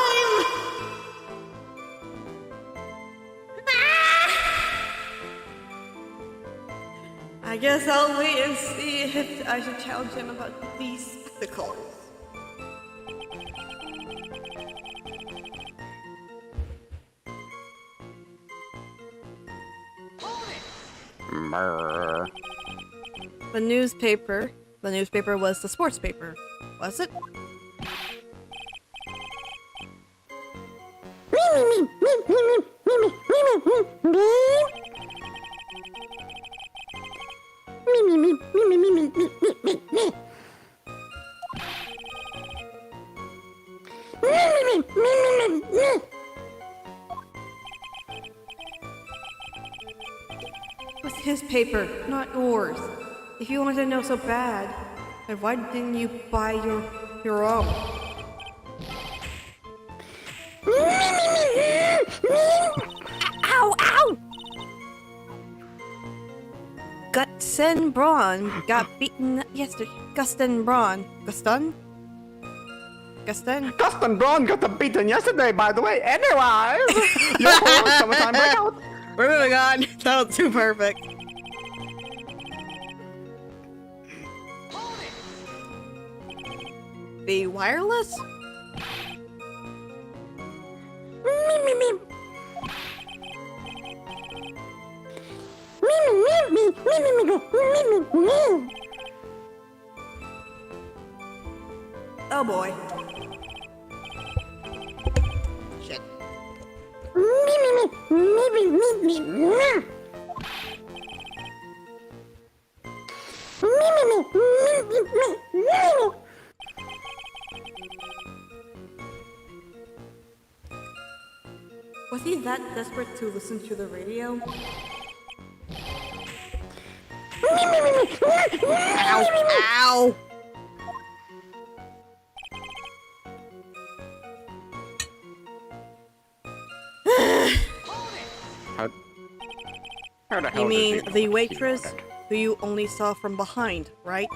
Speaker 2: I guess I'll wait and see if I should challenge him about these spectacles.
Speaker 3: Brr.
Speaker 2: The newspaper was the sports paper, was it? It was his paper, not yours. If you wanted to know so bad, then why didn't you buy your own? Ow, ow! Guston Braun got beaten yesterday. Guston Braun. Guston? Guston?
Speaker 5: Dustin Braun got beaten yesterday, by the way. Anyway, your summertime breakout.
Speaker 2: We're moving on. That was too perfect. The wireless? Oh boy. Shit. Was he that desperate to listen to the radio? Ow! Ow!
Speaker 5: How the hell
Speaker 2: You
Speaker 5: did
Speaker 2: mean
Speaker 5: he
Speaker 2: the
Speaker 5: know
Speaker 2: waitress
Speaker 5: that?
Speaker 2: who you only saw from behind, right?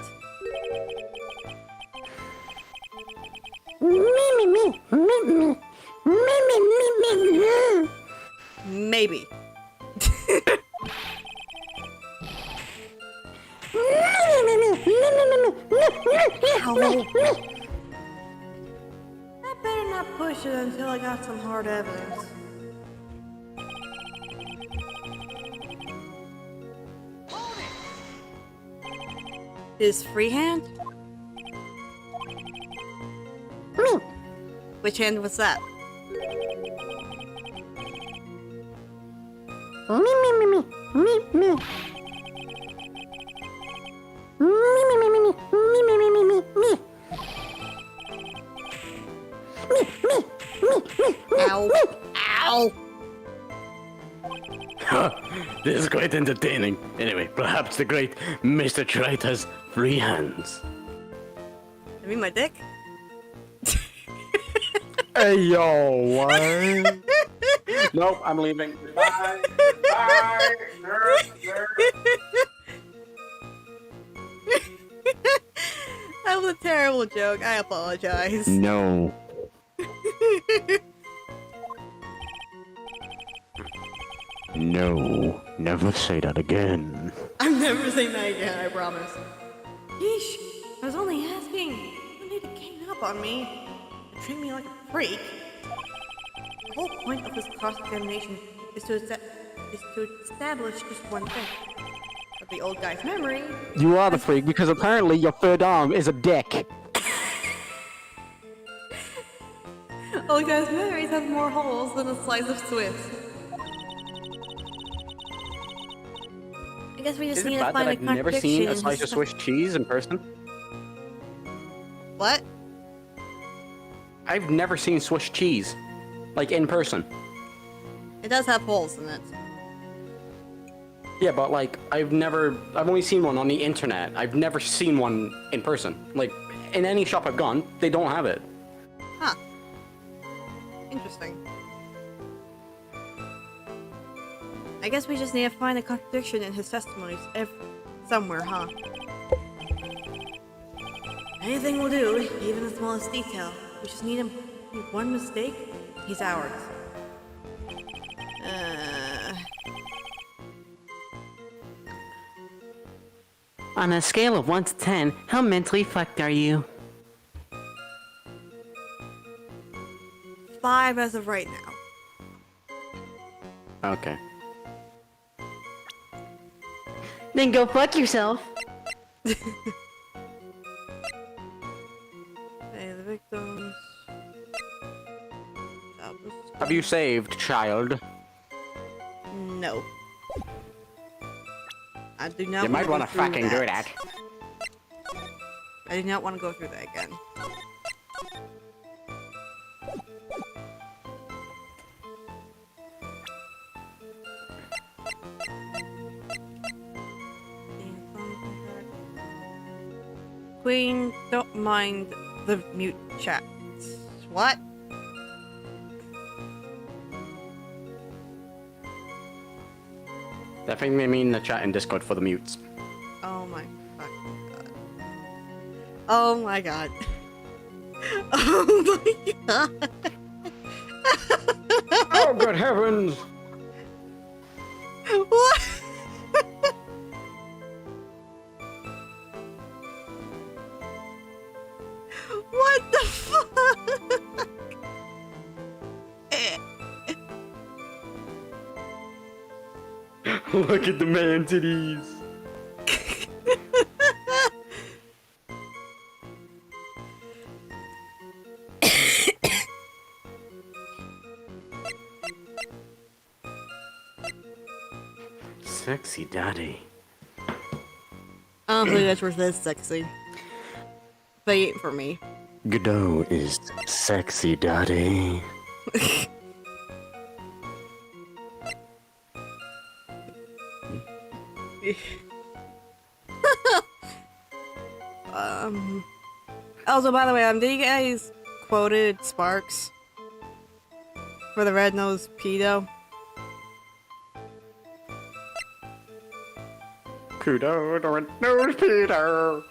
Speaker 2: Maybe. I better not push it until I got some hard evidence. His free hand? Which hand was that?
Speaker 3: Me, me, me, me, me, me. Me, me, me, me, me, me, me, me, me, me, me.
Speaker 2: Ow. Ow!
Speaker 1: This is quite entertaining. Anyway, perhaps the great Mr. Trite has free hands.
Speaker 2: I mean my dick?
Speaker 5: Hey, yo, what? Nope, I'm leaving. Goodbye. Goodbye.
Speaker 2: That was a terrible joke. I apologize.
Speaker 1: No. No, never say that again.
Speaker 2: I'm never saying that again, I promise. Yeesh, I was only asking. You need to gang up on me and treat me like a freak. The whole point of this cross-examination is to establish just one thing. That the old guy's memory...
Speaker 5: You are the freak because apparently your third arm is a dick.
Speaker 2: Old guy's memories have more holes than a slice of Swiss. I guess we just
Speaker 5: Is
Speaker 2: need
Speaker 5: it
Speaker 2: to
Speaker 5: bad
Speaker 2: find
Speaker 5: that
Speaker 2: a
Speaker 5: I've never
Speaker 2: contradiction
Speaker 5: seen a
Speaker 2: in
Speaker 5: slice of
Speaker 2: his-
Speaker 5: Swiss cheese in person?
Speaker 2: What?
Speaker 5: I've never seen Swiss cheese. Like, in person.
Speaker 2: It does have holes in it.
Speaker 5: Yeah, but like, I've only seen one on the internet. I've never seen one in person. Like, in any shop I've gone, they don't have it.
Speaker 2: Huh. Interesting. I guess we just need to find a contradiction in his testimonies somewhere, huh? Anything will do, even the smallest detail. We just need him. One mistake, he's ours.
Speaker 3: On a scale of 1 to 10, how mentally fucked are you?
Speaker 2: 5 as of right now.
Speaker 5: Okay.
Speaker 3: Then go fuck yourself.
Speaker 2: Hey, the victims.
Speaker 5: Have you saved, child?
Speaker 2: No. I do not.
Speaker 5: You might want to fucking do that.
Speaker 2: I do not want to go through that again. Queen, don't mind the mute chats. What?
Speaker 5: Definitely mean the chat in Discord for the mutes.
Speaker 2: Oh my fucking god. Oh my god. Oh my god.
Speaker 5: Oh, good heavens!
Speaker 2: What? What the fuck?
Speaker 5: Look at the man titties.
Speaker 1: Sexy daddy.
Speaker 2: I don't believe that's worth this sexy. But it ain't for me.
Speaker 1: Godot is sexy daddy.
Speaker 2: Also, by the way, did you guys quoted Sparks for the red-nosed pedo?
Speaker 5: Kudo, the red-nosed Peter.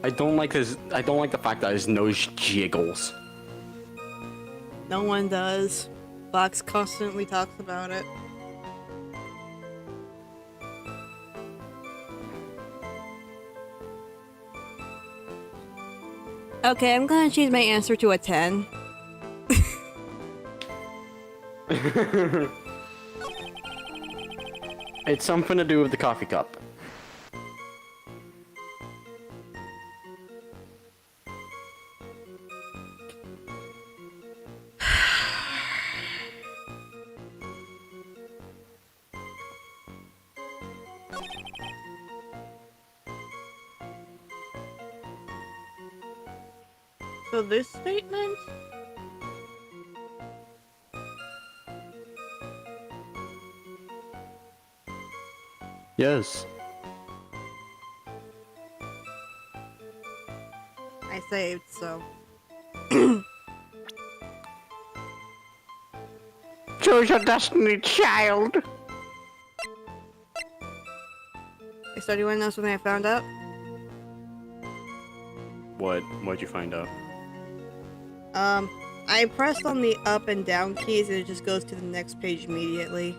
Speaker 5: I don't like the fact that his nose jiggles.
Speaker 2: No one does. Fox constantly talks about it. Okay, I'm gonna change my answer to a 10.
Speaker 5: It's something to do with the coffee cup.
Speaker 2: So this statement?
Speaker 5: Yes.
Speaker 2: I saved, so.
Speaker 3: Choose your destiny, child.
Speaker 2: So do you wanna know something I found out?
Speaker 5: What'd you find out?
Speaker 2: I pressed on the up and down keys and it just goes to the next page immediately.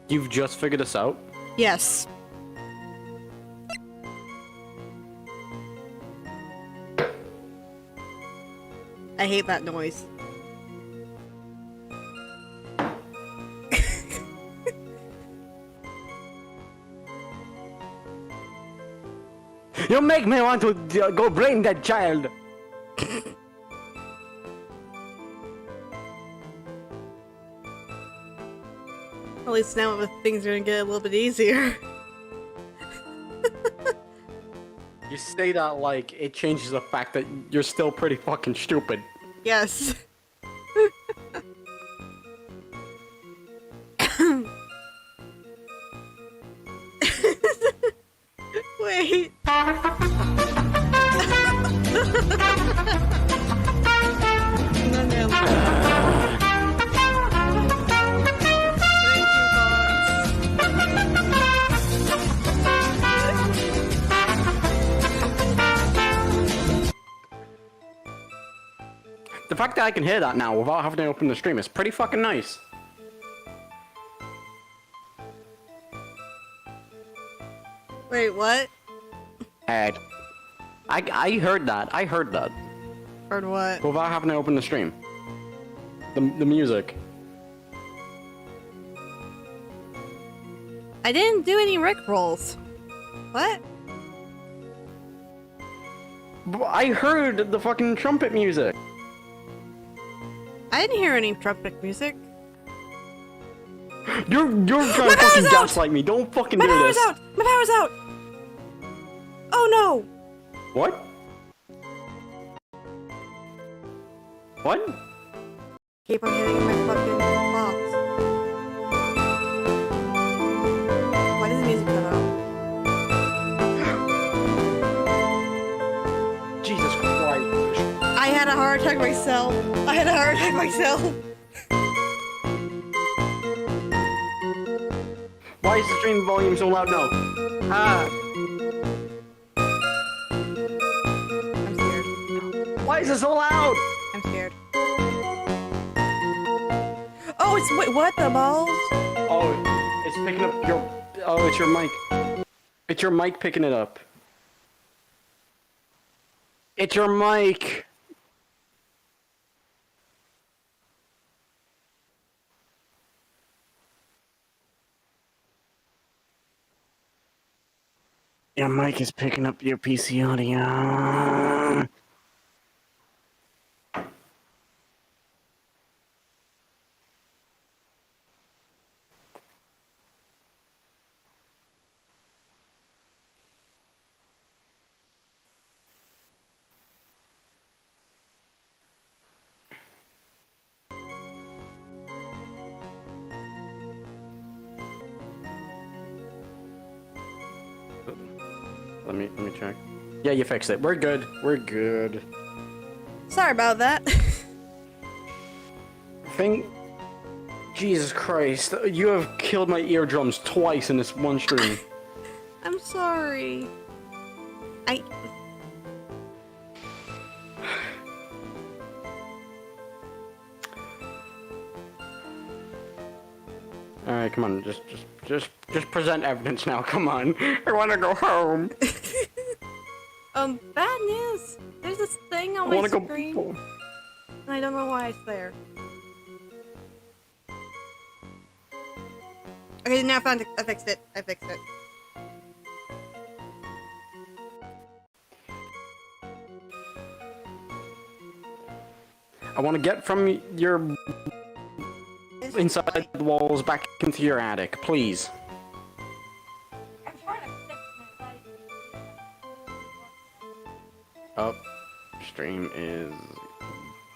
Speaker 5: You've just figured this out?
Speaker 2: Yes. I hate that noise.
Speaker 5: You make me want to go brain that child.
Speaker 2: At least now things are gonna get a little bit easier.
Speaker 5: You say that like it changes the fact that you're still pretty fucking stupid.
Speaker 2: Yes. Wait. No, no.
Speaker 5: The fact that I can hear that now without having to open the stream is pretty fucking nice.
Speaker 2: Wait, what?
Speaker 3: Ed.
Speaker 5: I heard that. I heard that.
Speaker 2: Heard what?
Speaker 5: Without having to open the stream. The music.
Speaker 2: I didn't do any Rick rolls. What?
Speaker 5: I heard the fucking trumpet music.
Speaker 2: I didn't hear any trumpet music.
Speaker 5: You're trying to fucking gaslight me. Don't fucking do this.
Speaker 2: My power's out! My power's out! Oh no!
Speaker 5: What? What?
Speaker 2: Keep on hitting my fucking box. Why does the music cut out?
Speaker 5: Jesus Christ.
Speaker 2: I had a heart attack myself. I had a heart attack myself.
Speaker 5: Why is the stream volume so loud now? Ah.
Speaker 2: I'm scared.
Speaker 5: Why is it so loud?
Speaker 2: I'm scared. Oh, it's wait, what the balls?
Speaker 5: Oh, it's picking up your... Oh, it's your mic. It's your mic picking it up. It's your mic. Your mic is picking up your PC audio. Let me check. Yeah, you fixed it. We're good. We're good.
Speaker 2: Sorry about that.
Speaker 5: Jesus Christ, you have killed my eardrums twice in this one stream.
Speaker 2: I'm sorry.
Speaker 5: Alright, come on, just present evidence now, come on. I wanna go home.
Speaker 2: Bad news. There's this thing on my screen, and I don't know why it's there. Okay, now I found it. I fixed it. I fixed it.
Speaker 5: I want to get from your inside the walls back into your attic, please. Oh, stream is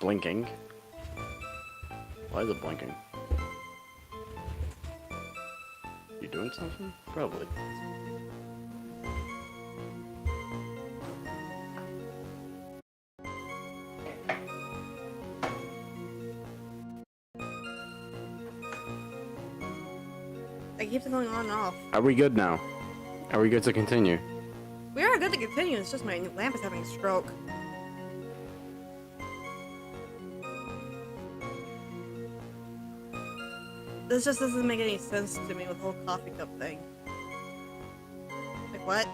Speaker 5: blinking. Why is it blinking? You doing something? Probably.
Speaker 2: It keeps going on and off.
Speaker 5: Are we good now? Are we good to continue?
Speaker 2: We are good to continue. It's just my lamp is having a stroke. This just doesn't make any sense to me with the whole coffee cup thing. Like what?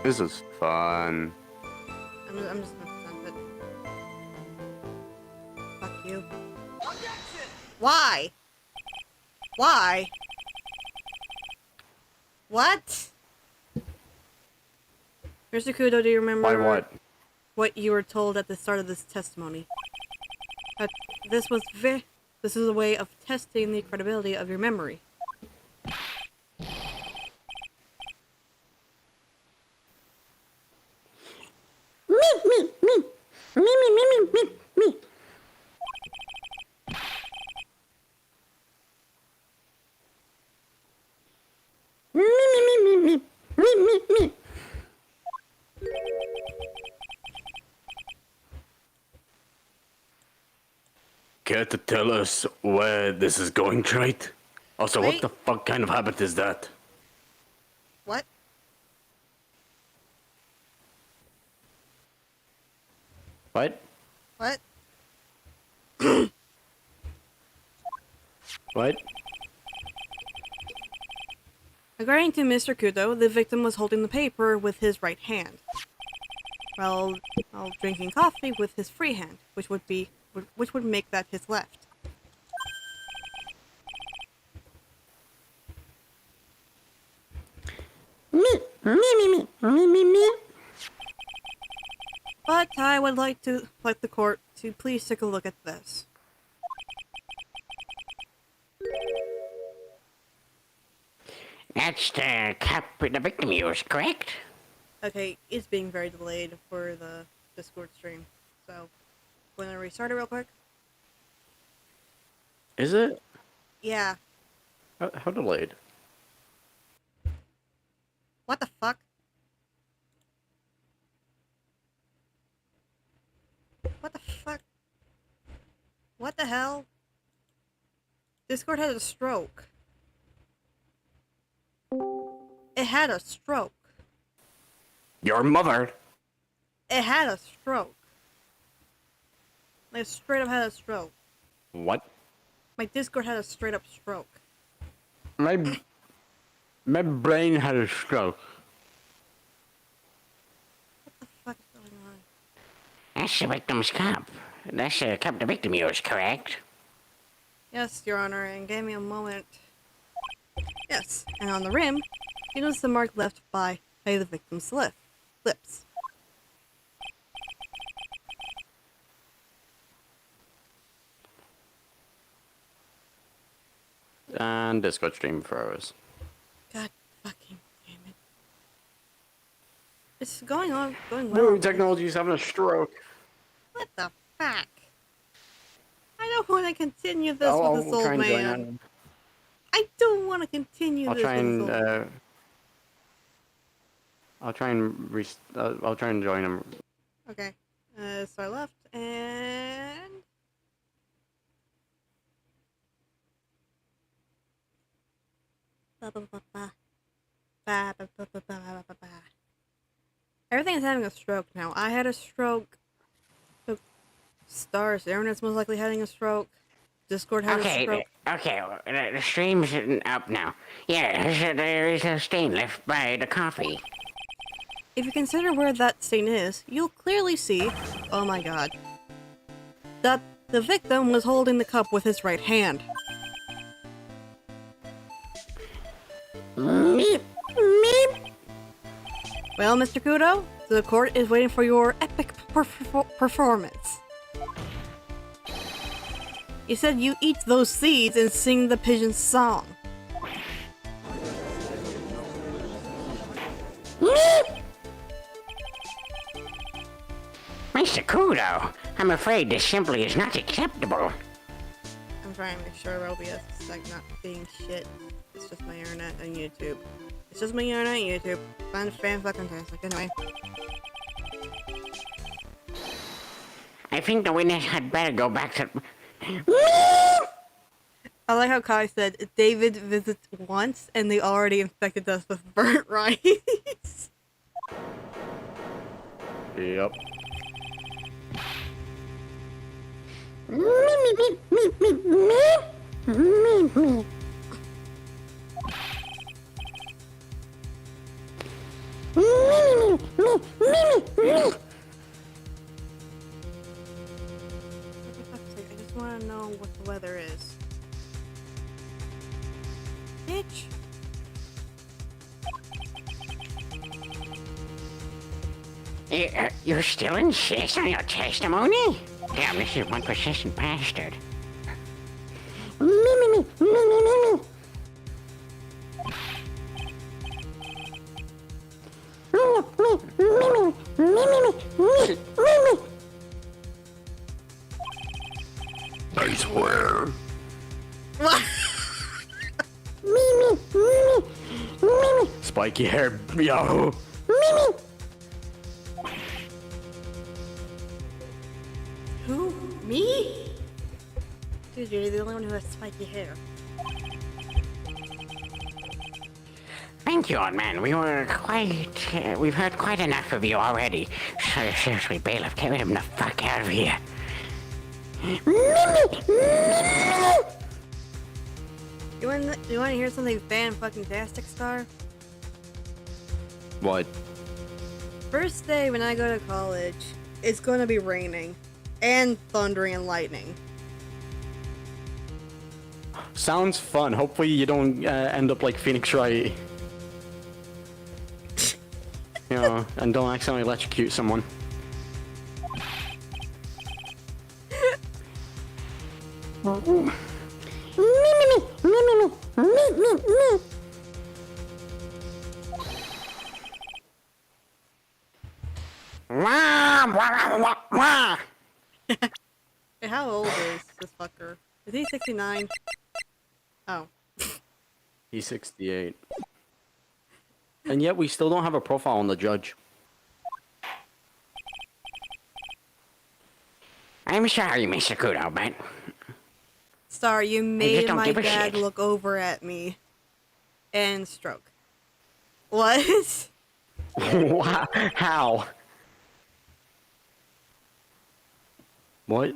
Speaker 5: This is fun.
Speaker 2: I'm just gonna send it. Fuck you. Why? Why? What? Mr. Kudo, do you remember
Speaker 5: Why what?
Speaker 2: what you were told at the start of this testimony? That this is a way of testing the credibility of your memory.
Speaker 1: Care to tell us where this is going, Trite? Also,
Speaker 2: Wait.
Speaker 1: what the fuck kind of habit is that?
Speaker 2: What?
Speaker 5: What?
Speaker 2: What?
Speaker 5: What?
Speaker 2: According to Mr. Kudo, the victim was holding the paper with his right hand, while drinking coffee with his free hand, which would make that his left. But I would like the court to please take a look at this.
Speaker 3: That's the cup the victim used, correct?
Speaker 2: Okay, it's being very delayed for the Discord stream, so wanna restart it real quick?
Speaker 5: Is it?
Speaker 2: Yeah.
Speaker 5: How delayed?
Speaker 2: What the fuck? What the fuck? What the hell? Discord had a stroke. It had a stroke.
Speaker 5: Your mother?
Speaker 2: It had a stroke. Like, straight up had a stroke.
Speaker 5: What?
Speaker 2: My Discord had a straight up stroke.
Speaker 5: My brain had a stroke.
Speaker 2: What the fuck is going on?
Speaker 3: That's the victim's cup. That's the cup the victim used, correct?
Speaker 2: Yes, Your Honor, and give me a moment. Yes, and on the rim, you notice the mark left by the victim's lips.
Speaker 5: And Discord stream froze.
Speaker 2: God fucking damn it. It's going well.
Speaker 5: New technology's having a stroke.
Speaker 2: What the fuck? I don't want to continue this with this old man. I don't want to continue this with this old man.
Speaker 5: I'll try and join him.
Speaker 2: Okay. So I left, and... Everything is having a stroke now. I had a stroke. The stars, Aaron is most likely having a stroke. Discord had a
Speaker 3: Okay,
Speaker 2: stroke.
Speaker 3: okay, the stream's up now. Yeah, there is a stain left by the coffee.
Speaker 2: If you consider where that stain is, you'll clearly see, oh my god, that the victim was holding the cup with his right hand.
Speaker 3: Meep, meep.
Speaker 2: Well, Mr. Kudo, the court is waiting for your epic performance. You said you eat those seeds and sing the pigeon's song.
Speaker 3: Meep. Mr. Kudo, I'm afraid this simply is not acceptable.
Speaker 2: I'm trying to make sure OBS is like not being shit. It's just my internet and YouTube. It's just my internet and YouTube. Fan-fucking-tastic. Anyway.
Speaker 3: I think the witness had better go back to...
Speaker 2: I like how Kai said, David visits once and they already infected us with burnt rice.
Speaker 1: Yep.
Speaker 2: I just want to know what the weather is. Bitch.
Speaker 3: You still insist on your testimony? Damn, this is one persistent bastard.
Speaker 1: I swear.
Speaker 2: What?
Speaker 1: Spiky hair, Yahoo.
Speaker 2: Who? Me? Dude, you're the only one who has spiky hair.
Speaker 3: Thank you, old man. We were quite... we've heard quite enough of you already. So seriously, bailiff, get him the fuck out of here.
Speaker 2: You want to hear something fan-fucking-tastic, Star?
Speaker 1: What?
Speaker 2: First day when I go to college, it's going to be raining. And thundering and lightning.
Speaker 5: Sounds fun. Hopefully you don't end up like Phoenix Wright. You know, and don't accidentally electrocute someone.
Speaker 2: Hey, how old is this fucker? Is he 69? Oh.
Speaker 5: He's 68. And yet we still don't have a profile on the judge.
Speaker 3: I'm sorry, Mr. Kudo, but...
Speaker 2: Star, you made
Speaker 3: don't
Speaker 2: my
Speaker 3: give a
Speaker 2: dad
Speaker 3: shit.
Speaker 2: look over at me. And stroke. What?
Speaker 5: Wow. How? What?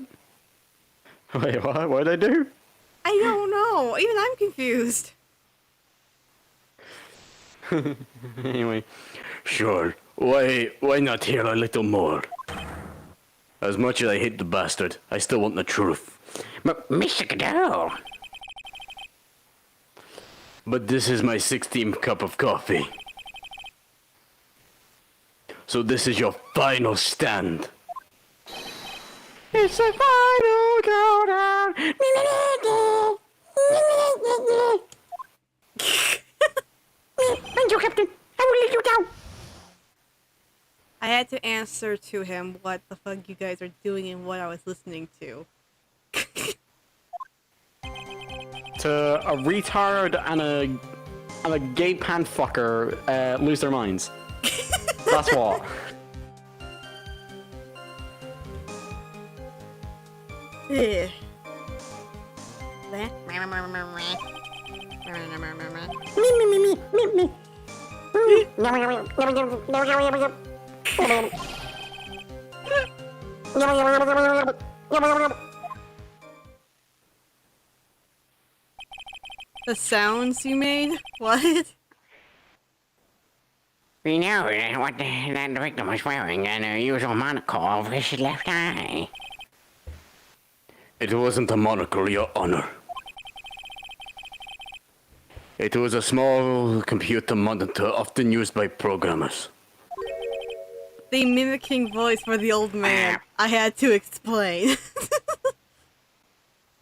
Speaker 5: Wait, what? What did I do?
Speaker 2: I don't know. Even I'm confused.
Speaker 5: Anyway.
Speaker 1: Sure. Why not hear a little more? As much as I hate the bastard, I still want the truth.
Speaker 3: But, Mr. Kudo...
Speaker 1: But this is my 16th cup of coffee. So this is your final stand.
Speaker 3: It's a final countdown. Thank you, Captain. I will let you down.
Speaker 2: I had to answer to him what the fuck you guys are doing and what I was listening to.
Speaker 5: To a retard and a gay pan fucker lose their minds. That's what.
Speaker 2: Yeah. The sounds you made? What?
Speaker 3: We know what that the victim was wearing an unusual monocle over his left eye.
Speaker 1: It wasn't a monocle, Your Honor. It was a small computer monitor often used by programmers.
Speaker 2: The mimicking voice for the old man. I had to explain.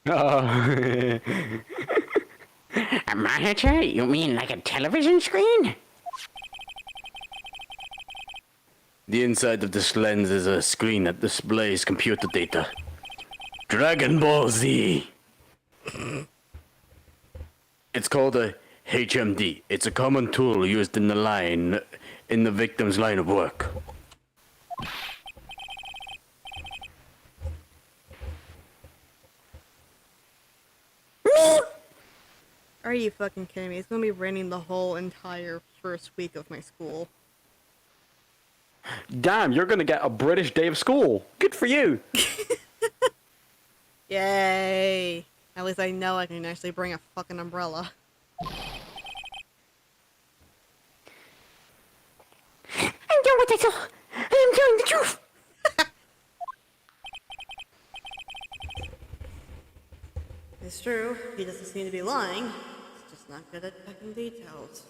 Speaker 3: A monitor? You mean like a television screen?
Speaker 1: The inside of this lens is a screen that displays computer data. Dragon Ball Z! It's called a HMD. It's a common tool used in the victim's line of work.
Speaker 2: Are you fucking kidding me? It's gonna be raining the whole entire first week of my school.
Speaker 5: Damn, you're gonna get a British day of school. Good for you.
Speaker 2: Yay! At least I know I can actually bring a fucking umbrella.
Speaker 3: I'm doing what I saw. I am telling the truth.
Speaker 2: It's true, he doesn't seem to be lying. He's just not good at picking details.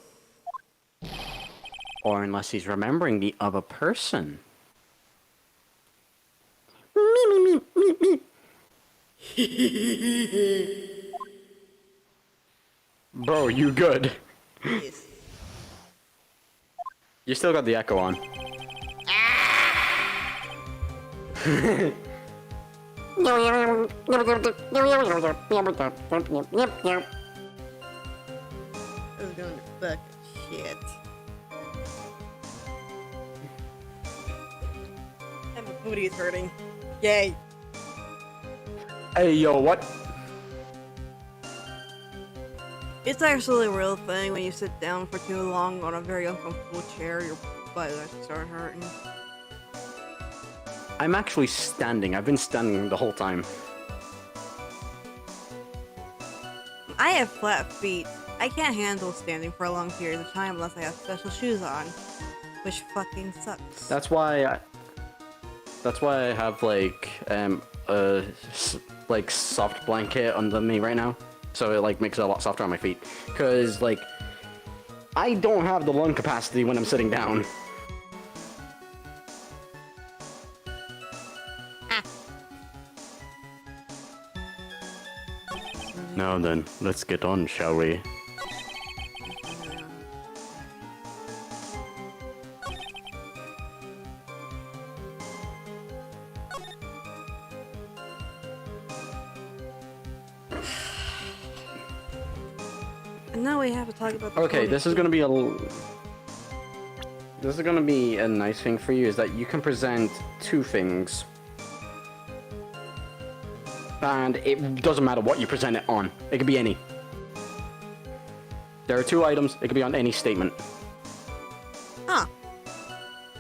Speaker 5: Or unless he's remembering the other person. Bro, you good?
Speaker 2: Jeez.
Speaker 5: You still got the echo on.
Speaker 2: I was going to fucking shit. And my booty is hurting. Yay!
Speaker 5: Hey, yo, what?
Speaker 2: It's actually a real thing when you sit down for too long on a very uncomfortable chair, your butt actually start hurting.
Speaker 5: I'm actually standing. I've been standing the whole time.
Speaker 2: I have flat feet. I can't handle standing for a long period of time unless I have special shoes on, which fucking sucks.
Speaker 5: That's why I have like soft blanket under me right now, so it like makes it a lot softer on my feet. Cause like I don't have the lung capacity when I'm sitting down.
Speaker 1: Now then, let's get on, shall we?
Speaker 2: And now we have to talk about the
Speaker 5: Okay,
Speaker 2: pony.
Speaker 5: this is gonna be a nice thing for you, is that you can present two things. And it doesn't matter what you present it on. It could be any. There are two items. It could be on any statement.
Speaker 2: Huh.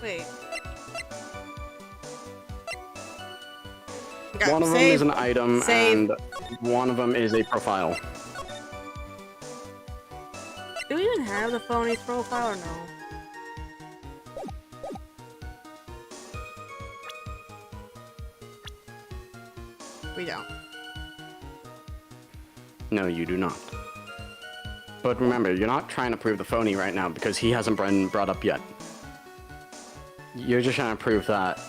Speaker 2: Wait. Okay,
Speaker 5: One of them
Speaker 2: save.
Speaker 5: is an item,
Speaker 2: Save.
Speaker 5: and one of them is a profile.
Speaker 2: Do we even have the phony's profile or no? We don't.
Speaker 5: No, you do not. But remember, you're not trying to prove the phony right now because he hasn't been brought up yet. You're just trying to prove that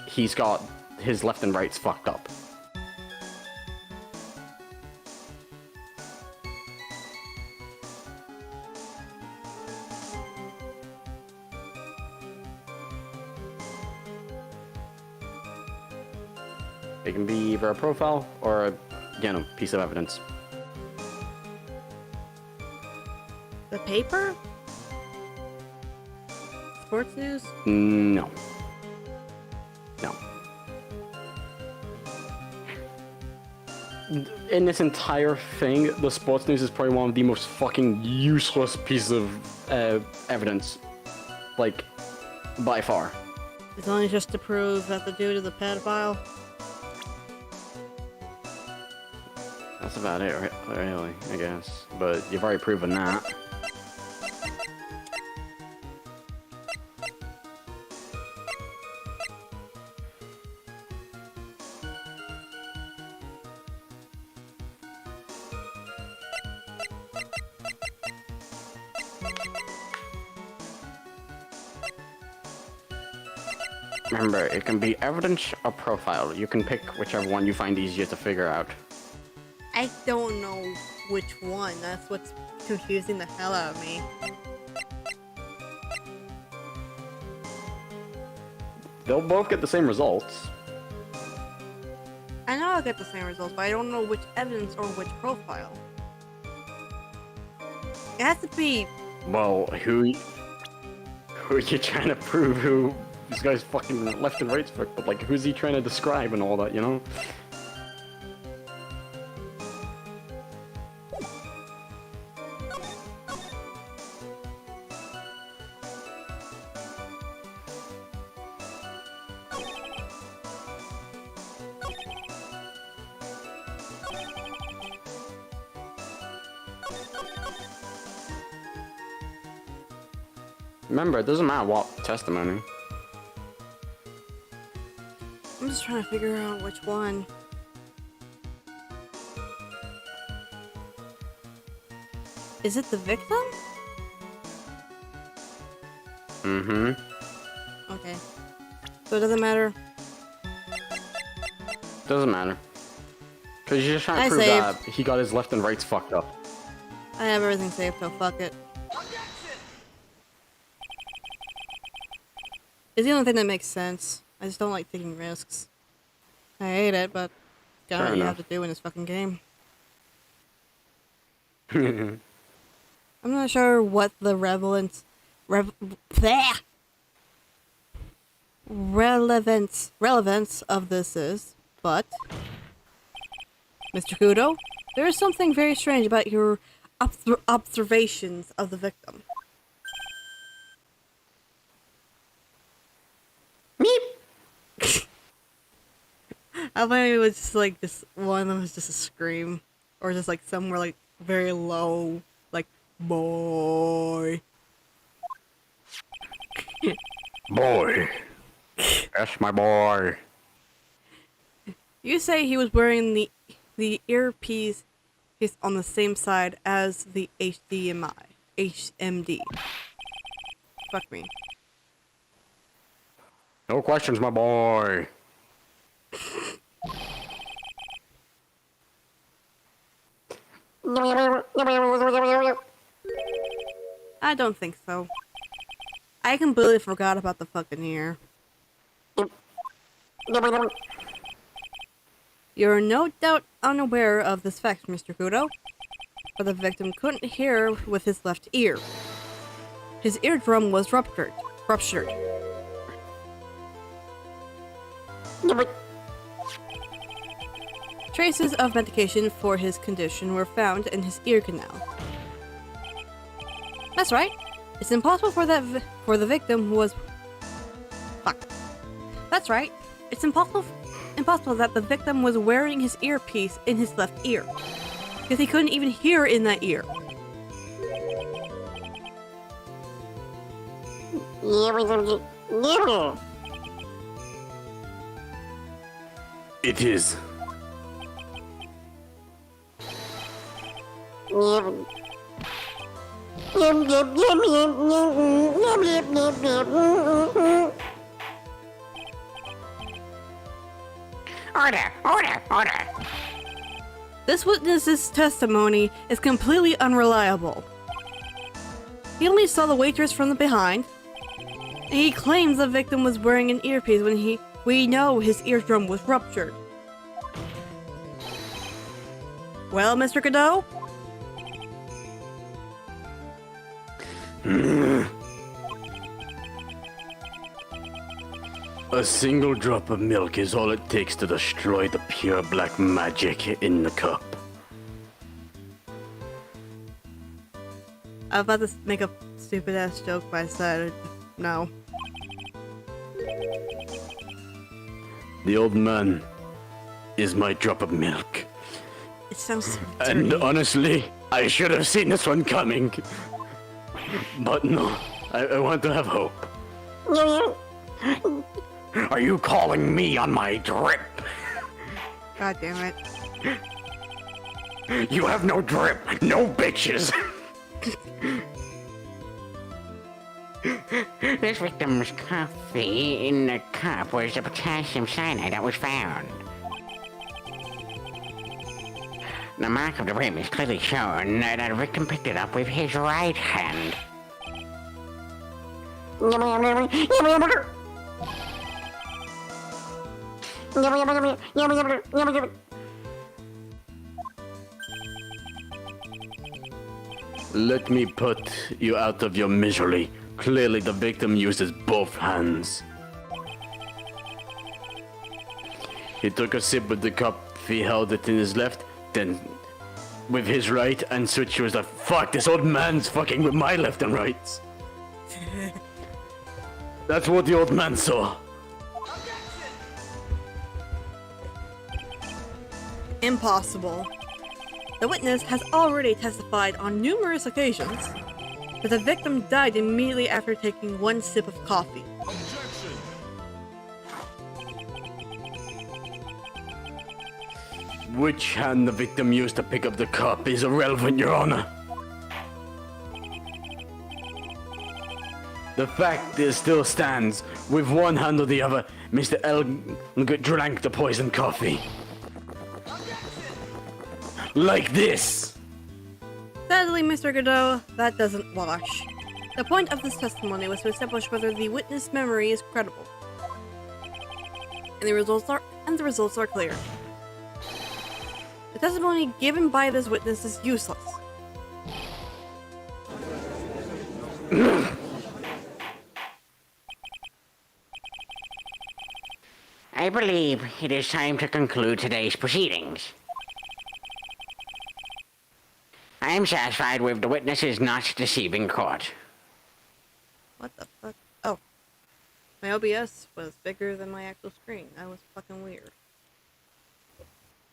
Speaker 5: he's got his left and rights fucked up. It can be either a profile or a, piece of evidence.
Speaker 2: The paper? Sports news?
Speaker 5: No. No. In this entire thing, the sports news is probably one of the most fucking useless pieces of evidence. Like, by far.
Speaker 2: It's only just to prove that the dude is a pedophile.
Speaker 5: That's about it, really, I guess. But you've already proven that. Remember, it can be evidence or profile. You can pick whichever one you find easier to figure out.
Speaker 2: I don't know which one. That's what's confusing the hell out of me.
Speaker 5: They'll both get the same results.
Speaker 2: I know I'll get the same results, but I don't know which evidence or which profile. It has to be...
Speaker 5: Well, who are you trying to prove who this guy's fucking left and right's fucked up? Like, who's he trying to describe and all that, you know? Remember, it doesn't matter what testimony.
Speaker 2: I'm just trying to figure out which one. Is it the victim?
Speaker 5: Mm-hmm.
Speaker 2: Okay. So it doesn't matter.
Speaker 5: Doesn't matter. Because you're just trying to
Speaker 2: I
Speaker 5: prove
Speaker 2: saved.
Speaker 5: that he got his left and rights fucked up.
Speaker 2: I have everything saved, so fuck it. It's the only thing that makes sense. I just don't like taking risks. I hate it, but gotta
Speaker 5: Fair
Speaker 2: what you
Speaker 5: enough.
Speaker 2: have to do in this fucking game. I'm not sure what the relevance of this is, but Mr. Kudo, there is something very strange about your observations of the victim. I thought it was just like this one of them was just a scream, or just like somewhere like very low, like boy.
Speaker 5: Boy. That's my boy.
Speaker 2: You say he was wearing the earpiece on the same side as the HMD. Fuck me.
Speaker 5: No questions, my boy.
Speaker 2: I don't think so. I completely forgot about the fucking ear. You're no doubt unaware of this fact, Mr. Kudo, but the victim couldn't hear with his left ear. His eardrum was ruptured. Traces of medication for his condition were found in his ear canal. That's right. It's impossible for the victim who was... Fuck. That's right. It's impossible that the victim was wearing his earpiece in his left ear, because he couldn't even hear in that ear.
Speaker 1: It is.
Speaker 3: Order!
Speaker 2: This witness's testimony is completely unreliable. He only saw the waitress from the behind, and he claims the victim was wearing an earpiece when we know his eardrum was ruptured. Well, Mr. Godot?
Speaker 1: A single drop of milk is all it takes to destroy the pure black magic in the cup.
Speaker 2: I was about to make a stupid ass joke, but I decided no.
Speaker 1: The old man is my drop of milk.
Speaker 2: It sounds
Speaker 1: And
Speaker 2: dirty.
Speaker 1: honestly, I should have seen this one coming. But no, I want to have hope. Are you calling me on my drip?
Speaker 2: God damn it.
Speaker 1: You have no drip, no bitches.
Speaker 3: This victim's coffee in the cup was the potassium cyanide that was found. The mark of the rim is clearly shown that the victim picked it up with his right hand.
Speaker 1: Let me put you out of your misery. Clearly the victim uses both hands. He took a sip with the cup, he held it in his left, then with his right, and switched. He was like, fuck, this old man's fucking with my left and right. That's what the old man saw.
Speaker 2: Impossible. The witness has already testified on numerous occasions that the victim died immediately after taking one sip of coffee.
Speaker 1: Which hand the victim used to pick up the cup is irrelevant, Your Honor. The fact is still stands. With one hand or the other, Mr. L drank the poisoned coffee. Like this.
Speaker 2: Sadly, Mr. Godot, that doesn't wash. The point of this testimony was to establish whether the witness' memory is credible. And the results are clear. The testimony given by this witness is useless.
Speaker 3: I believe it is time to conclude today's proceedings. I am satisfied with the witnesses not deceiving court.
Speaker 2: What the fuck? Oh. My OBS was bigger than my actual screen. That was fucking weird.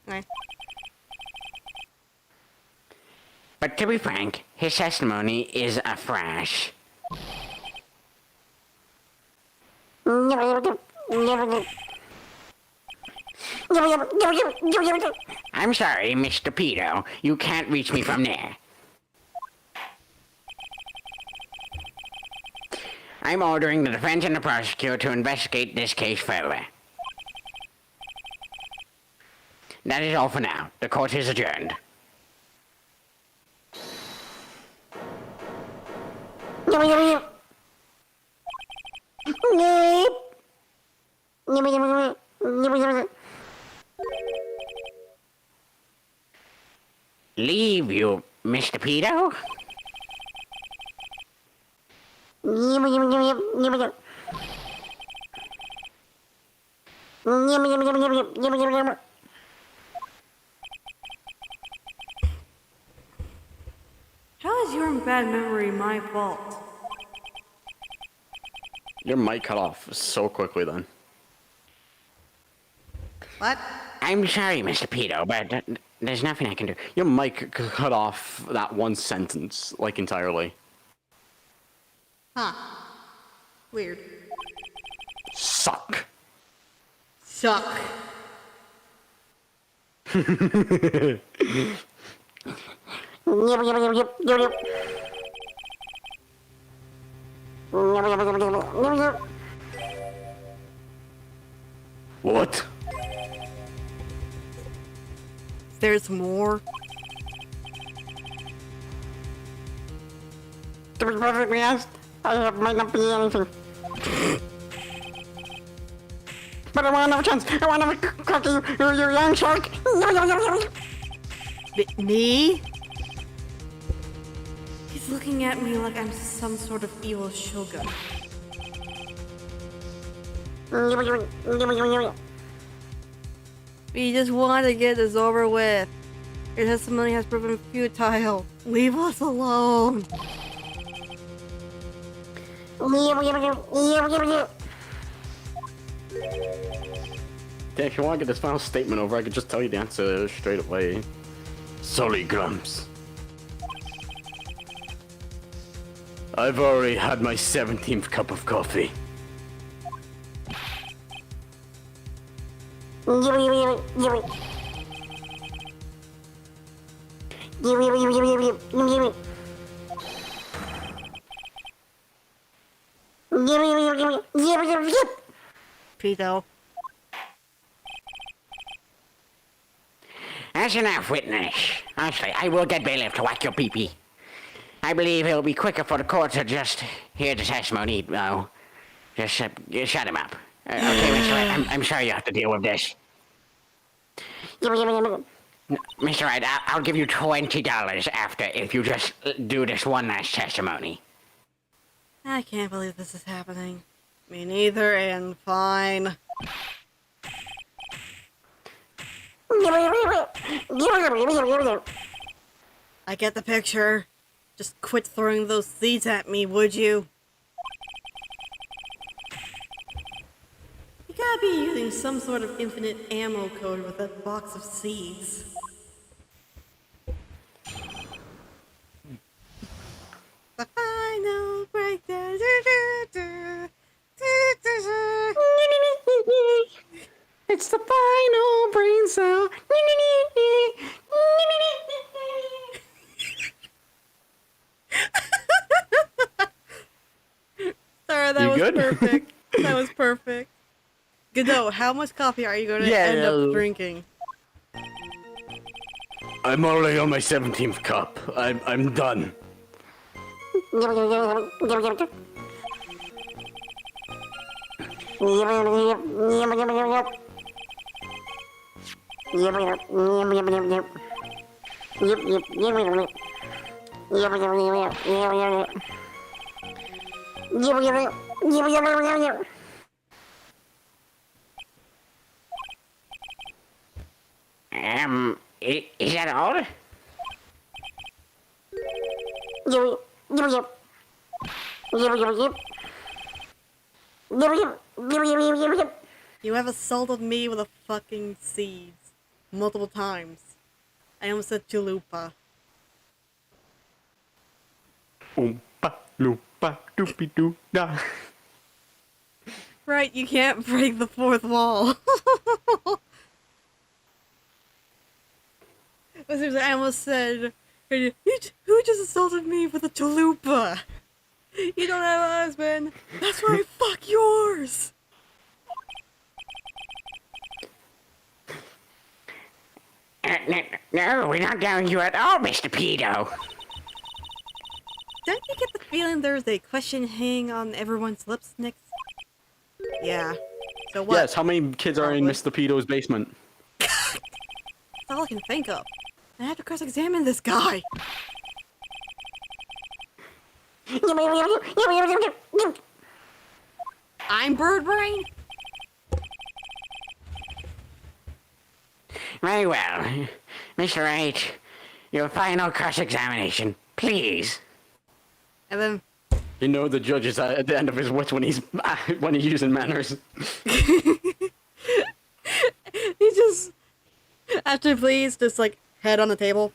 Speaker 2: Okay.
Speaker 3: But to be frank, his testimony is a fresh. I'm sorry, Mr. Pedo. You can't reach me from there. I'm ordering the defense and the prosecutor to investigate this case further. That is all for now. The court is adjourned. Leave you, Mr. Pedo?
Speaker 2: How is your bad memory my fault?
Speaker 5: Your mic cut off so quickly then.
Speaker 2: What?
Speaker 3: I'm sorry, Mr. Pedo, but there's nothing I can do.
Speaker 5: Your mic cut off that one sentence, like, entirely.
Speaker 2: Huh. Weird.
Speaker 5: Suck.
Speaker 2: Suck.
Speaker 1: What?
Speaker 2: There's more.
Speaker 3: To be perfectly honest, might not be anything. But I want another chance. I want another crack at you, you young shark.
Speaker 2: Me? He's looking at me like I'm some sort of evil shogun. We just want to get this over with. Your testimony has proven futile. Leave us alone.
Speaker 5: Yeah, if you want to get this final statement over, I could just tell you the answer straight away.
Speaker 1: Sorry, Grumps. I've already had my 17th cup of coffee.
Speaker 2: Pedo.
Speaker 3: That's enough, witness. Honestly, I will get bailiff to whack your pee-pee. I believe it'll be quicker for the court to just hear the testimony, though. Just shut him up. Okay, Mr. Wright, I'm sorry you have to deal with this. Mr. Wright, I'll give you $20 after if you just do this one last testimony.
Speaker 2: I can't believe this is happening. Me neither, and fine. I get the picture. Just quit throwing those seeds at me, would you? You gotta be using some sort of infinite ammo code with that box of seeds. The final breakdown.
Speaker 5: It's the final brain cell.
Speaker 2: Sorry, that
Speaker 5: You
Speaker 2: was
Speaker 5: good?
Speaker 2: perfect. That was perfect. Godot, how much coffee are you going to end up drinking?
Speaker 1: I'm already on my 17th cup. I'm done.
Speaker 3: Is that all?
Speaker 2: You have assaulted me with a fucking seeds. Multiple times. I almost said chalupa.
Speaker 5: Oompa loompa doopy doo da.
Speaker 2: Right, you can't break the fourth wall. I almost said, who just assaulted me with a chalupa? You don't have a husband. That's why I fuck yours.
Speaker 3: No, we're not down you at all, Mr. Pedo.
Speaker 2: Don't you get the feeling there's a question hanging on everyone's lips next? Yeah. So what?
Speaker 5: Yes, how many kids are in Mr. Pedo's basement?
Speaker 2: That's all I can think of. I have to cross-examine this guy. I'm Bird Brain?
Speaker 3: Very well. Mr. Wright, your final cross-examination, please.
Speaker 2: And then...
Speaker 5: You know the judge is at the end of his wits when he's using manners.
Speaker 2: he just... After please, just like, head on the table.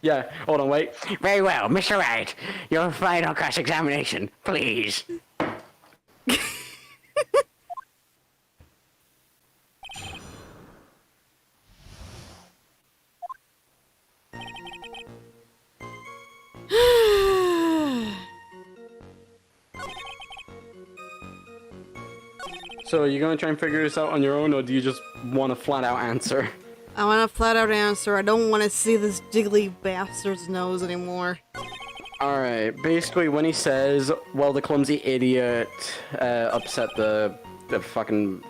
Speaker 5: Yeah, hold on, wait.
Speaker 3: Very well, Mr. Wright, your final cross-examination, please.
Speaker 5: So, are you gonna try and figure this out on your own, or do you just want a flat-out answer?
Speaker 2: I want a flat-out answer. I don't want to see this jiggly bastard's nose anymore.
Speaker 5: Alright, basically when he says, well, the clumsy idiot upset the fucking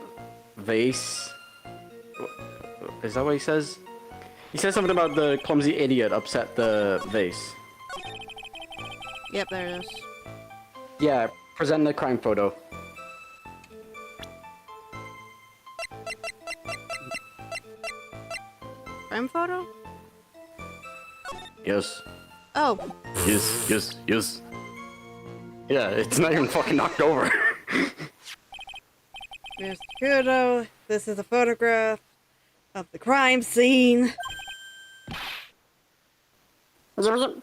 Speaker 5: vase. Is that what he says? He says something about the clumsy idiot upset the vase.
Speaker 2: Yep, there it is.
Speaker 5: Yeah, present the crime photo.
Speaker 2: Crime photo?
Speaker 1: Yes.
Speaker 2: Oh.
Speaker 1: Yes.
Speaker 5: Yeah, it's not even fucking knocked over.
Speaker 2: Mr. Kudo, this is a photograph of the crime scene. Look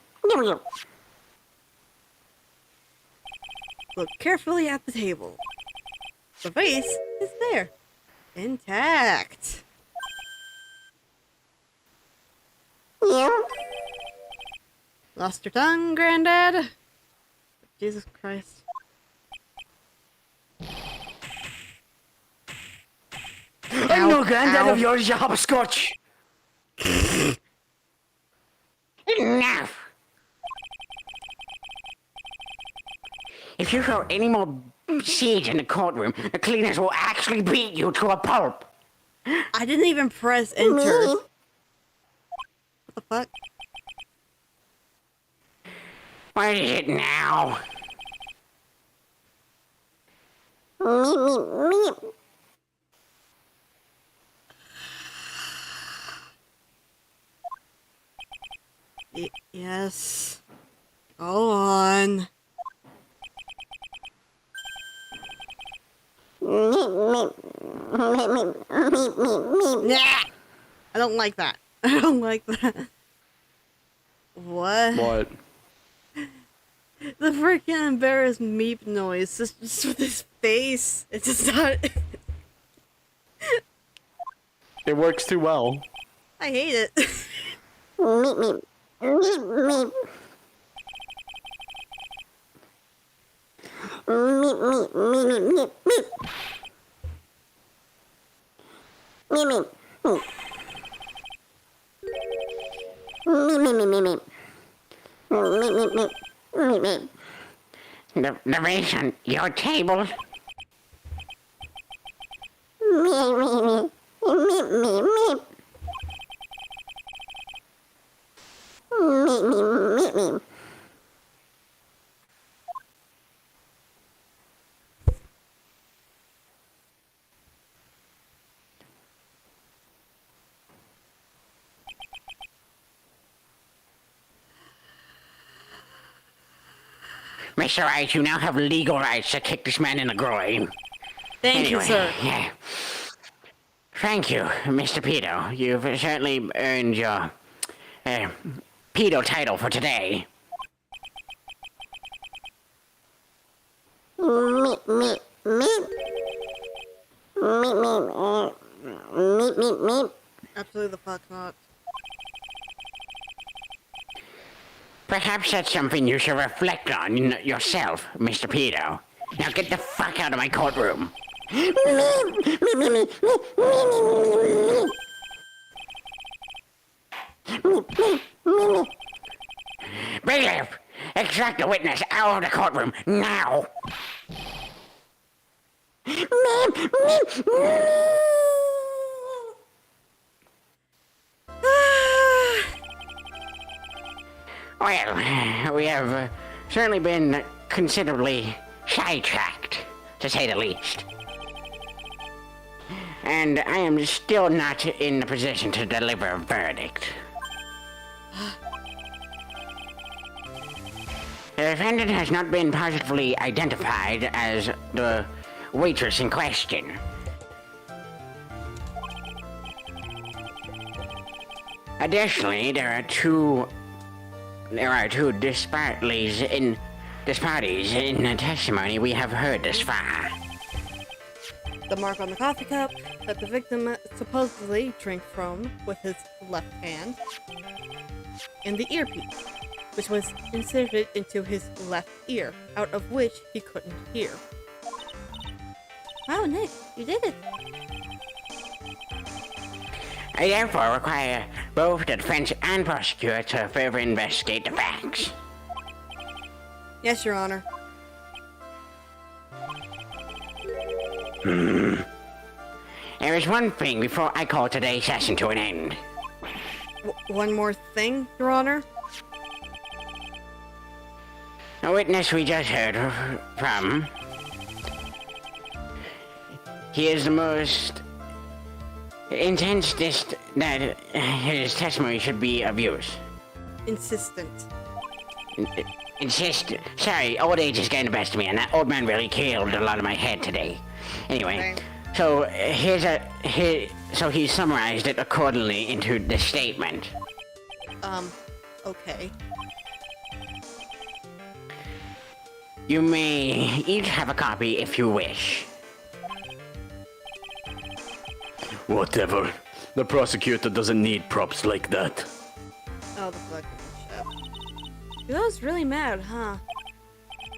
Speaker 2: carefully at the table. The vase is there, intact. Lost your tongue, Granddad? Jesus Christ.
Speaker 1: I'm no granddad
Speaker 2: ow.
Speaker 1: of yours, you hopscotch!
Speaker 3: Enough! If you throw any more seeds in the courtroom, the cleaners will actually beat you to a pulp.
Speaker 2: I didn't even press enter. What the fuck?
Speaker 3: What is it now?
Speaker 2: Yes. Go on. Nah. I don't like that. I don't like that. What?
Speaker 5: What?
Speaker 2: The freaking embarrassed meep noise. Just with his face. It's just not.
Speaker 5: It works too well.
Speaker 2: I hate it.
Speaker 3: The vase on your table? Mr. Wright, you now have legal rights to kick this man in the groin.
Speaker 2: Thank you, sir.
Speaker 3: Yeah. Thank you, Mr. Pedo. You've certainly earned your pedo title for today.
Speaker 2: Absolutely the fuck not.
Speaker 3: Perhaps that's something you should reflect on yourself, Mr. Pedo. Now get the fuck out of my courtroom. Bailiff, extract the witness out of the courtroom now. Well, we have certainly been considerably sidetracked, to say the least. And I am still not in the position to deliver a verdict. The defendant has not been positively identified as the waitress in question. Additionally, there are two disparities in the testimony we have heard thus far.
Speaker 2: The mark on the coffee cup that the victim supposedly drank from with his left hand, and the earpiece, which was inserted into his left ear, out of which he couldn't hear. Wow, Nick, you did it!
Speaker 3: I therefore require both the defense and prosecutor to further investigate the facts.
Speaker 2: Yes, Your Honor.
Speaker 3: There is one thing before I call today's session to an end.
Speaker 2: One more thing, Your Honor?
Speaker 3: The witness we just heard from, he is the most intense that his testimony should be of use.
Speaker 2: Insistent.
Speaker 3: Sorry, old age is getting the best of me, and that old man really killed a lot of my head today. Anyway, So so he summarized it accordingly into the statement.
Speaker 2: Okay.
Speaker 3: You may each have a copy if you wish.
Speaker 1: Whatever. The prosecutor doesn't need props like that.
Speaker 2: Oh, the fucking chef. You was really mad, huh?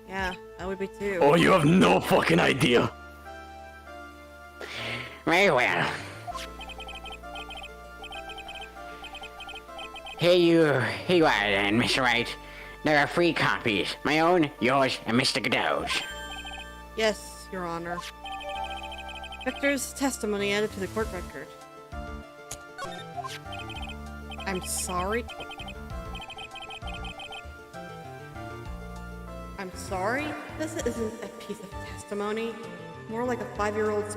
Speaker 2: Yeah, I would be too.
Speaker 1: Oh, you have no fucking idea.
Speaker 3: Very well. Here you are then, Mr. Wright. There are 3 copies. My own, yours, and Mr. Godot's.
Speaker 2: Yes, Your Honor. Victor's testimony added to the court record. I'm sorry. I'm sorry? This isn't a piece of testimony. More like a 5-year-old's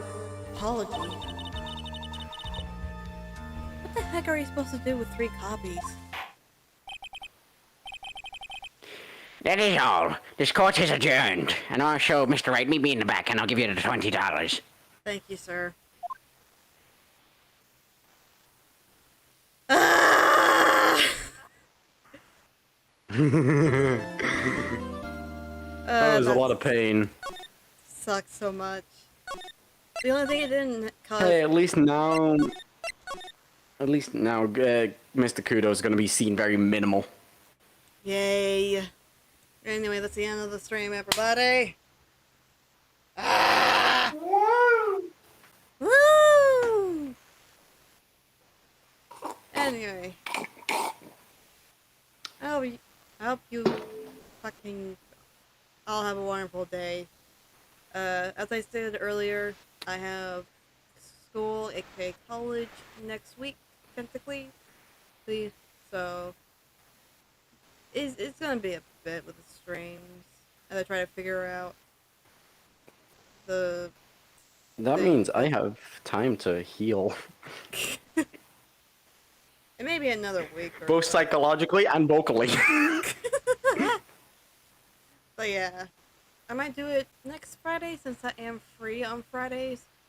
Speaker 2: apology. What the heck are you supposed to do with 3 copies?
Speaker 3: That is all. This court is adjourned. And I'll show Mr. Wright. Meet me in the back and I'll give you the $20.
Speaker 2: Thank you, sir. Ah!
Speaker 5: That was a lot of pain.
Speaker 2: Sucks so much. The only thing it didn't cause.
Speaker 5: Hey, at least now, Mr. Kudo is going to be seen very minimal.
Speaker 2: Yay. Anyway, that's the end of the stream, everybody. Ah! Woo! Anyway. I hope you fucking all have a wonderful day. As I stated earlier, I have school, aka college, next week, technically. So, it's gonna be a bit with the streams as I try to figure out the...
Speaker 5: That means I have time to heal.
Speaker 2: It may be another week or
Speaker 5: Both
Speaker 2: so.
Speaker 5: psychologically and vocally.
Speaker 2: But yeah, I might do it next Friday since I am free on Fridays.